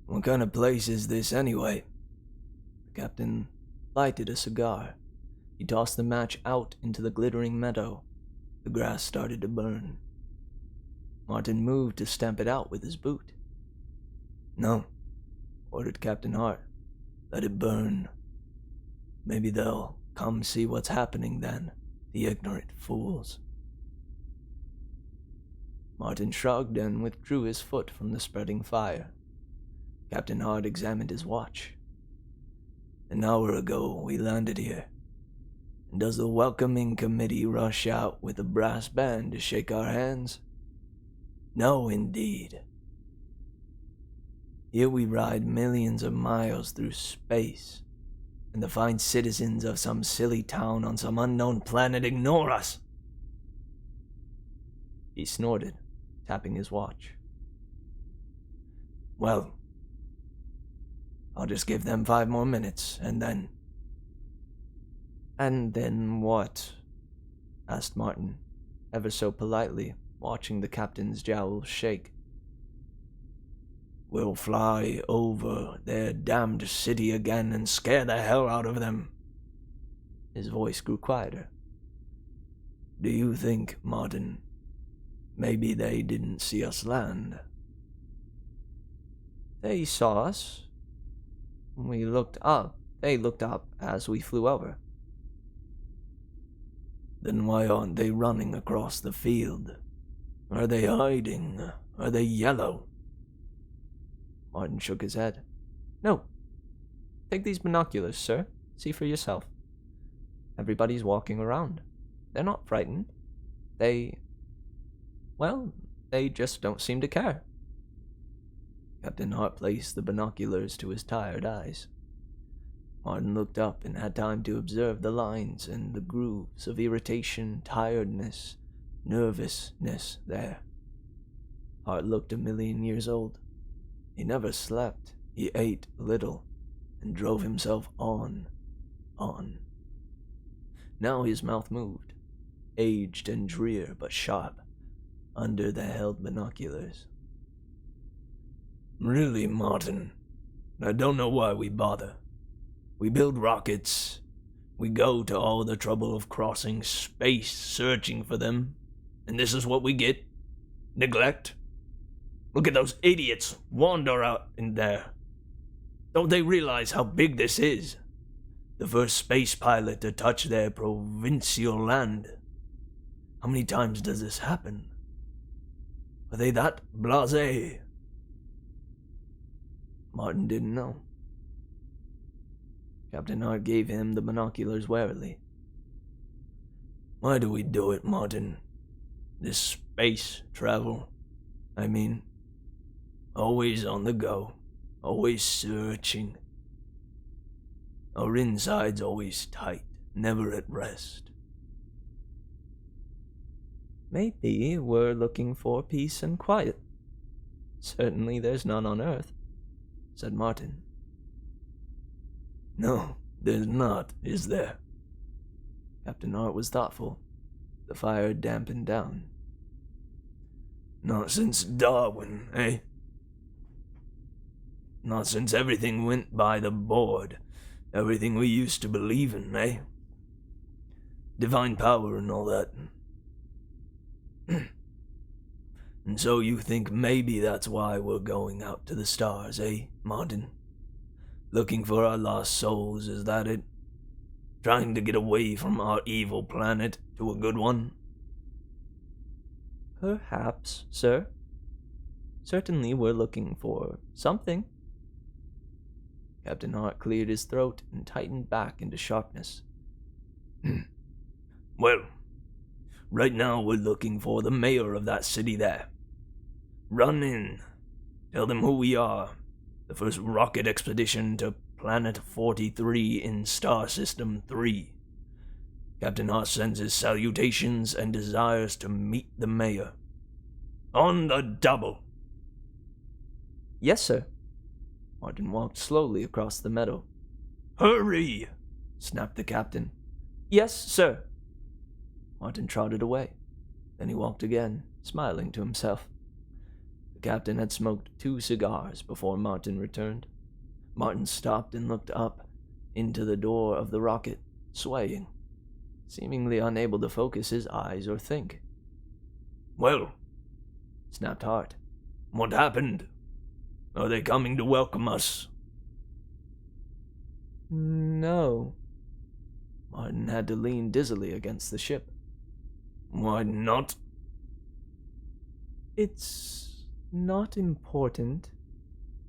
"What kind of place is this, anyway?" The captain lighted a cigar. He tossed the match out into the glittering meadow. The grass started to burn. Martin moved to stamp it out with his boot. "No," ordered Captain Hart. "Let it burn. Maybe they'll come see what's happening then, the ignorant fools." Martin shrugged and withdrew his foot from the spreading fire. Captain Hart examined his watch. "An hour ago we landed here. And does the welcoming committee rush out with a brass band to shake our hands? No, indeed. Here we ride millions of miles through space, and the fine citizens of some silly town on some unknown planet ignore us." He snorted, tapping his watch. "Well, I'll just give them 5 more minutes, and then..." "And then what?" asked Martin, ever so politely, watching the captain's jowls shake. "We'll fly over their damned city again and scare the hell out of them." His voice grew quieter. "Do you think, Martin, maybe they didn't see us land?" "They saw us. We looked up. They looked up as we flew over." "Then why aren't they running across the field? Are they hiding? Are they yellow?" Martin shook his head. "No. Take these binoculars, sir. See for yourself. Everybody's walking around. They're not frightened. They just don't seem to care." Captain Hart placed the binoculars to his tired eyes. Martin looked up and had time to observe the lines and the grooves of irritation, tiredness, nervousness there. Hart looked 1,000,000 years old. He never slept, he ate little, and drove himself on. Now his mouth moved, aged and drear but sharp, under the held binoculars. "Really, Martin, I don't know why we bother. We build rockets. We go to all the trouble of crossing space searching for them. And this is what we get? Neglect? Look at those idiots wander out in there. Don't they realize how big this is? The first space pilot to touch their provincial land. How many times does this happen? Are they that blasé?" Martin didn't know. Captain Hart gave him the binoculars warily. "Why do we do it, Martin? This space travel, I mean. Always on the go, always searching. Our inside's always tight, never at rest." "Maybe we're looking for peace and quiet. Certainly there's none on Earth," said Martin. "No, there's not, is there?" Captain Hart was thoughtful. The fire dampened down. "Not since Darwin, eh? Not since everything went by the board, everything we used to believe in, eh? Divine power and all that. And so you think maybe that's why we're going out to the stars, eh, Martin? Looking for our lost souls, is that it? Trying to get away from our evil planet to a good one? Perhaps, sir. Certainly we're looking for something. Captain Hart cleared his throat and tightened back into sharpness. Well, right now we're looking for the mayor of that city there. Run in. Tell them who we are. The first rocket expedition to Planet 43 in Star System 3. Captain Hart sends his salutations and desires to meet the mayor. On the double. Yes, sir. Martin walked slowly across the meadow. Hurry! Snapped the captain. Yes, sir. Martin trotted away. Then he walked again, smiling to himself. The captain had smoked 2 cigars before Martin returned. Martin stopped and looked up into the door of the rocket, swaying, seemingly unable to focus his eyes or think. Well, snapped Hart. What happened? Are they coming to welcome us? No. Martin had to lean dizzily against the ship. Why not? It's not important,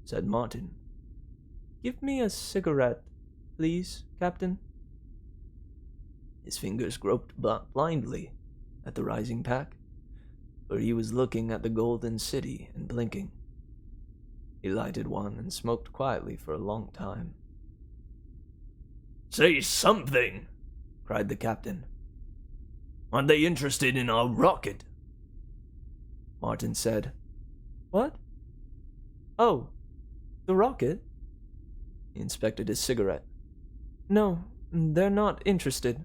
said Martin. Give me a cigarette, please, Captain. His fingers groped blindly at the rising pack, for he was looking at the golden city and blinking. He lighted one and smoked quietly for a long time. Say something, cried the captain. Aren't they interested in our rocket? Martin said, What? Oh, the rocket? He inspected his cigarette. No, they're not interested.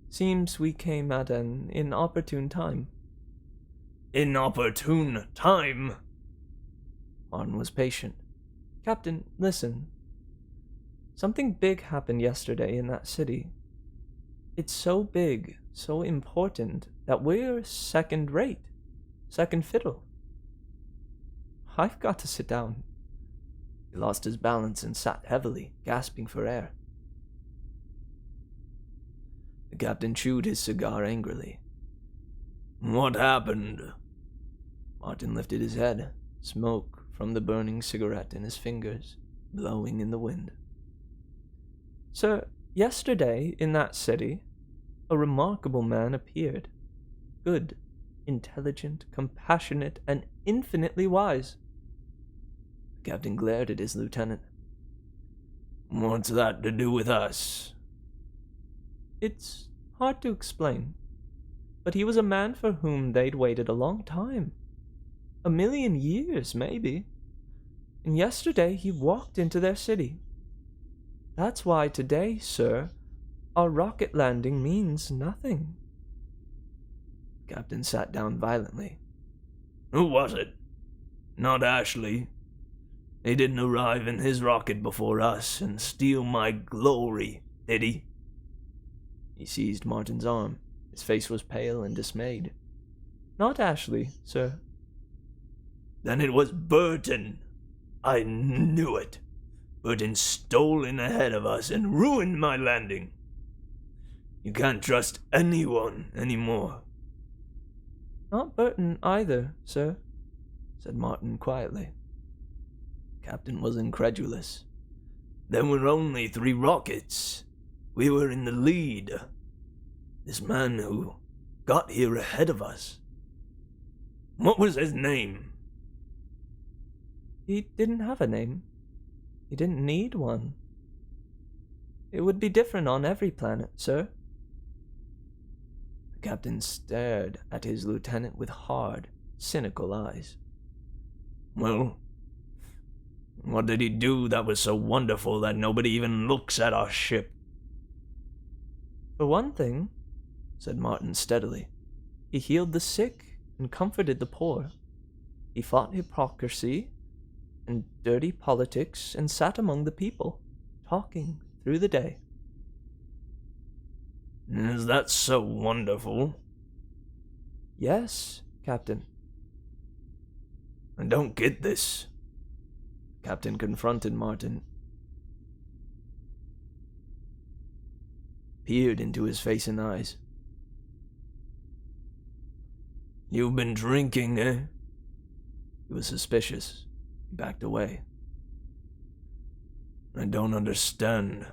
Seems we came at an inopportune time. Inopportune time? Martin was patient. Captain, listen. Something big happened yesterday in that city. It's so big, so important, that we're second rate, second fiddle. I've got to sit down. He lost his balance and sat heavily, gasping for air. The captain chewed his cigar angrily. What happened? Martin lifted his head, smoke from the burning cigarette in his fingers, blowing in the wind. Sir, yesterday in that city, a remarkable man appeared. Good, intelligent, compassionate, and infinitely wise. The captain glared at his lieutenant. What's that to do with us? It's hard to explain, but he was a man for whom they'd waited a long time. 1,000,000 years, maybe. And yesterday he walked into their city. That's why today, sir, our rocket landing means nothing. The captain sat down violently. Who was it? Not Ashley. He didn't arrive in his rocket before us and steal my glory, did he? He seized Martin's arm. His face was pale and dismayed. Not Ashley, sir. Then it was Burton. I knew it. Burton stole in ahead of us and ruined my landing. You can't trust anyone anymore. Not Burton either, sir, said Martin quietly. Captain was incredulous. There were only 3 rockets. We were in the lead. This man who got here ahead of us. What was his name? He didn't have a name. He didn't need one. It would be different on every planet, sir. The captain stared at his lieutenant with hard, cynical eyes. Well, what did he do that was so wonderful that nobody even looks at our ship? For one thing, said Martin steadily, he healed the sick and comforted the poor. He fought hypocrisy and dirty politics and sat among the people, talking through the day. Is that so wonderful? Yes, Captain. I don't get this. Captain confronted Martin, peered into his face and eyes. You've been drinking, eh? He was suspicious. He backed away. I don't understand.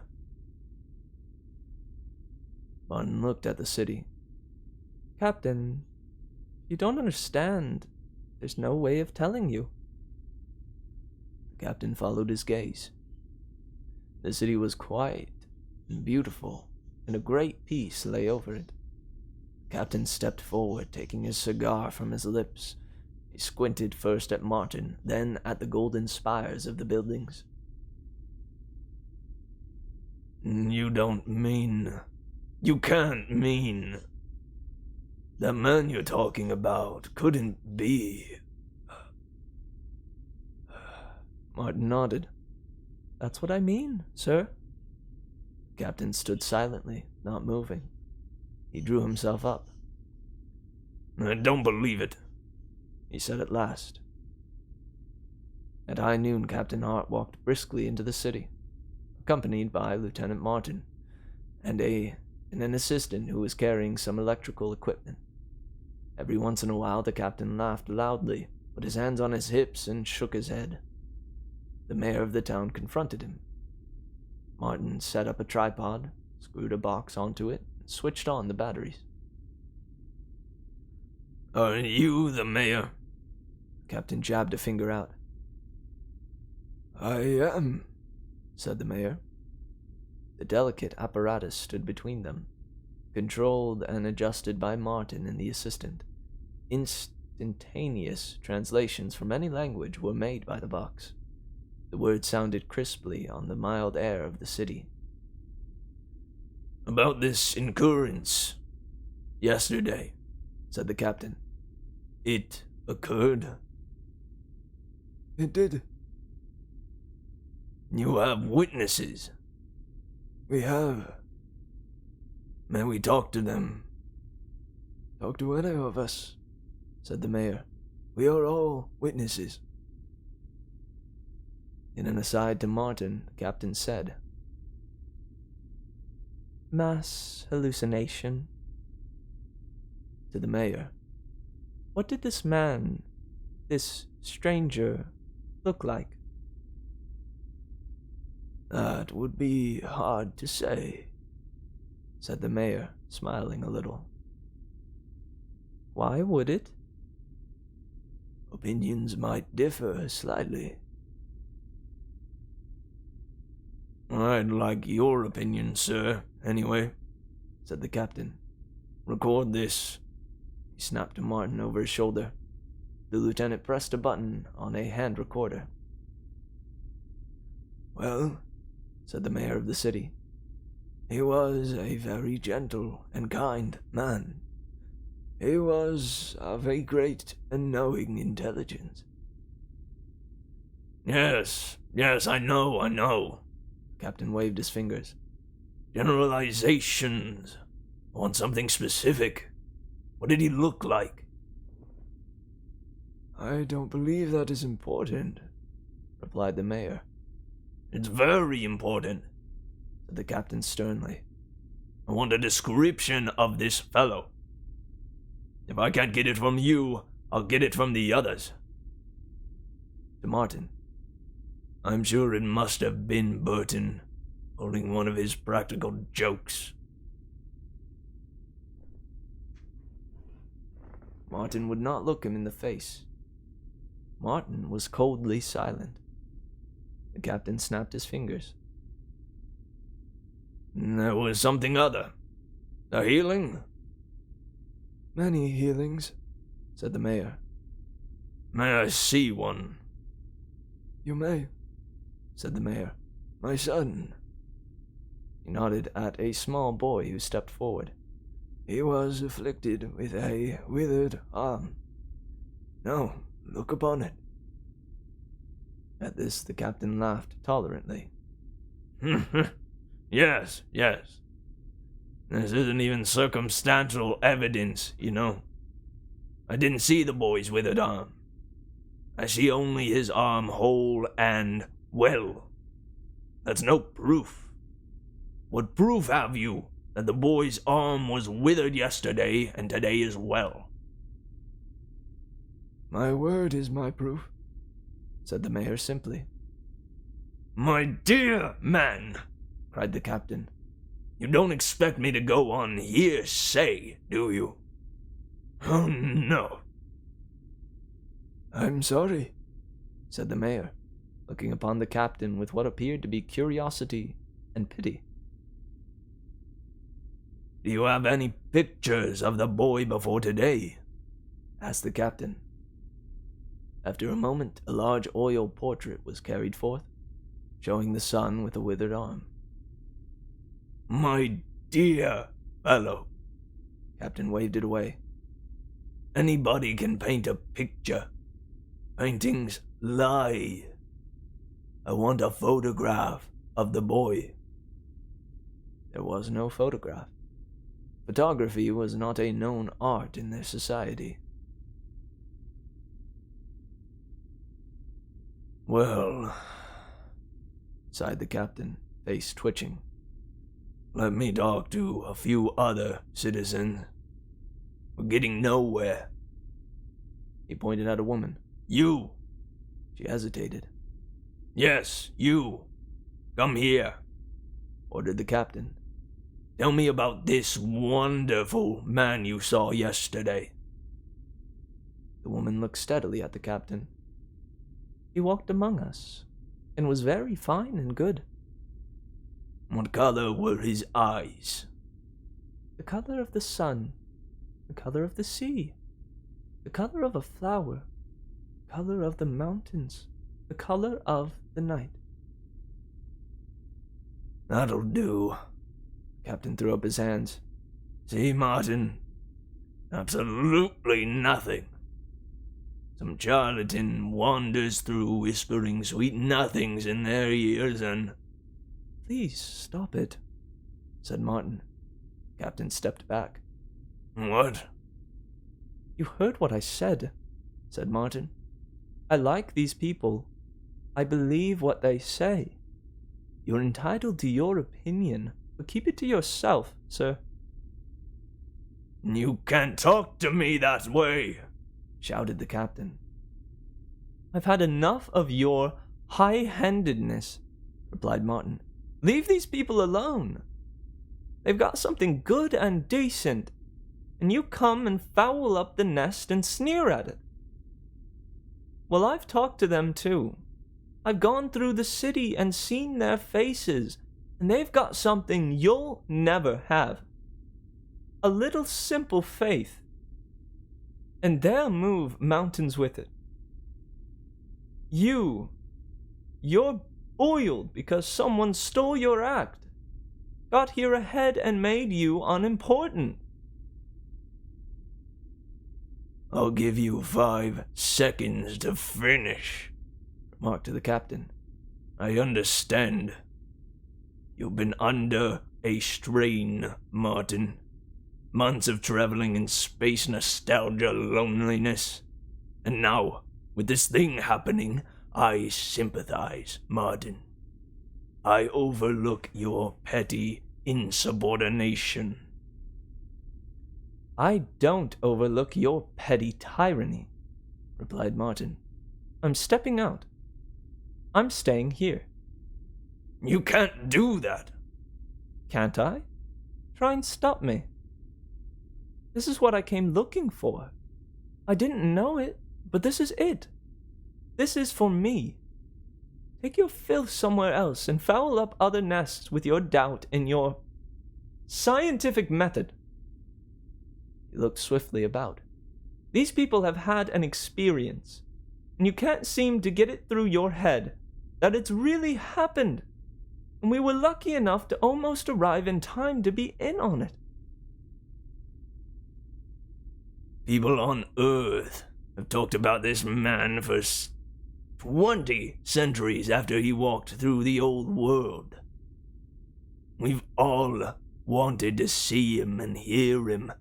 Martin looked at the city. Captain, you don't understand. There's no way of telling you. The captain followed his gaze. The city was quiet and beautiful, and a great peace lay over it. The captain stepped forward, taking his cigar from his lips. He squinted first at Martin, then at the golden spires of the buildings. You don't mean... You can't mean... The man you're talking about couldn't be... Martin nodded. That's what I mean, sir. The captain stood silently, not moving. He drew himself up. I don't believe it, he said at last. At high noon, Captain Hart walked briskly into the city, accompanied by Lieutenant Martin and an assistant who was carrying some electrical equipment. Every once in a while, the captain laughed loudly, put his hands on his hips, and shook his head. The mayor of the town confronted him. Martin set up a tripod, screwed a box onto it, and switched on the batteries. Are you the mayor? The captain jabbed a finger out. I am, said the mayor. The delicate apparatus stood between them, controlled and adjusted by Martin and the assistant. Instantaneous translations from any language were made by the box. The words sounded crisply on the mild air of the city. About this occurrence yesterday, said the captain. It occurred? It did. You have witnesses? We have. May we talk to them? Talk to any of us, said the mayor. We are all witnesses. In an aside to Martin, the captain said, Mass hallucination. To the mayor, what did this man, this stranger, look like? That would be hard to say, said the mayor, smiling a little. Why would it? Opinions might differ slightly. I'd like your opinion, sir, anyway, said the captain. Record this. He snapped to Martin over his shoulder. The lieutenant pressed a button on a hand recorder. Well, said the mayor of the city, he was a very gentle and kind man. He was of a great and knowing intelligence. Yes, I know. Captain waved his fingers. Generalizations. I want something specific. What did he look like? I don't believe that is important, replied the mayor. It's very important, said the captain sternly. I want a description of this fellow. If I can't get it from you, I'll get it from the others. To Martin, I'm sure it must have been Burton, pulling one of his practical jokes. Martin would not look him in the face. Martin was coldly silent. The captain snapped his fingers. There was something other. A healing? Many healings, said the mayor. May I see one? You may, said the mayor. My son. He nodded at a small boy who stepped forward. He was afflicted with a withered arm. No, look upon it. At this, the captain laughed tolerantly. Yes. This isn't even circumstantial evidence, you know. I didn't see the boy's withered arm. I see only his arm whole and well. That's no proof. What proof have you that the boy's arm was withered yesterday and today is well? My word is my proof, said the mayor simply. My dear man, cried the captain, you don't expect me to go on hearsay, do you? Oh, no. I'm sorry, said the mayor, looking upon the captain with what appeared to be curiosity and pity. Do you have any pictures of the boy before today? Asked the captain. After a moment, a large oil portrait was carried forth, showing the son with a withered arm. My dear fellow, Captain waved it away. Anybody can paint a picture. Paintings lie. I want a photograph of the boy. There was no photograph. Photography was not a known art in their society. Well, sighed the captain, face twitching. Let me talk to a few other citizens. We're getting nowhere. He pointed at a woman. You. She hesitated. Yes, you. Come here, ordered the captain. Tell me about this wonderful man you saw yesterday. The woman looked steadily at the captain. He walked among us, and was very fine and good. What color were his eyes? The color of the sun, the color of the sea, the color of a flower, the color of the mountains, the color of the night. That'll do. The captain threw up his hands. See, Martin? Absolutely nothing. Some charlatan wanders through whispering sweet nothings in their ears and... Please stop it, said Martin. The captain stepped back. What? You heard what I said, said Martin. I like these people. I believe what they say. You're entitled to your opinion, but keep it to yourself, sir. You can't talk to me that way, shouted the captain. I've had enough of your high-handedness, replied Martin. Leave these people alone. They've got something good and decent, and you come and foul up the nest and sneer at it. Well, I've talked to them too. I've gone through the city and seen their faces, and they've got something you'll never have. A little simple faith. And they'll move mountains with it. You're boiled because someone stole your act, got here ahead and made you unimportant. I'll give you 5 seconds to finish, remarked the captain. I understand. You've been under a strain, Martin. Months of traveling in space nostalgia loneliness. And now, with this thing happening, I sympathize, Martin. I overlook your petty insubordination. I don't overlook your petty tyranny, replied Martin. I'm stepping out. I'm staying here. You can't do that. Can't I? Try and stop me. This is what I came looking for. I didn't know it, but this is it. This is for me. Take your filth somewhere else and foul up other nests with your doubt and your scientific method. He looked swiftly about. These people have had an experience, and you can't seem to get it through your head that it's really happened, and we were lucky enough to almost arrive in time to be in on it. People on Earth have talked about this man for 20 centuries after he walked through the old world. We've all wanted to see him and hear him,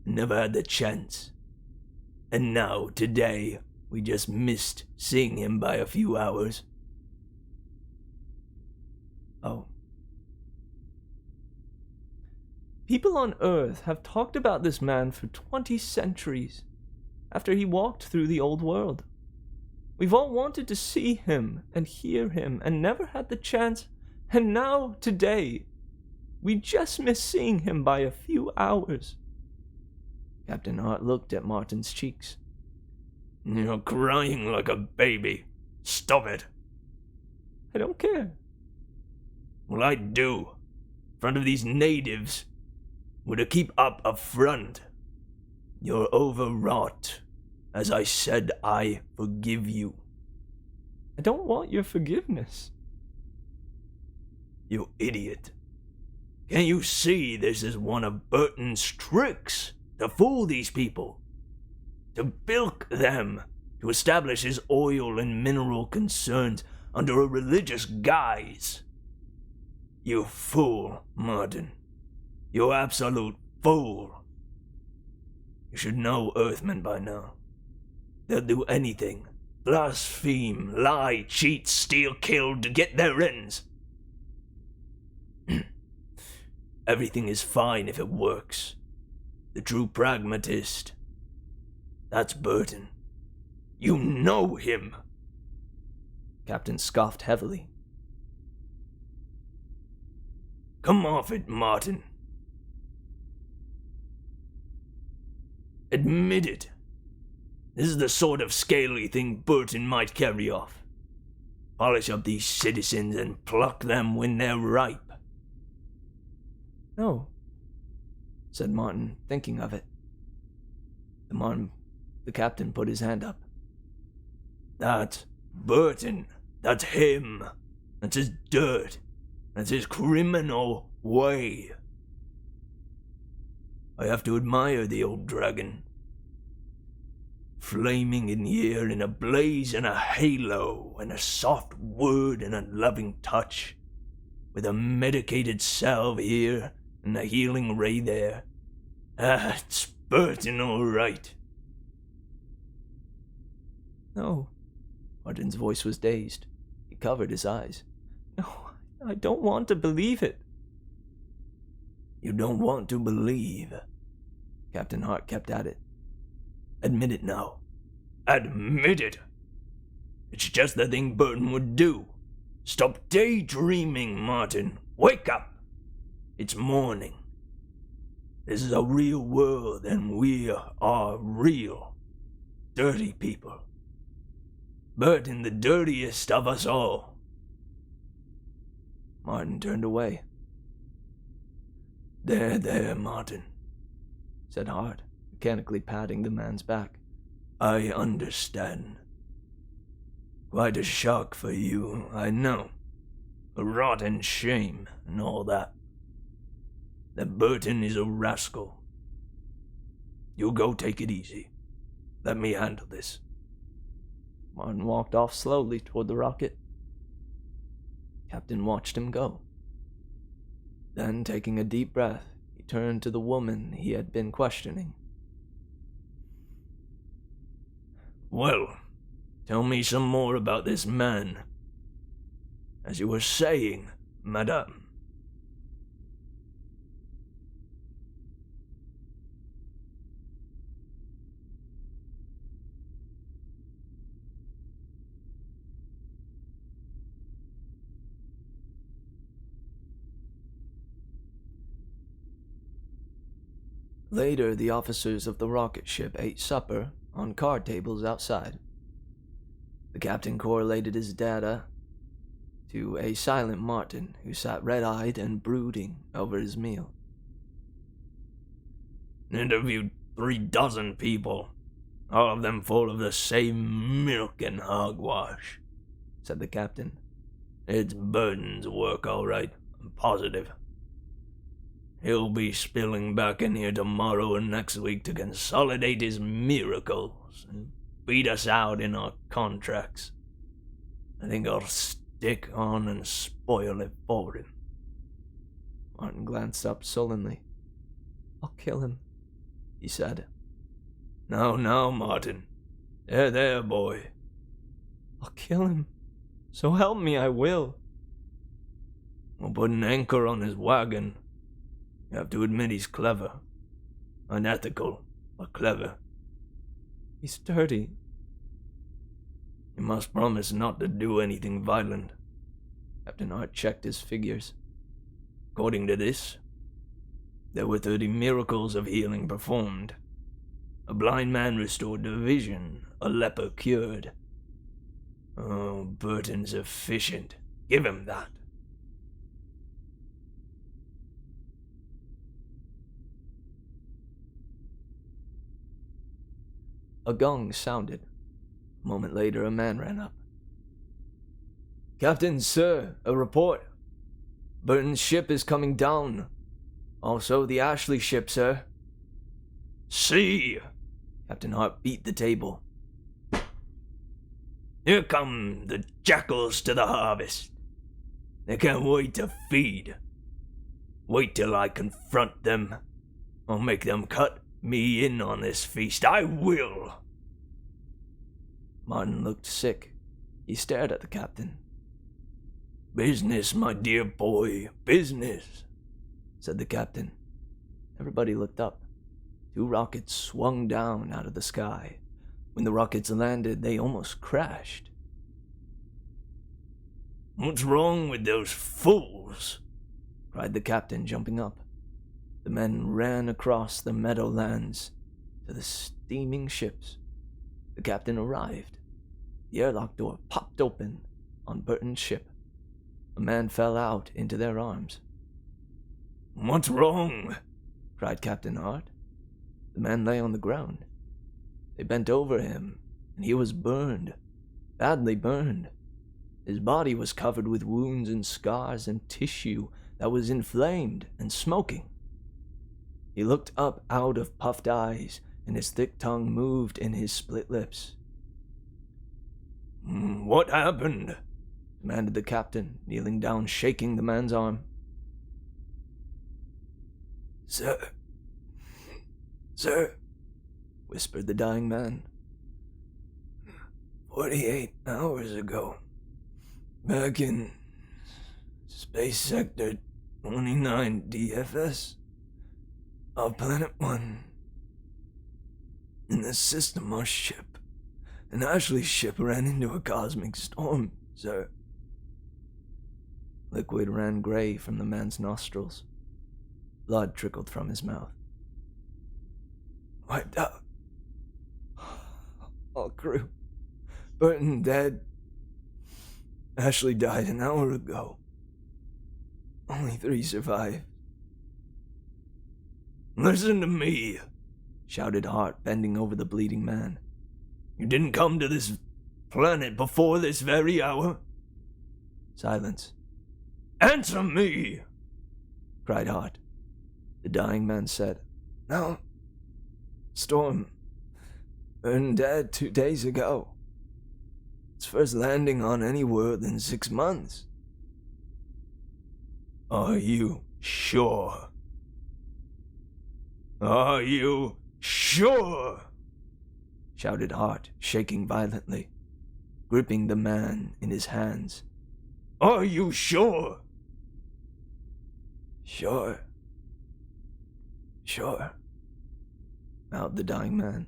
and never had the chance. And now, today, We just missed seeing him by a few hours. Oh. People on Earth have talked about this man for 20 centuries, after he walked through the old world. We've all wanted to see him and hear him and never had the chance, and now, today, we just missed seeing him by a few hours. Captain Hart looked at Martin's cheeks. You're crying like a baby. Stop it. I don't care. Well, I do. In front of these natives. We're to keep up a front. You're overwrought. As I said, I forgive you. I don't want your forgiveness. You idiot. Can't you see this is one of Burton's tricks to fool these people? To bilk them, to establish his oil and mineral concerns under a religious guise. You fool, Martin. You absolute fool. You should know Earthmen by now. They'll do anything. Blaspheme, lie, cheat, steal, kill to get their ends. Everything is fine if it works. The true pragmatist. That's Burton. You know him. Captain scoffed heavily. Come off it, Martin. Admit it. This is the sort of scaly thing Burton might carry off. Polish up these citizens and pluck them when they're ripe. No, said Martin, thinking of it. The captain put his hand up. That's Burton. That's him. That's his dirt. That's his criminal way. I have to admire the old dragon. Flaming in here in a blaze and a halo and a soft word and a loving touch, with a medicated salve here and a healing ray there. Ah, it's Burton all right. No. Martin's voice was dazed. He covered his eyes. No, I don't want to believe it. You don't want to believe? Captain Hart kept at it. Admit it now. Admit it! It's just the thing Burton would do. Stop daydreaming, Martin. Wake up! It's morning. This is a real world, and we are real. Dirty people. Burton, the dirtiest of us all. Martin turned away. There, Martin, said Hart, mechanically patting the man's back. I understand. Quite a shock for you, I know. A rotten shame and all that. That Burton is a rascal. You go take it easy. Let me handle this. Martin walked off slowly toward the rocket. Captain watched him go. Then, taking a deep breath, he turned to the woman he had been questioning. Well, tell me some more about this man. As you were saying, madame. Later, the officers of the rocket ship ate supper on card tables outside. The captain correlated his data to a silent Martin who sat red-eyed and brooding over his meal. Interviewed 36 people, all of them full of the same milk and hogwash, said the captain. It's Burton's work, all right, I'm positive. He'll be spilling back in here tomorrow and next week to consolidate his miracles and beat us out in our contracts. I think I'll stick on and spoil it for him. Martin glanced up sullenly. I'll kill him, he said. No, Martin. There, boy. I'll kill him. So help me, I will. We'll put an anchor on his wagon. You have to admit he's clever. Unethical, but clever. He's dirty. You must promise not to do anything violent. Captain Hart checked his figures. According to this, there were 30 miracles of healing performed. A blind man restored to vision, a leper cured. Oh, Burton's efficient. Give him that. A gong sounded. A moment later, a man ran up. Captain, sir, a report. Burton's ship is coming down. Also the Ashley ship, sir. See! Captain Hart beat the table. Here come the jackals to the harvest. They can't wait to feed. Wait till I confront them. I'll make them cut me in on this feast. I will! Martin looked sick. He stared at the captain. Business, my dear boy, business, said the captain. Everybody looked up. 2 rockets swung down out of the sky. When the rockets landed, they almost crashed. What's wrong with those fools? Cried the captain, jumping up. The men ran across the meadowlands to the steaming ships. The captain arrived. The airlock door popped open on Burton's ship. A man fell out into their arms. What's wrong? Cried Captain Hart. The man lay on the ground. They bent over him, and he was burned, badly burned. His body was covered with wounds and scars and tissue that was inflamed and smoking. He looked up out of puffed eyes, and his thick tongue moved in his split lips. What happened? Demanded the captain, kneeling down, shaking the man's arm. Sir, whispered the dying man. 48 hours ago, back in Space Sector 29 DFS, of Planet 1, in the system our ship, an Ashley ship, ran into a cosmic storm, sir. Liquid ran gray from the man's nostrils. Blood trickled from his mouth. Wiped out. All crew. Burton dead. Ashley died an hour ago. Only 3 survived. Listen to me, shouted Hart, bending over the bleeding man. You didn't come to this planet before this very hour? Silence. Answer me, cried Hart. The dying man said, No. Storm. Burton dead 2 days ago. Its first landing on any world in 6 months. Are you sure? Are you sure? Shouted Hart, shaking violently, gripping the man in his hands. Are you sure? Sure, mouthed the dying man.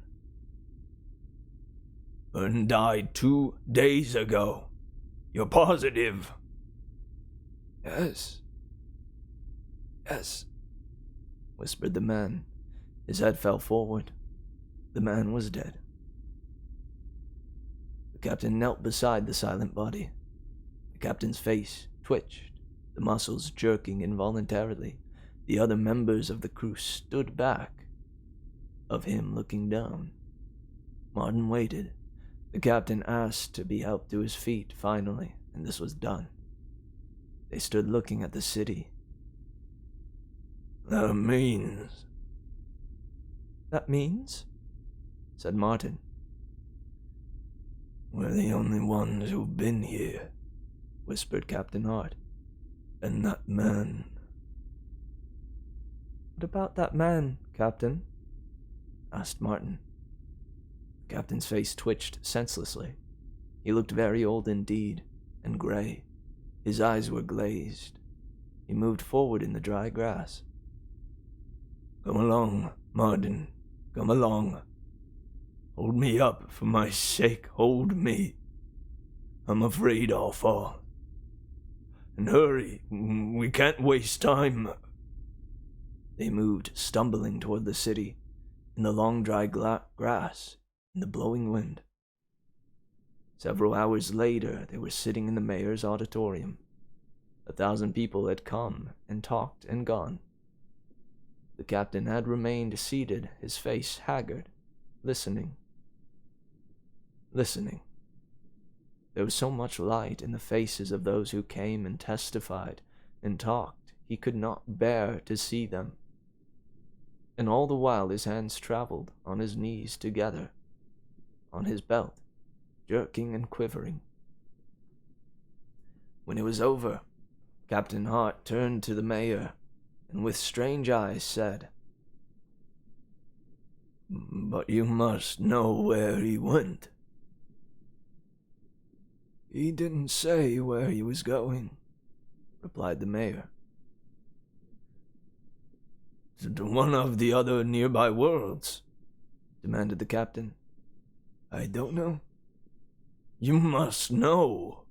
Burton died 2 days ago. You're positive? Yes, whispered the man. His head fell forward. The man was dead. The captain knelt beside the silent body. The captain's face twitched, the muscles jerking involuntarily. The other members of the crew stood back of him, looking down. Martin waited. The captain asked to be helped to his feet finally, and this was done. They stood looking at the city. That means, said Martin. We're the only ones who've been here, whispered Captain Hart. And that man. What about that man, Captain? Asked Martin. The Captain's face twitched senselessly. He looked very old indeed, and gray. His eyes were glazed. He moved forward in the dry grass. Come along, Martin. Come along. Hold me up, for my sake, hold me. I'm afraid I'll fall. And hurry, we can't waste time. They moved, stumbling toward the city, in the long dry grass, in the blowing wind. Several hours later, they were sitting in the mayor's auditorium. 1,000 people had come and talked and gone. The captain had remained seated, his face haggard, listening. Listening. There was so much light in the faces of those who came and testified and talked, he could not bear to see them. And all the while his hands traveled on his knees together, on his belt, jerking and quivering. When it was over, Captain Hart turned to the mayor, and with strange eyes said, "But you must know where he went." "He didn't say where he was going," replied the mayor. "To one of the other nearby worlds?" demanded the captain. "I don't know." "You must know."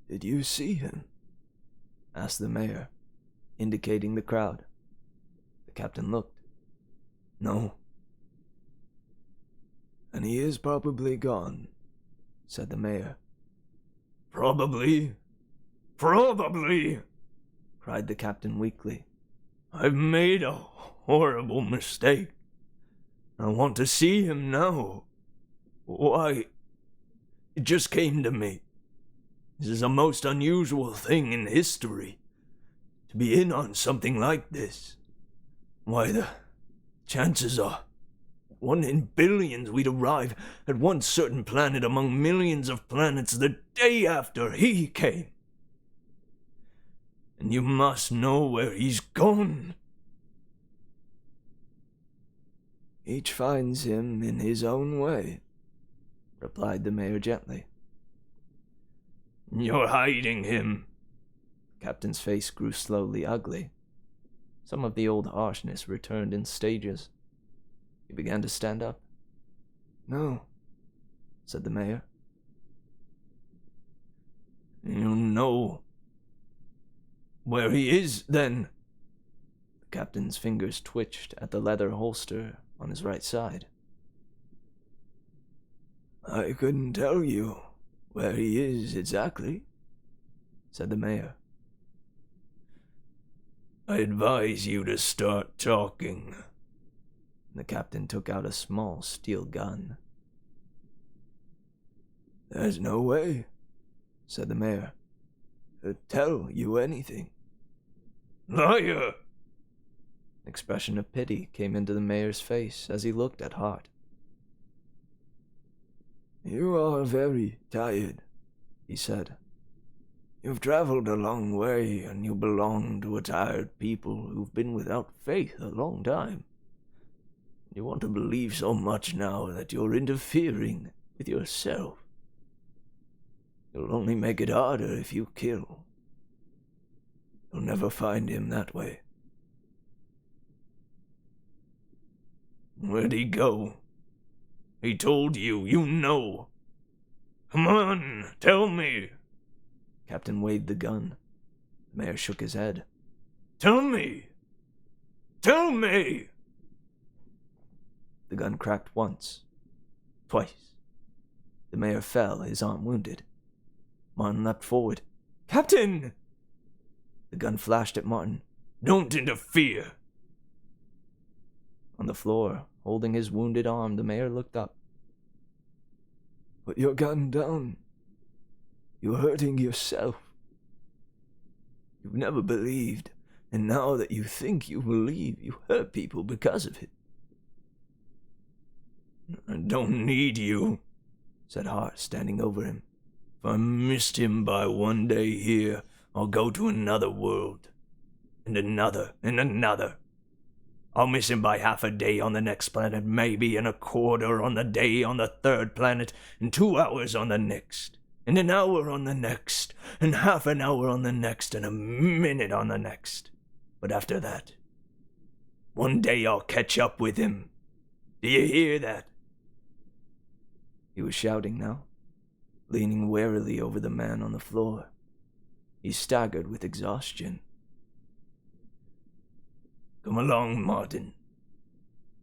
"Did you see him?" asked the mayor, indicating the crowd. The captain looked. "No." "And he is probably gone," said the mayor. "Probably. Probably," cried the captain weakly. "I've made a horrible mistake. I want to see him now. Why, it just came to me. This is a most unusual thing in history. To be in on something like this. Why, the chances are 1 in billions we'd arrive at one certain planet among millions of planets the day after he came. And you must know where he's gone." "Each finds him in his own way," replied the mayor gently. "You're hiding him." The captain's face grew slowly ugly. Some of the old harshness returned in stages. He began to stand up. "No," said the mayor. "You know where he is, then?" The captain's fingers twitched at the leather holster on his right side. "I couldn't tell you where he is exactly," said the mayor. "I advise you to start talking." The captain took out a small steel gun. "There's no way," said the mayor, "to tell you anything." "Liar!" An expression of pity came into the mayor's face as he looked at Hart. "You are very tired," he said. "You've traveled a long way, and you belong to a tired people who've been without faith a long time. You want to believe so much now that you're interfering with yourself. You'll only make it harder if you kill. You'll never find him that way." "Where'd he go? He told you, you know. Come on, tell me." Captain waved the gun. The mayor shook his head. "Tell me! Tell me!" The gun cracked once, twice. The mayor fell, his arm wounded. Martin leapt forward. "Captain!" The gun flashed at Martin. "Don't interfere." On the floor, holding his wounded arm, the mayor looked up. "Put your gun down. You're hurting yourself. You've never believed, and now that you think you believe, you hurt people because of it." "I don't need you," said Hart, standing over him. "If I missed him by one day here, I'll go to another world, and another, and another. I'll miss him by half a day on the next planet, maybe, and a quarter on the day on the third planet, and 2 hours on the next, and an hour on the next, and half an hour on the next, and a minute on the next. But after that, one day I'll catch up with him. Do you hear that? He was shouting now, leaning warily over the man on the floor. He staggered with exhaustion. Come along, Martin.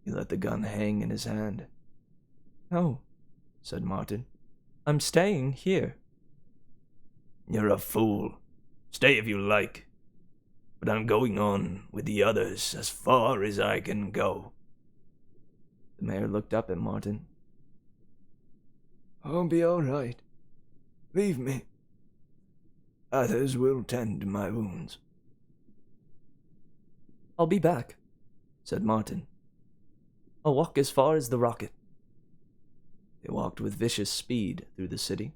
He let the gun hang in his hand. No, said Martin. I'm staying here. You're a fool. Stay if you like. But I'm going on with the others as far as I can go. The mayor looked up at Martin. I'll be all right. Leave me. Others will tend to my wounds. I'll be back, said Martin. I'll walk as far as the rocket. They walked with vicious speed through the city.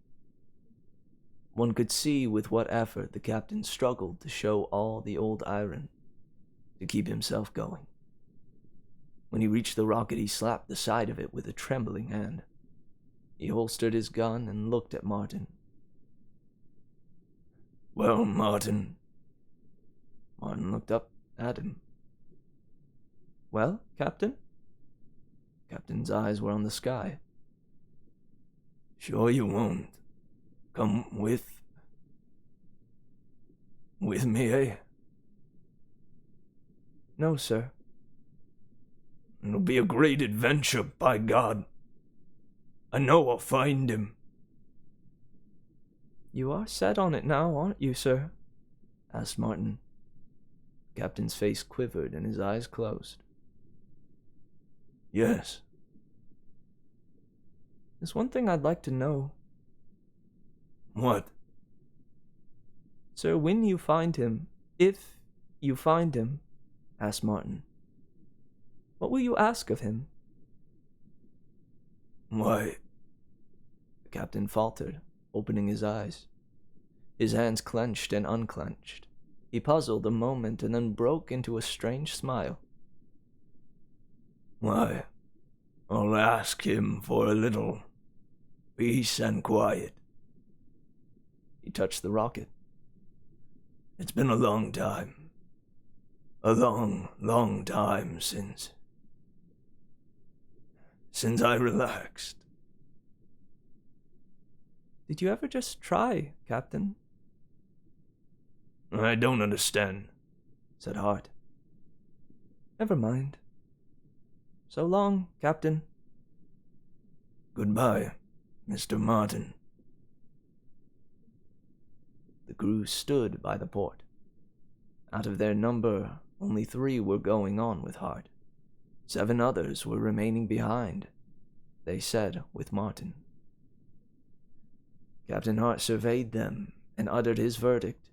One could see with what effort the captain struggled to show all the old iron, to keep himself going. When he reached the rocket, he slapped the side of it with a trembling hand. He holstered his gun and looked at Martin. Well, Martin. Martin looked up at him. Well, Captain? Captain's eyes were on the sky. Sure you won't come with me, eh? No, sir. It'll be a great adventure, by God. I know I'll find him. You are set on it now, aren't you, sir? Asked Martin. The captain's face quivered and his eyes closed. Yes. There's one thing I'd like to know. What? Sir, when you find him, if you find him, asked Martin, what will you ask of him? Why? The captain faltered, opening his eyes. His hands clenched and unclenched. He puzzled a moment and then broke into a strange smile. Why, I'll ask him for a little peace and quiet. He touched the rocket. It's been a long time. A long, long time since I relaxed. Did you ever just try, Captain? I don't understand, said Hart. Never mind. So long, Captain. Goodbye, Mr. Martin. The crew stood by the port. Out of their number, only 3 were going on with Hart. 7 others were remaining behind, they said with Martin. Captain Hart surveyed them and uttered his verdict.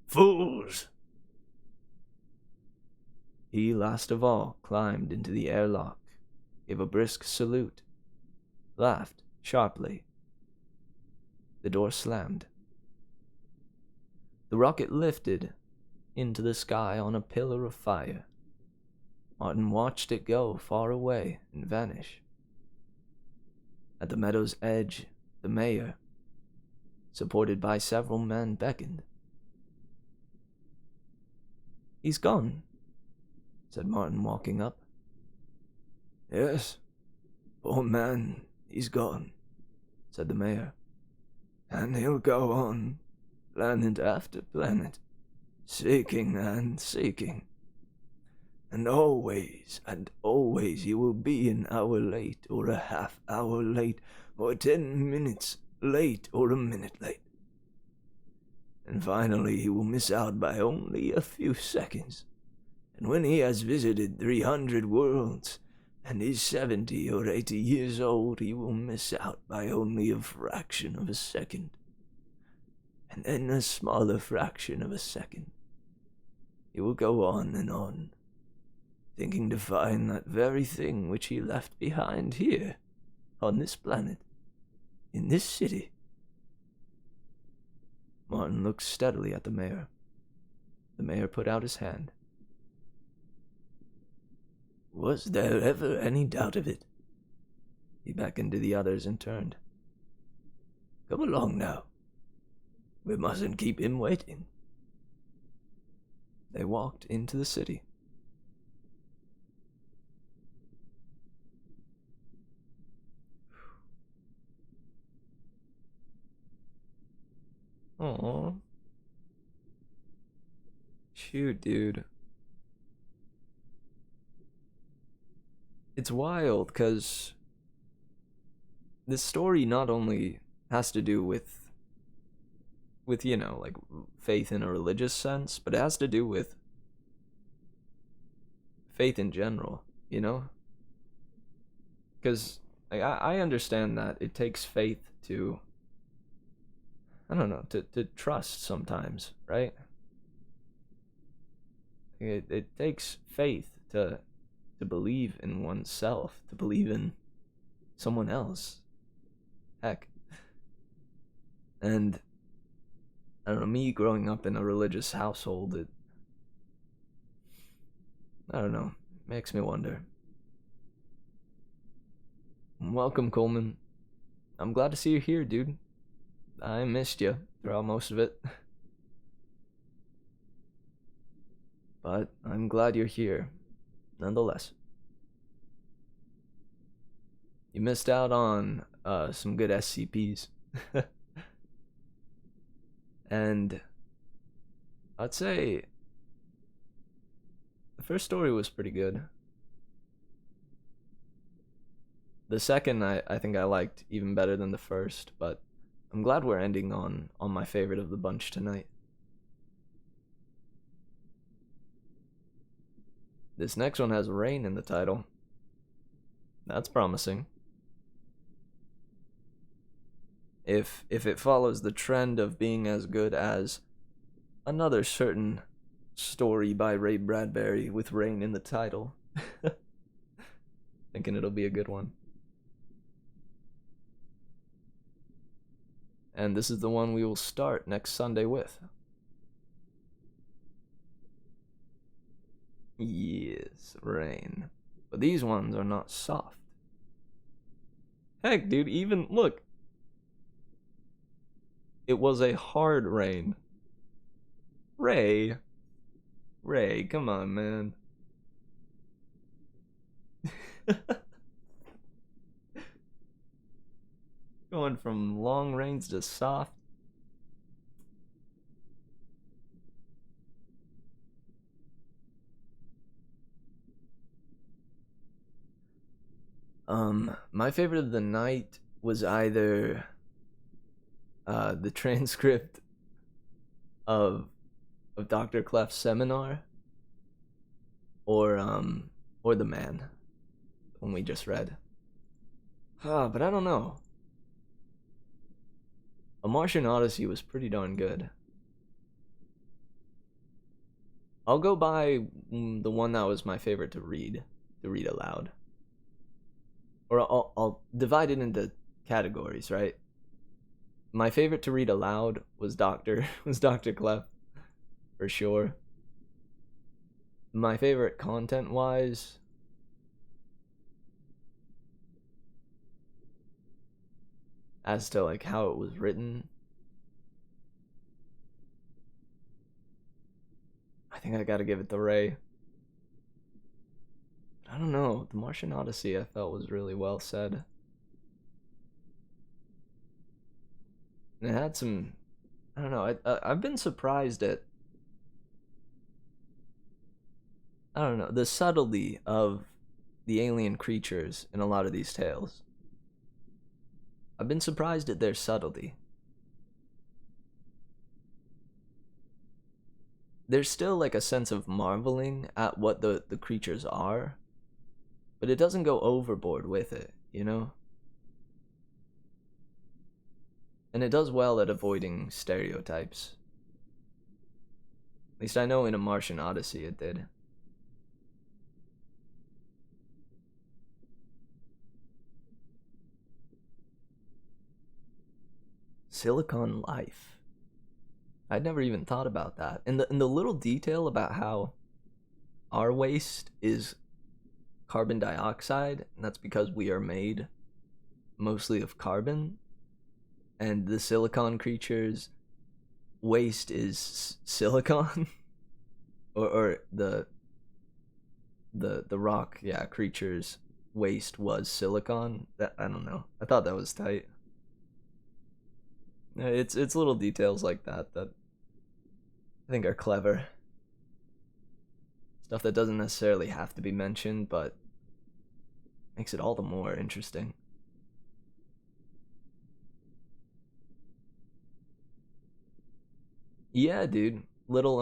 Fools! He, last of all, climbed into the airlock, gave a brisk salute, laughed sharply. The door slammed. The rocket lifted into the sky on a pillar of fire. Martin watched it go far away and vanish. At the meadow's edge, the mayor, supported by several men, beckoned. He's gone, said Martin, walking up. Yes, poor man, he's gone, said the mayor. And he'll go on, planet after planet, seeking and seeking. And always he will be an hour late, or a half hour late, or 10 minutes late, or a minute late. And finally he will miss out by only a few seconds. And when he has visited 300 worlds, and is 70 or 80 years old, he will miss out by only a fraction of a second. And then a smaller fraction of a second. He will go on, thinking to find that very thing which he left behind here, on this planet, in this city. Martin looked steadily at the mayor. The mayor put out his hand. Was there ever any doubt of it? He beckoned to the others and turned. Come along now. We mustn't keep him waiting. They walked into the city. Aww. Shoot, dude. It's wild, because this story not only has to do with, you know, like, faith in a religious sense, but it has to do with faith in general, you know? Because like, I understand that it takes faith to, I don't know, to trust sometimes, right? It takes faith to believe in oneself, to believe in someone else. Heck. And I don't know, me growing up in a religious household, I don't know, makes me wonder. Welcome, Coleman. I'm glad to see you here, dude. I missed you throughout most of it. But I'm glad you're here, nonetheless. You missed out on some good SCPs. And I'd say the first story was pretty good. The second I think I liked even better than the first, but I'm glad we're ending on my favorite of the bunch tonight. This next one has rain in the title. That's promising. If it follows the trend of being as good as another certain story by Ray Bradbury with rain in the title, thinking it'll be a good one. And this is the one we will start next Sunday with. Yes, rain. But these ones are not soft. Heck, dude, even, look. It was a hard rain. Ray, come on, man. Going from long rains to soft. My favorite of the night was either the transcript of Dr. Clef's seminar, or the man, when we just read. But I don't know. A Martian Odyssey was pretty darn good. I'll go by the one that was my favorite to read aloud. Or I'll divide it into categories, right? My favorite to read aloud was Dr. Clef, for sure. My favorite content-wise, as to like how it was written, I think I gotta give it to Ray. I don't know, The Martian Odyssey I felt was really well said. And it had some, I don't know, I've been surprised at, I don't know, the subtlety of the alien creatures in a lot of these tales. I've been surprised at their subtlety. There's still like a sense of marveling at what the creatures are, but it doesn't go overboard with it, you know? And it does well at avoiding stereotypes. At least I know in A Martian Odyssey it did. Silicon life. I'd never even thought about that. And the little detail about how our waste is carbon dioxide, and that's because we are made mostly of carbon, and the silicon creatures' waste is silicon, or the rock, yeah, creatures' waste was silicon. That, I don't know. I thought that was tight. It's little details like that that I think are clever. Stuff that doesn't necessarily have to be mentioned, but makes it all the more interesting. Yeah, dude. Little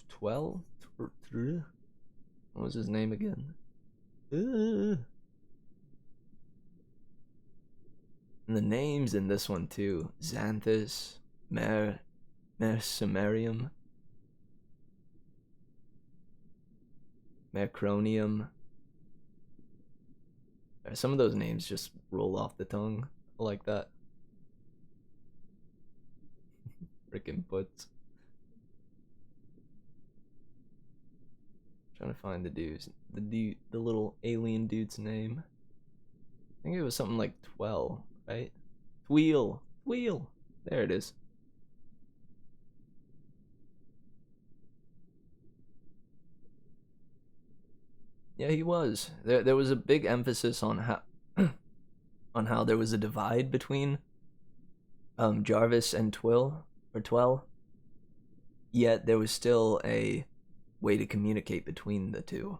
12. What was his name again? And the names in this one too: Xanthus, Mercimarium, Mercronium. Some of those names just roll off the tongue like that. Frickin' puts. Trying to find the little alien dude's name. I think it was something like Twel, right? Tweel. There it is. Yeah, he was. There was a big emphasis on how on how there was a divide between Jarvis and Twel. Yet there was still a way to communicate between the two.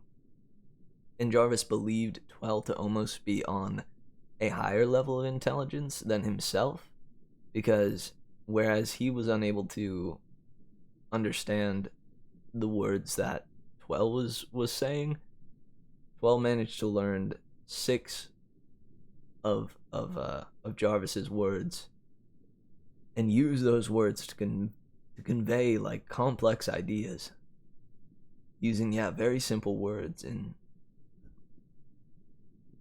And Jarvis believed Twel to almost be on a higher level of intelligence than himself, because whereas he was unable to understand the words that Twel was saying, Twel managed to learn 6 of Jarvis's words and use those words to convey like complex ideas using very simple words in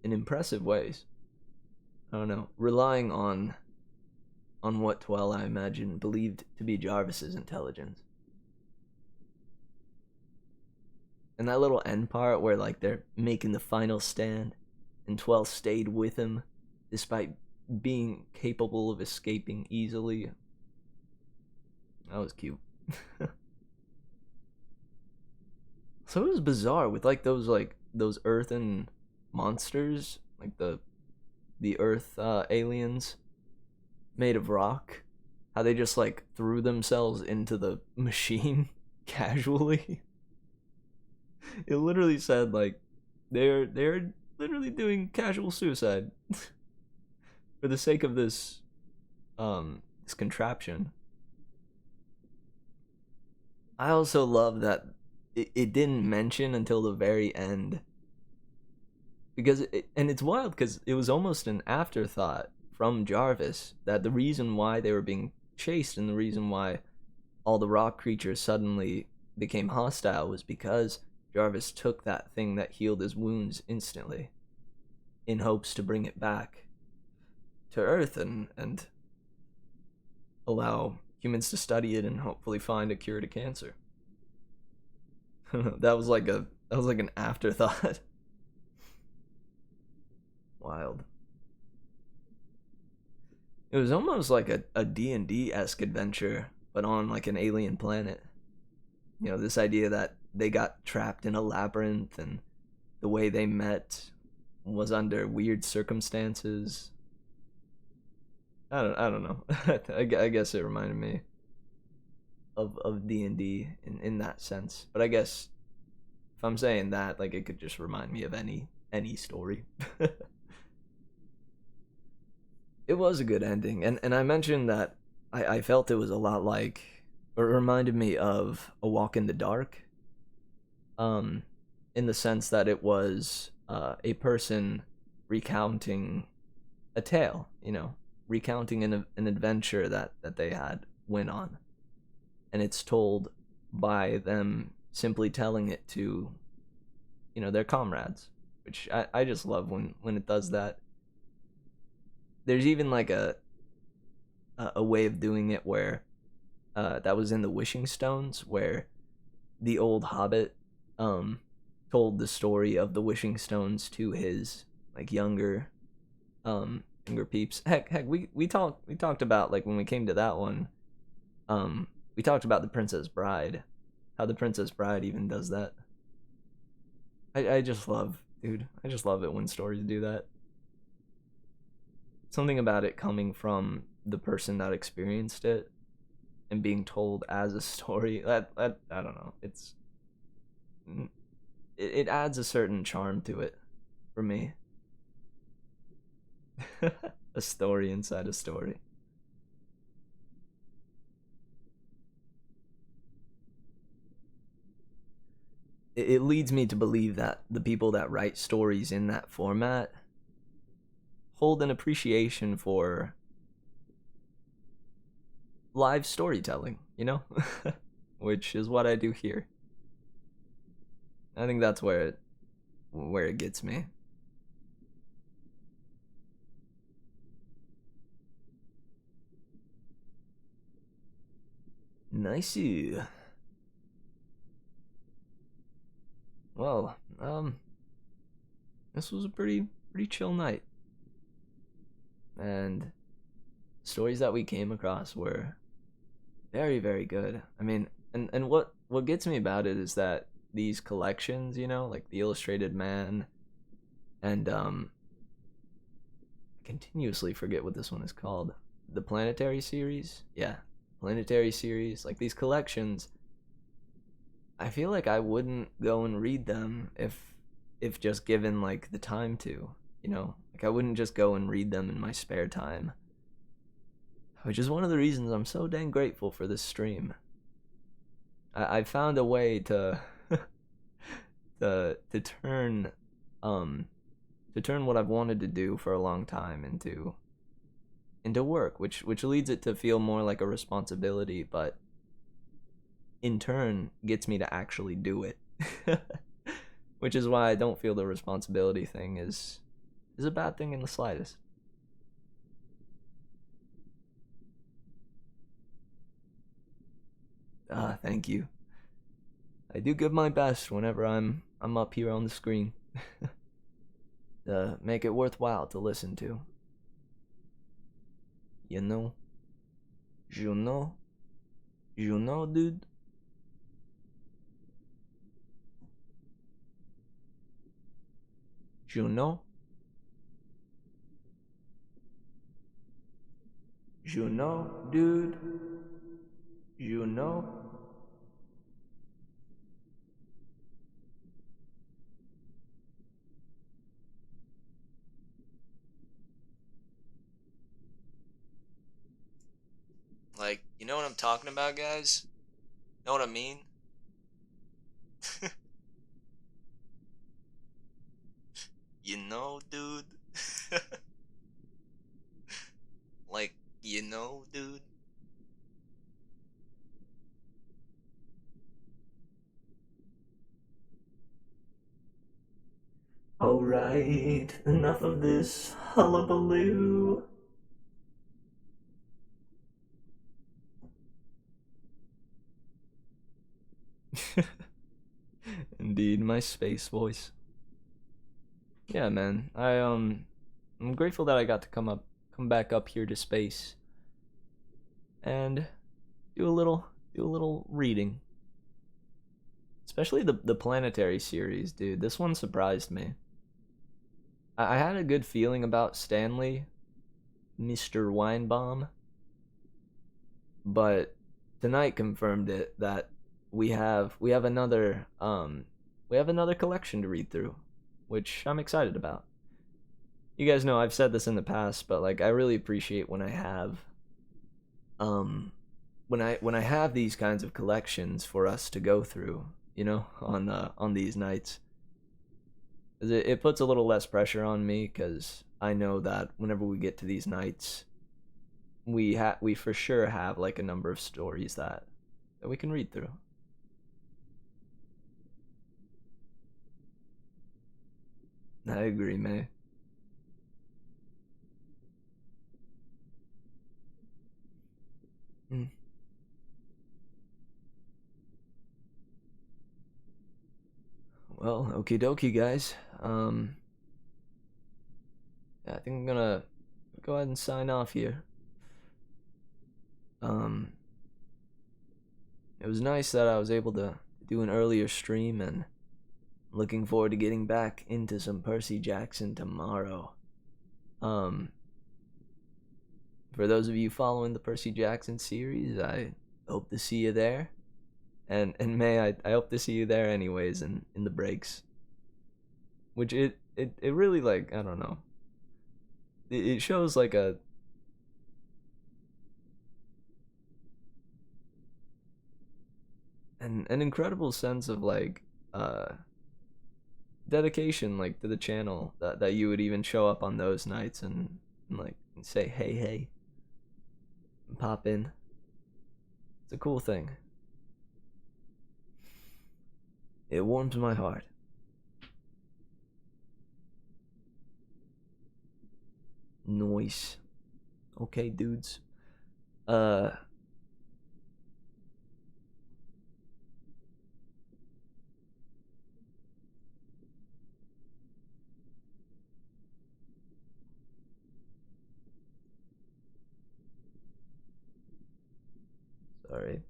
impressive ways. I don't know, relying on what Twel, I imagine, believed to be Jarvis's intelligence. And that little end part where like they're making the final stand and Twel stayed with him despite being capable of escaping easily. That was cute. So it was bizarre with like those earthen monsters, like the earth aliens made of rock, how they just like threw themselves into the machine casually. It literally said like they're literally doing casual suicide for the sake of this contraption. I also love that it didn't mention until the very end, because it's wild because it was almost an afterthought from Jarvis that the reason why they were being chased and the reason why all the rock creatures suddenly became hostile was because Jarvis took that thing that healed his wounds instantly in hopes to bring it back to Earth and allow humans to study it and hopefully find a cure to cancer. that was like an afterthought. Wild. It was almost like a D&D-esque adventure, but on like an alien planet. You know, this idea that they got trapped in a labyrinth and the way they met was under weird circumstances. I don't know. I guess it reminded me of D&D in that sense. But I guess if I'm saying that, like, it could just remind me of any story. It was a good ending, and I mentioned that I felt it was a lot like, or it reminded me of A Walk in the Dark, in the sense that it was a person recounting a tale, you know, recounting an adventure that they had went on, and it's told by them simply telling it to, you know, their comrades, which I just love when it does that. There's even like a way of doing it where that was in the Wishing Stones, where the old hobbit told the story of the wishing stones to his like younger peeps. Heck, we talked about, like, when we came to that one, we talked about the Princess Bride, how the Princess Bride even does that. I just love, dude, I just love it when stories do that. Something about it coming from the person that experienced it and being told as a story, that I don't know, it adds a certain charm to it for me. A story inside a story. It leads me to believe that the people that write stories in that format hold an appreciation for live storytelling, you know? Which is what I do here. I think that's where it gets me. Nice. Well, this was a pretty chill night. And stories that we came across were very, very good. I mean, and what gets me about it is that these collections, you know, like the Illustrated Man, and I continuously forget what this one is called. The Planetary series? Yeah, Planetary series. Like, these collections, I feel like I wouldn't go and read them if just given like the time to, you know? Like, I wouldn't just go and read them in my spare time. Which is one of the reasons I'm so dang grateful for this stream. I found a way to to turn what I've wanted to do for a long time into work, which leads it to feel more like a responsibility, but in turn gets me to actually do it. Which is why I don't feel the responsibility thing is a bad thing in the slightest. Thank you. I do give my best whenever I'm up here on the screen. To make it worthwhile to listen to. You know? You know? You know, dude? You know? You know, dude? You know? Like, you know what I'm talking about, guys? Know what I mean? You know, dude? Like, you know, dude? Alright, enough of this hullabaloo. Indeed, my space voice. Yeah, man. I'm grateful that I got to come back up here to space and do a little reading. Especially the Planetary series, dude. This one surprised me. I had a good feeling about Stanley, Mr. Weinbaum, but tonight confirmed it that we have another collection to read through, which I'm excited about. You guys know I've said this in the past, but like, I really appreciate when I have when I have these kinds of collections for us to go through, you know, on these nights. It puts a little less pressure on me, because I know that whenever we get to these nights, we for sure have like a number of stories that we can read through. I agree, May. Mm. Well, okie dokie, guys. Yeah, I think I'm gonna go ahead and sign off here. It was nice that I was able to do an earlier stream, and looking forward to getting back into some Percy Jackson tomorrow. For those of you following the Percy Jackson series, I hope to see you there. And May, I hope to see you there anyways in the breaks. Which it really, like, I don't know. It shows like an incredible sense of like dedication, like, to the channel, that you would even show up on those nights and like say hey and pop in. It's a cool thing. It warms my heart. Nice. Okay, dudes. Sorry.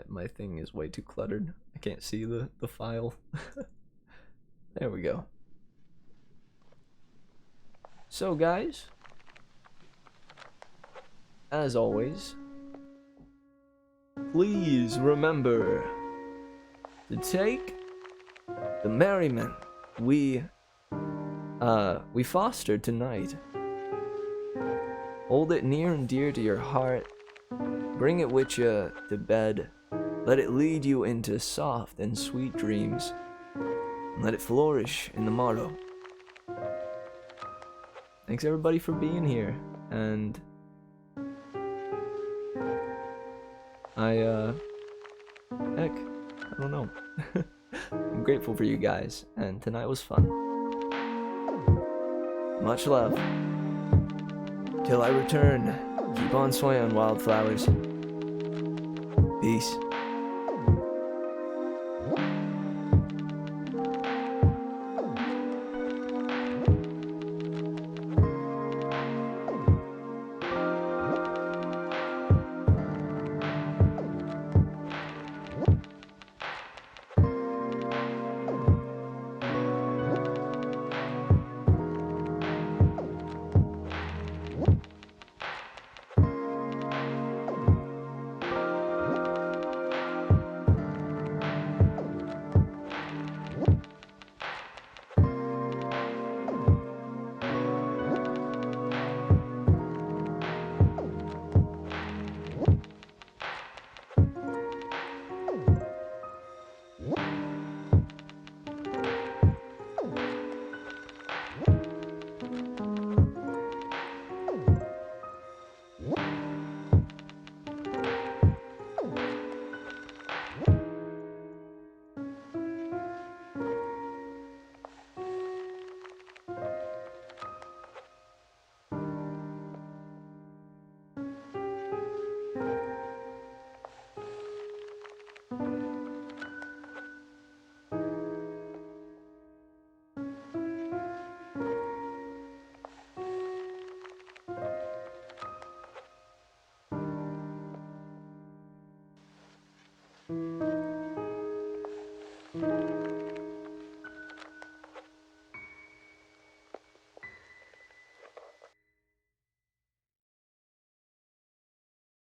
My thing is way too cluttered. I can't see the file. There we go. So guys, as always, please remember to take the merriment we fostered tonight. Hold it near and dear to your heart. Bring it with you to bed. Let it lead you into soft and sweet dreams. And let it flourish in the morrow. Thanks everybody for being here, and heck, I don't know. I'm grateful for you guys, and tonight was fun. Much love. Till I return, keep on swaying, wildflowers. Peace.